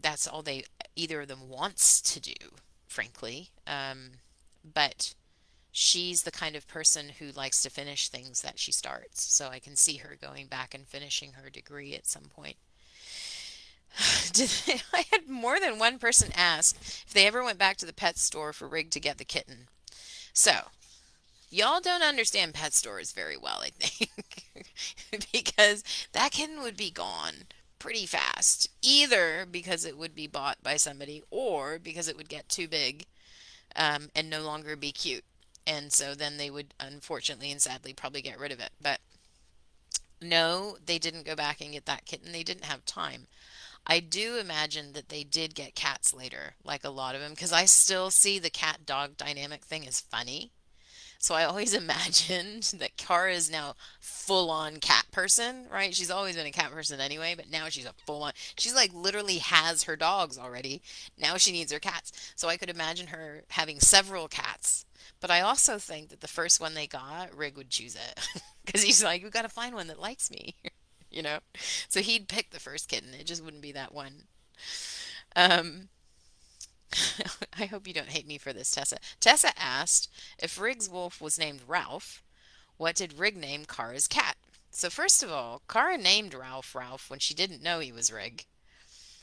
that's all they either of them wants to do, frankly. But she's the kind of person who likes to finish things that she starts. So I can see her going back and finishing her degree at some point. I had more than one person ask if they ever went back to the pet store for Rig to get the kitten. So, y'all don't understand pet stores very well, I think, because that kitten would be gone pretty fast. Either because it would be bought by somebody or because it would get too big and no longer be cute. And so then they would, unfortunately and sadly, probably get rid of it. But no, they didn't go back and get that kitten. They didn't have time. I do imagine that they did get cats later, like a lot of them, because I still see the cat dog dynamic thing as funny. So I always imagined that Kara is now full on cat person, right? She's always been a cat person anyway, but now she's a full on. She's like literally has her dogs already. Now she needs her cats. So I could imagine her having several cats. But I also think that the first one they got, Rig would choose it because he's like, we got to find one that likes me, you know? So he'd pick the first kitten. It just wouldn't be that one. Um, I hope you don't hate me for this, Tessa. Tessa asked if Rig's wolf was named Ralph, what did Rig name Kara's cat? So first of all, Kara named Ralph Ralph when she didn't know he was Rig.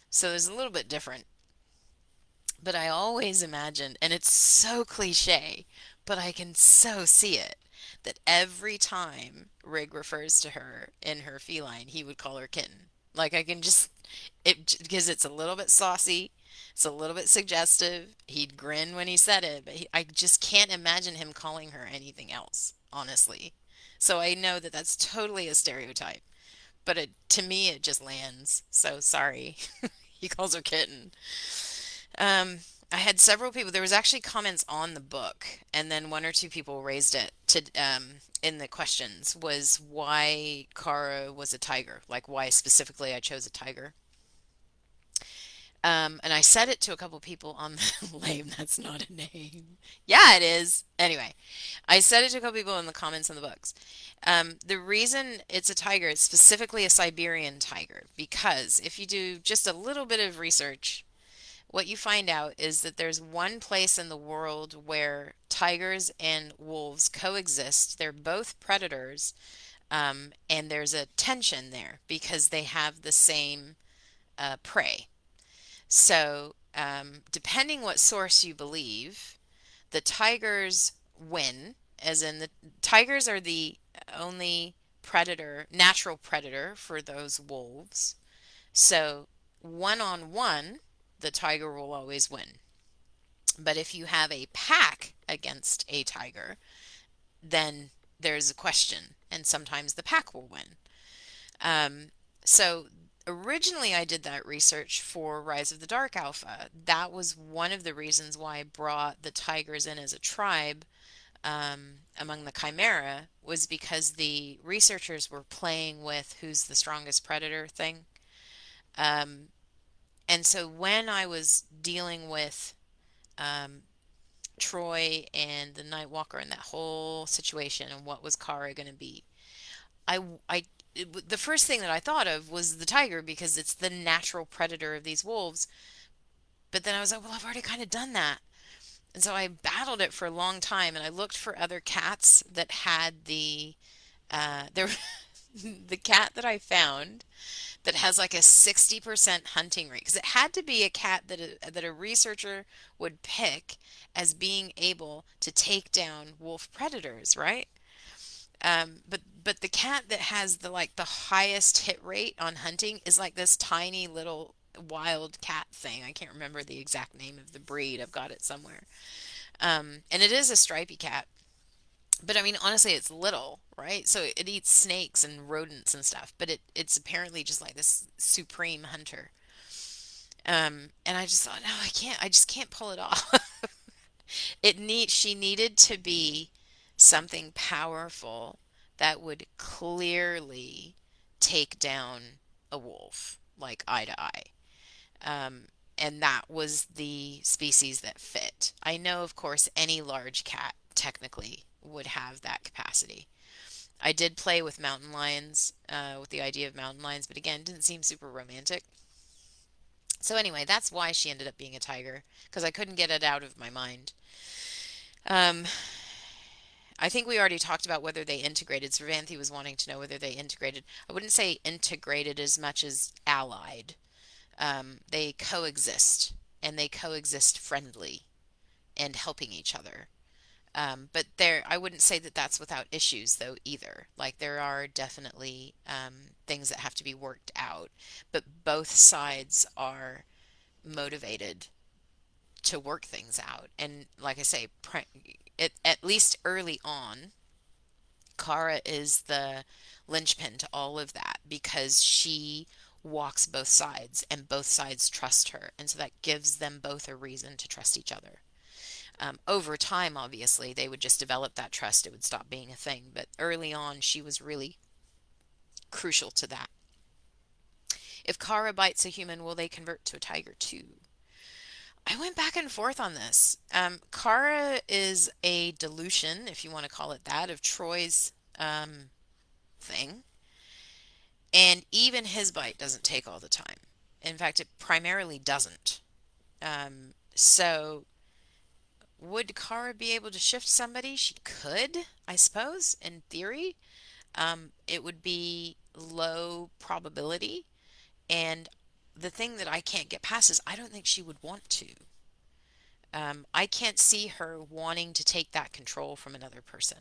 So there's a little bit different. But I always imagined, and it's so cliche, but I can so see it, that every time Rig refers to her in her feline, he would call her kitten. Like I can just because it's a little bit saucy, it's a little bit suggestive. He'd grin when he said it, but I just can't imagine him calling her anything else, honestly. So I know that that's totally a stereotype, but to me it just lands. So sorry. He calls her kitten. Um, I had several people. There was actually comments on the book, and then one or two people raised it to in the questions was why Kara was a tiger, like why specifically I chose a tiger. And I said it to a couple people on the lame. That's not a name. Yeah, it is. Anyway, I said it to a couple people in the comments on the books. The reason it's a tiger, it's specifically a Siberian tiger, because if you do just a little bit of research, what you find out is that there's one place in the world where tigers and wolves coexist. They're both predators, and there's a tension there because they have the same prey. So, depending what source you believe, The tigers win, as in the tigers are the only predator, natural predator for those wolves. So, one on one, the tiger will always win. But if you have a pack against a tiger, then there's a question, and sometimes the pack will win. Um, so originally I did that research for Rise of the Dark Alpha. That was one of the reasons why I brought the tigers in as a tribe among the Chimera, was because the researchers were playing with who's the strongest predator thing. Um, and so when I was dealing with um, Troy and the Nightwalker and that whole situation and what was Kara going to be, I, I, the first thing that I thought of was the tiger because it's the natural predator of these wolves. But then I was like, well, I've already kind of done that. And so I battled it for a long time and I looked for other cats that had there, the cat that I found that has like a 60% hunting rate because it had to be a cat that a researcher would pick as being able to take down wolf predators, right? But the cat that has the highest hit rate on hunting is like this tiny little wild cat thing. I can't remember the exact name of the breed. I've got it somewhere. And it is a stripy cat. But I mean, honestly, it's little, right? So it eats snakes and rodents and stuff, but it's apparently just like this supreme hunter. And I just thought, no, I just can't pull it off. She needed to be something powerful that would clearly take down a wolf, like eye to eye. Um, and that was the species that fit. I know, of course, any large cat technically would have that capacity. I did play with mountain lions, with the idea of mountain lions, but again, didn't seem super romantic. So anyway, that's why she ended up being a tiger, because I couldn't get it out of my mind. Um, I think we already talked about whether they integrated. Cervanthy was wanting to know whether they integrated. I wouldn't say integrated as much as allied. They coexist, and they coexist friendly and helping each other. But I wouldn't say that that's without issues though either. Like there are definitely things that have to be worked out, but both sides are motivated to work things out. And like I say, at least early on, Kara is the linchpin to all of that because she walks both sides and both sides trust her. And so that gives them both a reason to trust each other. Over time, obviously, they would just develop that trust. It would stop being a thing. But early on, she was really crucial to that. If Kara bites a human, will they convert to a tiger too? I went back and forth on this. Kara is a dilution, if you want to call it that, of Troy's thing. And even his bite doesn't take all the time. In fact, it primarily doesn't. So would Kara be able to shift somebody? She could, I suppose, in theory. It would be low probability. And the thing that I can't get past is I don't think she would want to. I can't see her wanting to take that control from another person.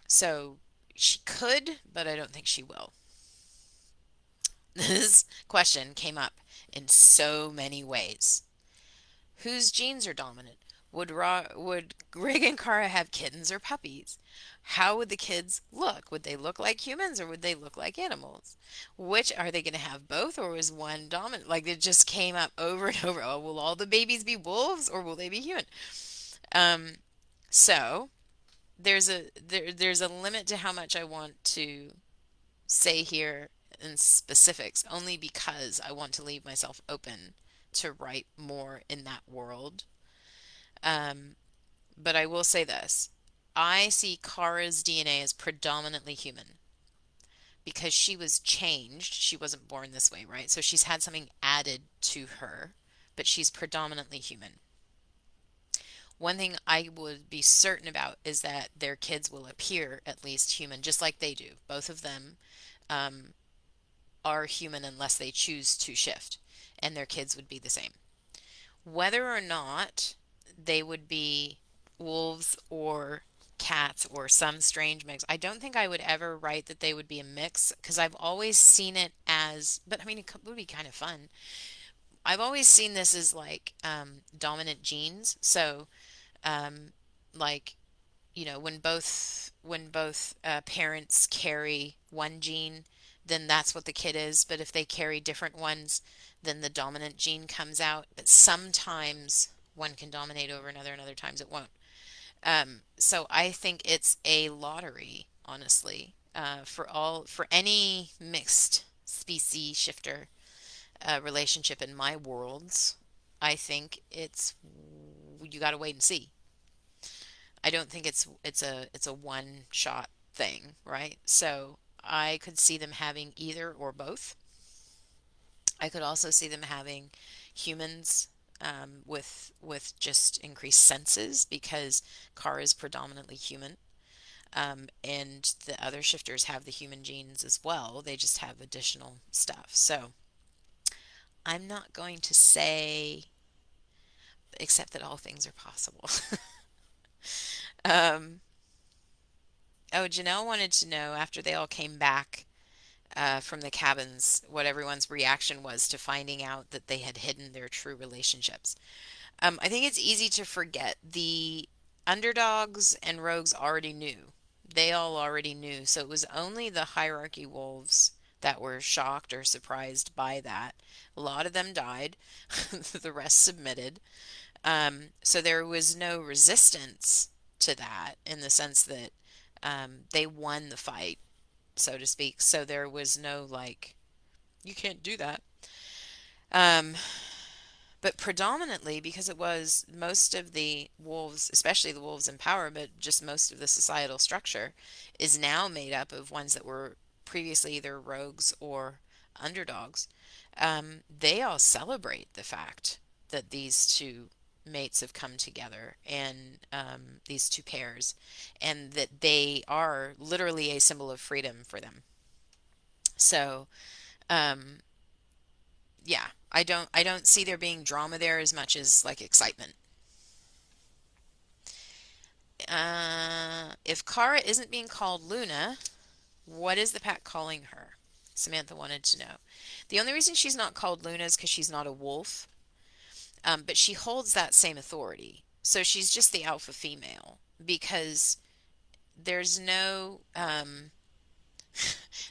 So she could, but I don't think she will. This question came up in so many ways. Whose genes are dominant? Would Greg and Kara have kittens or puppies? How would the kids look? Would they look like humans or would they look like animals? Which are they going to have both or is one dominant? Like it just came up over and over. Oh, will all the babies be wolves or will they be human? Um, so there's a limit to how much I want to say here in specifics, only because I want to leave myself open to write more in that world. Um, but I will say this. I see Kara's DNA as predominantly human because she was changed. She wasn't born this way, right? So she's had something added to her, but she's predominantly human. One thing I would be certain about is that their kids will appear at least human, just like they do. Both of them um, are human unless they choose to shift, and their kids would be the same. Whether or not they would be wolves or cats or some strange mix. I don't think I would ever write that they would be a mix because I've always seen it as, but I mean, would be kind of fun. I've always seen this as like dominant genes. So, um, like when both parents carry one gene, then that's what the kid is. But if they carry different ones, then the dominant gene comes out. But sometimes one can dominate over another, and other times it won't. So I think it's a lottery, honestly, for any mixed species shifter relationship in my worlds. I think it's you got to wait and see. I don't think it's a one shot thing, right? So I could see them having either or both. I could also see them having humans with just increased senses because Car is predominantly human, and the other shifters have the human genes as well. They just have additional stuff. So I'm not going to say except that all things are possible. um, oh, Janelle wanted to know after they all came back from the cabins what everyone's reaction was to finding out that they had hidden their true relationships. I think it's easy to forget the underdogs and rogues already knew. They all already knew. So it was only the hierarchy wolves that were shocked or surprised by that. A lot of them died, the rest submitted. So there was no resistance to that in the sense that they won the fight, so to speak. So there was no like, you can't do that. Um, but predominantly because it was most of the wolves, especially the wolves in power, but just most of the societal structure is now made up of ones that were previously either rogues or underdogs. They all celebrate the fact that these two mates have come together and these two pairs, and that they are literally a symbol of freedom for them. So, um, yeah, I don't see there being drama there as much as like excitement. If Kara isn't being called Luna, what is the pack calling her? Samantha wanted to know. The only reason she's not called Luna is because she's not a wolf, but she holds that same authority. So she's just the alpha female because there's no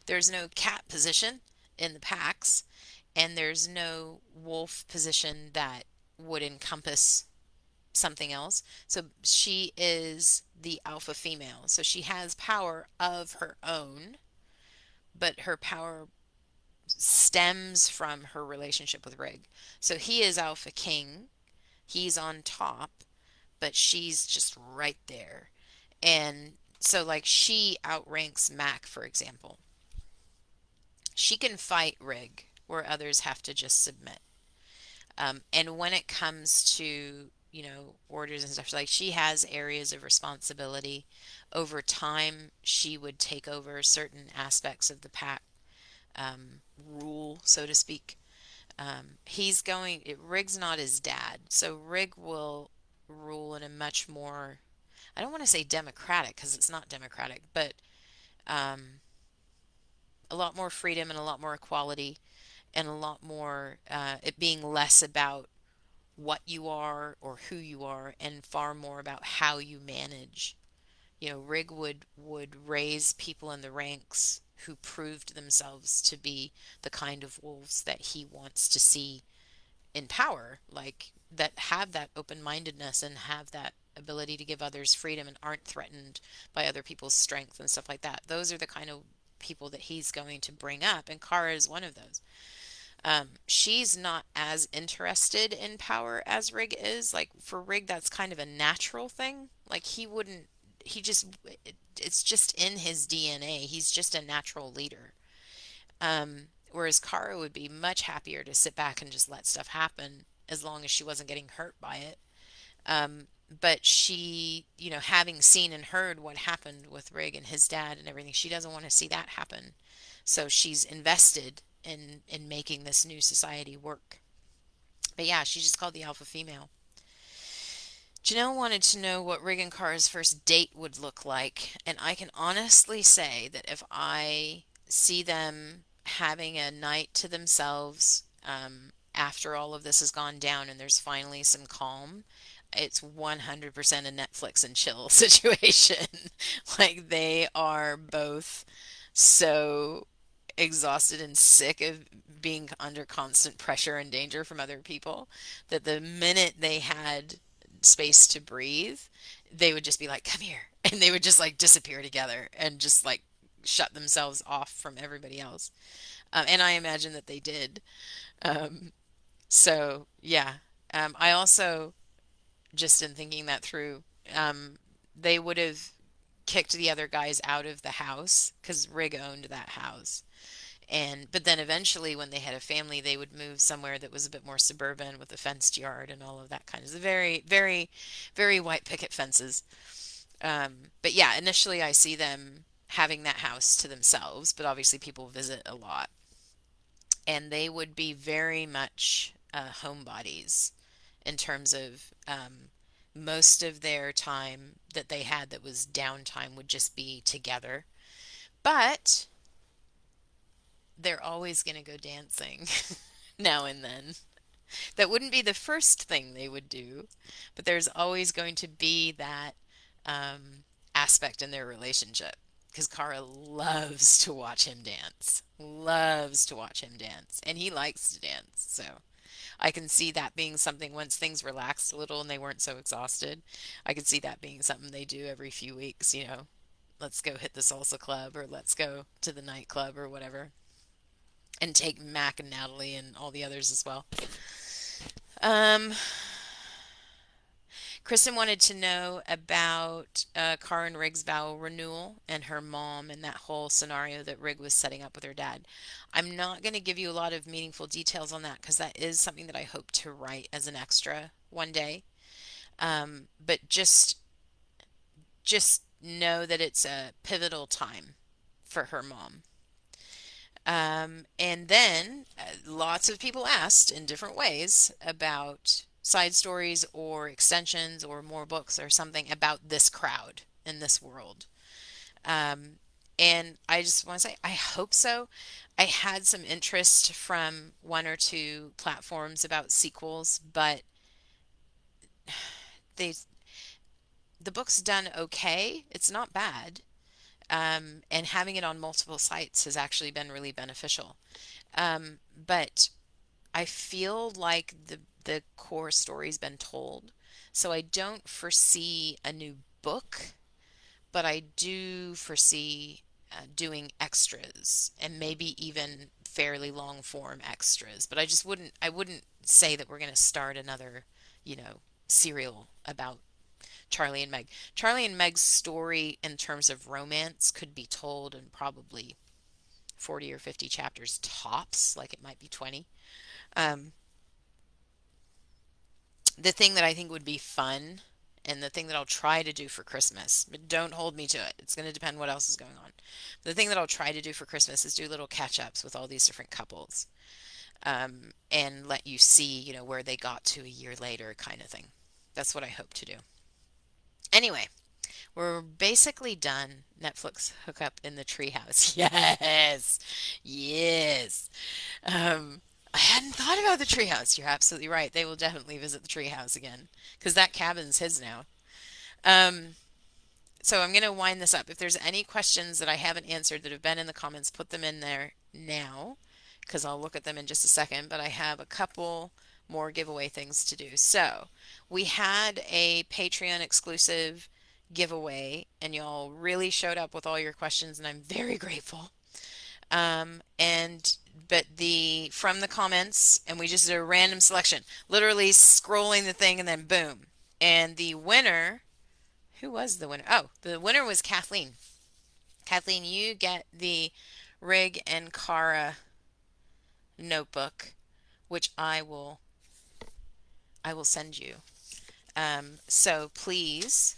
there's no cat position in the packs, and there's no wolf position that would encompass something else. So she is the alpha female. So she has power of her own, but her power stems from her relationship with Rig. So he is alpha king. He's on top, but she's just right there. And so like she outranks Mac, for example. She can fight Rig where others have to just submit. And when it comes to, orders and stuff, like she has areas of responsibility. Over time, she would take over certain aspects of the pack rule, so to speak. Rig's not his dad, so Rig will rule in a much more, I don't want to say democratic because it's not democratic, but um, a lot more freedom and a lot more equality and a lot more it being less about what you are or who you are and far more about how you manage. Rig would raise people in the ranks who proved themselves to be the kind of wolves that he wants to see in power, like that have that open-mindedness and have that ability to give others freedom and aren't threatened by other people's strength and stuff like that. Those are the kind of people that he's going to bring up, and Kara is one of those. She's not as interested in power as Rig is. Like for Rig, that's kind of a natural thing. Like he just, it's just in his DNA. He's just a natural leader. Whereas Kara would be much happier to sit back and just let stuff happen as long as she wasn't getting hurt by it. But she, having seen and heard what happened with Rig and his dad and everything, she doesn't want to see that happen. So she's invested in making this new society work. But yeah, she's just called the alpha female. Janelle wanted to know what Rig and Kara's first date would look like, and I can honestly say that if I see them having a night to themselves, after all of this has gone down and there's finally some calm, it's 100% a Netflix and chill situation. Like they are both so exhausted and sick of being under constant pressure and danger from other people that the minute they had space to breathe, they would just be like, "Come here," and they would just like disappear together and just like shut themselves off from everybody else. And I imagine that they did. Um, so yeah. I also, just in thinking that through, um, they would have kicked the other guys out of the house because Rig owned that house. And but then eventually when they had a family, they would move somewhere that was a bit more suburban with a fenced yard and all of that kind of very, very, very white picket fences. But yeah, initially I see them having that house to themselves, but obviously people visit a lot. And they would be very much homebodies in terms of most of their time that they had that was downtime would just be together. But they're always going to go dancing now and then. That wouldn't be the first thing they would do, but there's always going to be that aspect in their relationship because Kara loves to watch him dance, loves to watch him dance, and he likes to dance. So I can see that being something once things relaxed a little and they weren't so exhausted. I could see that being something they do every few weeks, let's go hit the salsa club or let's go to the nightclub or whatever, and take Mac and Natalie and all the others as well. Um, Kristen wanted to know about Karen Rigg's vow renewal and her mom and that whole scenario that Rigg was setting up with her dad. I'm not going to give you a lot of meaningful details on that because that is something that I hope to write as an extra one day. But just know that it's a pivotal time for her mom. And then lots of people asked in different ways about side stories or extensions or more books or something about this crowd in this world. Um, and I just want to say, I hope so. I had some interest from one or two platforms about sequels, but they the book's done okay. It's not bad. And having it on multiple sites has actually been really beneficial. But I feel like the core story's been told, so I don't foresee a new book, but I do foresee doing extras and maybe even fairly long form extras. But I wouldn't say that we're going to start another, you know, serial about Charlie and Meg. Charlie and Meg's story in terms of romance could be told in probably 40 or 50 chapters tops, like it might be 20. Um, the thing that I think would be fun and the thing that I'll try to do for Christmas, but don't hold me to it. It's going to depend what else is going on. The thing that I'll try to do for Christmas is do little catch-ups with all these different couples, and let you see, where they got to a year later kind of thing. That's what I hope to do. Anyway, we're basically done. Netflix hookup in the treehouse. Yes. Yes. I hadn't thought about the treehouse. You're absolutely right. They will definitely visit the treehouse again because that cabin's his now. Um, so I'm going to wind this up. If there's any questions that I haven't answered that have been in the comments, put them in there now because I'll look at them in just a second. But I have a couple more giveaway things to do. So we had a Patreon exclusive giveaway, and y'all really showed up with all your questions, and I'm very grateful. And but the from the comments, and we just did a random selection, literally scrolling the thing, and then boom. And the winner, who was the winner? Oh, the winner was Kathleen. Kathleen, you get the Rig and Kara notebook, which I will send you. So please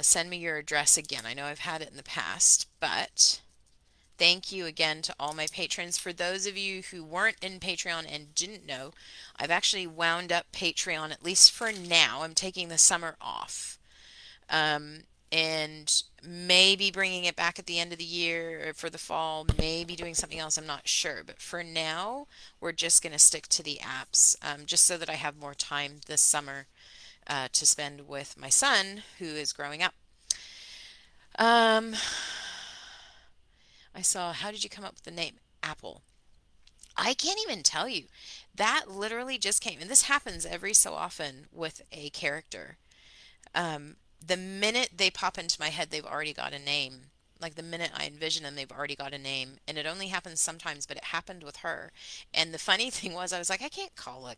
send me your address again. I know I've had it in the past, but Thank you again to all my patrons. For those of you who weren't in Patreon and didn't know, I've actually wound up Patreon, at least for now. I'm taking the summer off. Um, and maybe bringing it back at the end of the year or for the fall, maybe doing something else. I'm not sure. But for now, we're just going to stick to the apps, just so that I have more time this summer to spend with my son who is growing up. Um, I saw, how did you come up with the name Apple? I can't even tell you. That literally just came, and this happens every so often with a character. The minute they pop into my head, they've already got a name. Like the minute I envision them, they've already got a name. And it only happens sometimes, but it happened with her. And the funny thing was, I was like, I can't call a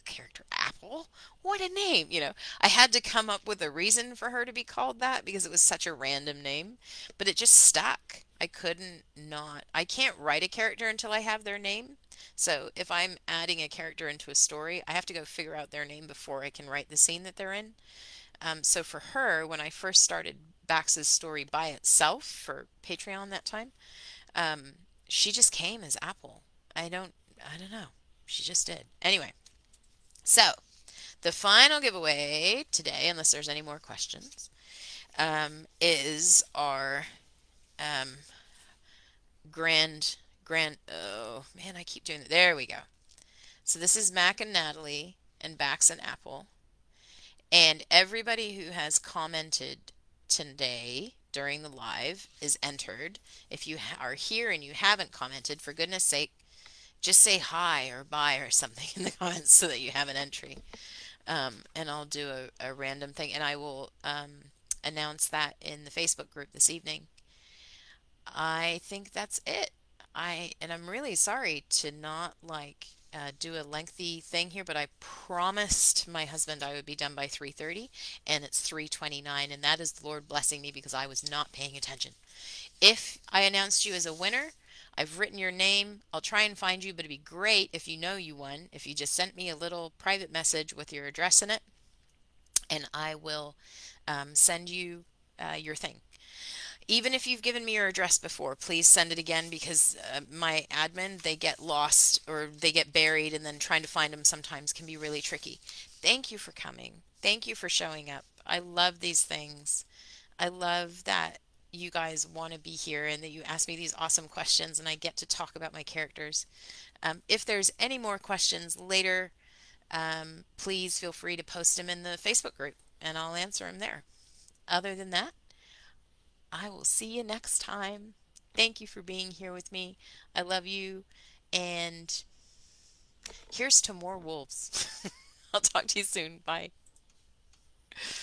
character Apple. What a name, you know. I had to come up with a reason for her to be called that because it was such a random name, but it just stuck. I couldn't not. I can't write a character until I have their name. So if I'm adding a character into a story, I have to go figure out their name before I can write the scene that they're in. So for her, when I first started Bax's story by itself for Patreon that time, um, she just came as Apple. I don't know. She just did. Anyway, so the final giveaway today, unless there's any more questions, is our um, oh man, I keep doing it. There we go. So this is Mac and Natalie and Bax and Apple. And everybody who has commented today during the live is entered. If you are here and you haven't commented, for goodness sake, just say hi or bye or something in the comments so that you have an entry. And I'll do a random thing, and I will announce that in the Facebook group this evening. I think that's it. I'm really sorry to not do a lengthy thing here, but I promised my husband I would be done by 3:30 and it's 3:29 and that is the Lord blessing me because I was not paying attention. If I announced you as a winner, I've written your name. I'll try and find you, but it'd be great if you know you won. If you just sent me a little private message with your address in it, and I will send you your thing. Even if you've given me your address before, please send it again because my admin, they get lost or they get buried, and then trying to find them sometimes can be really tricky. Thank you for coming. Thank you for showing up. I love these things. I love that you guys want to be here and that you ask me these awesome questions and I get to talk about my characters. If there's any more questions later, please feel free to post them in the Facebook group and I'll answer them there. Other than that, I will see you next time. Thank you for being here with me. I love you. And here's to more wolves. I'll talk to you soon. Bye.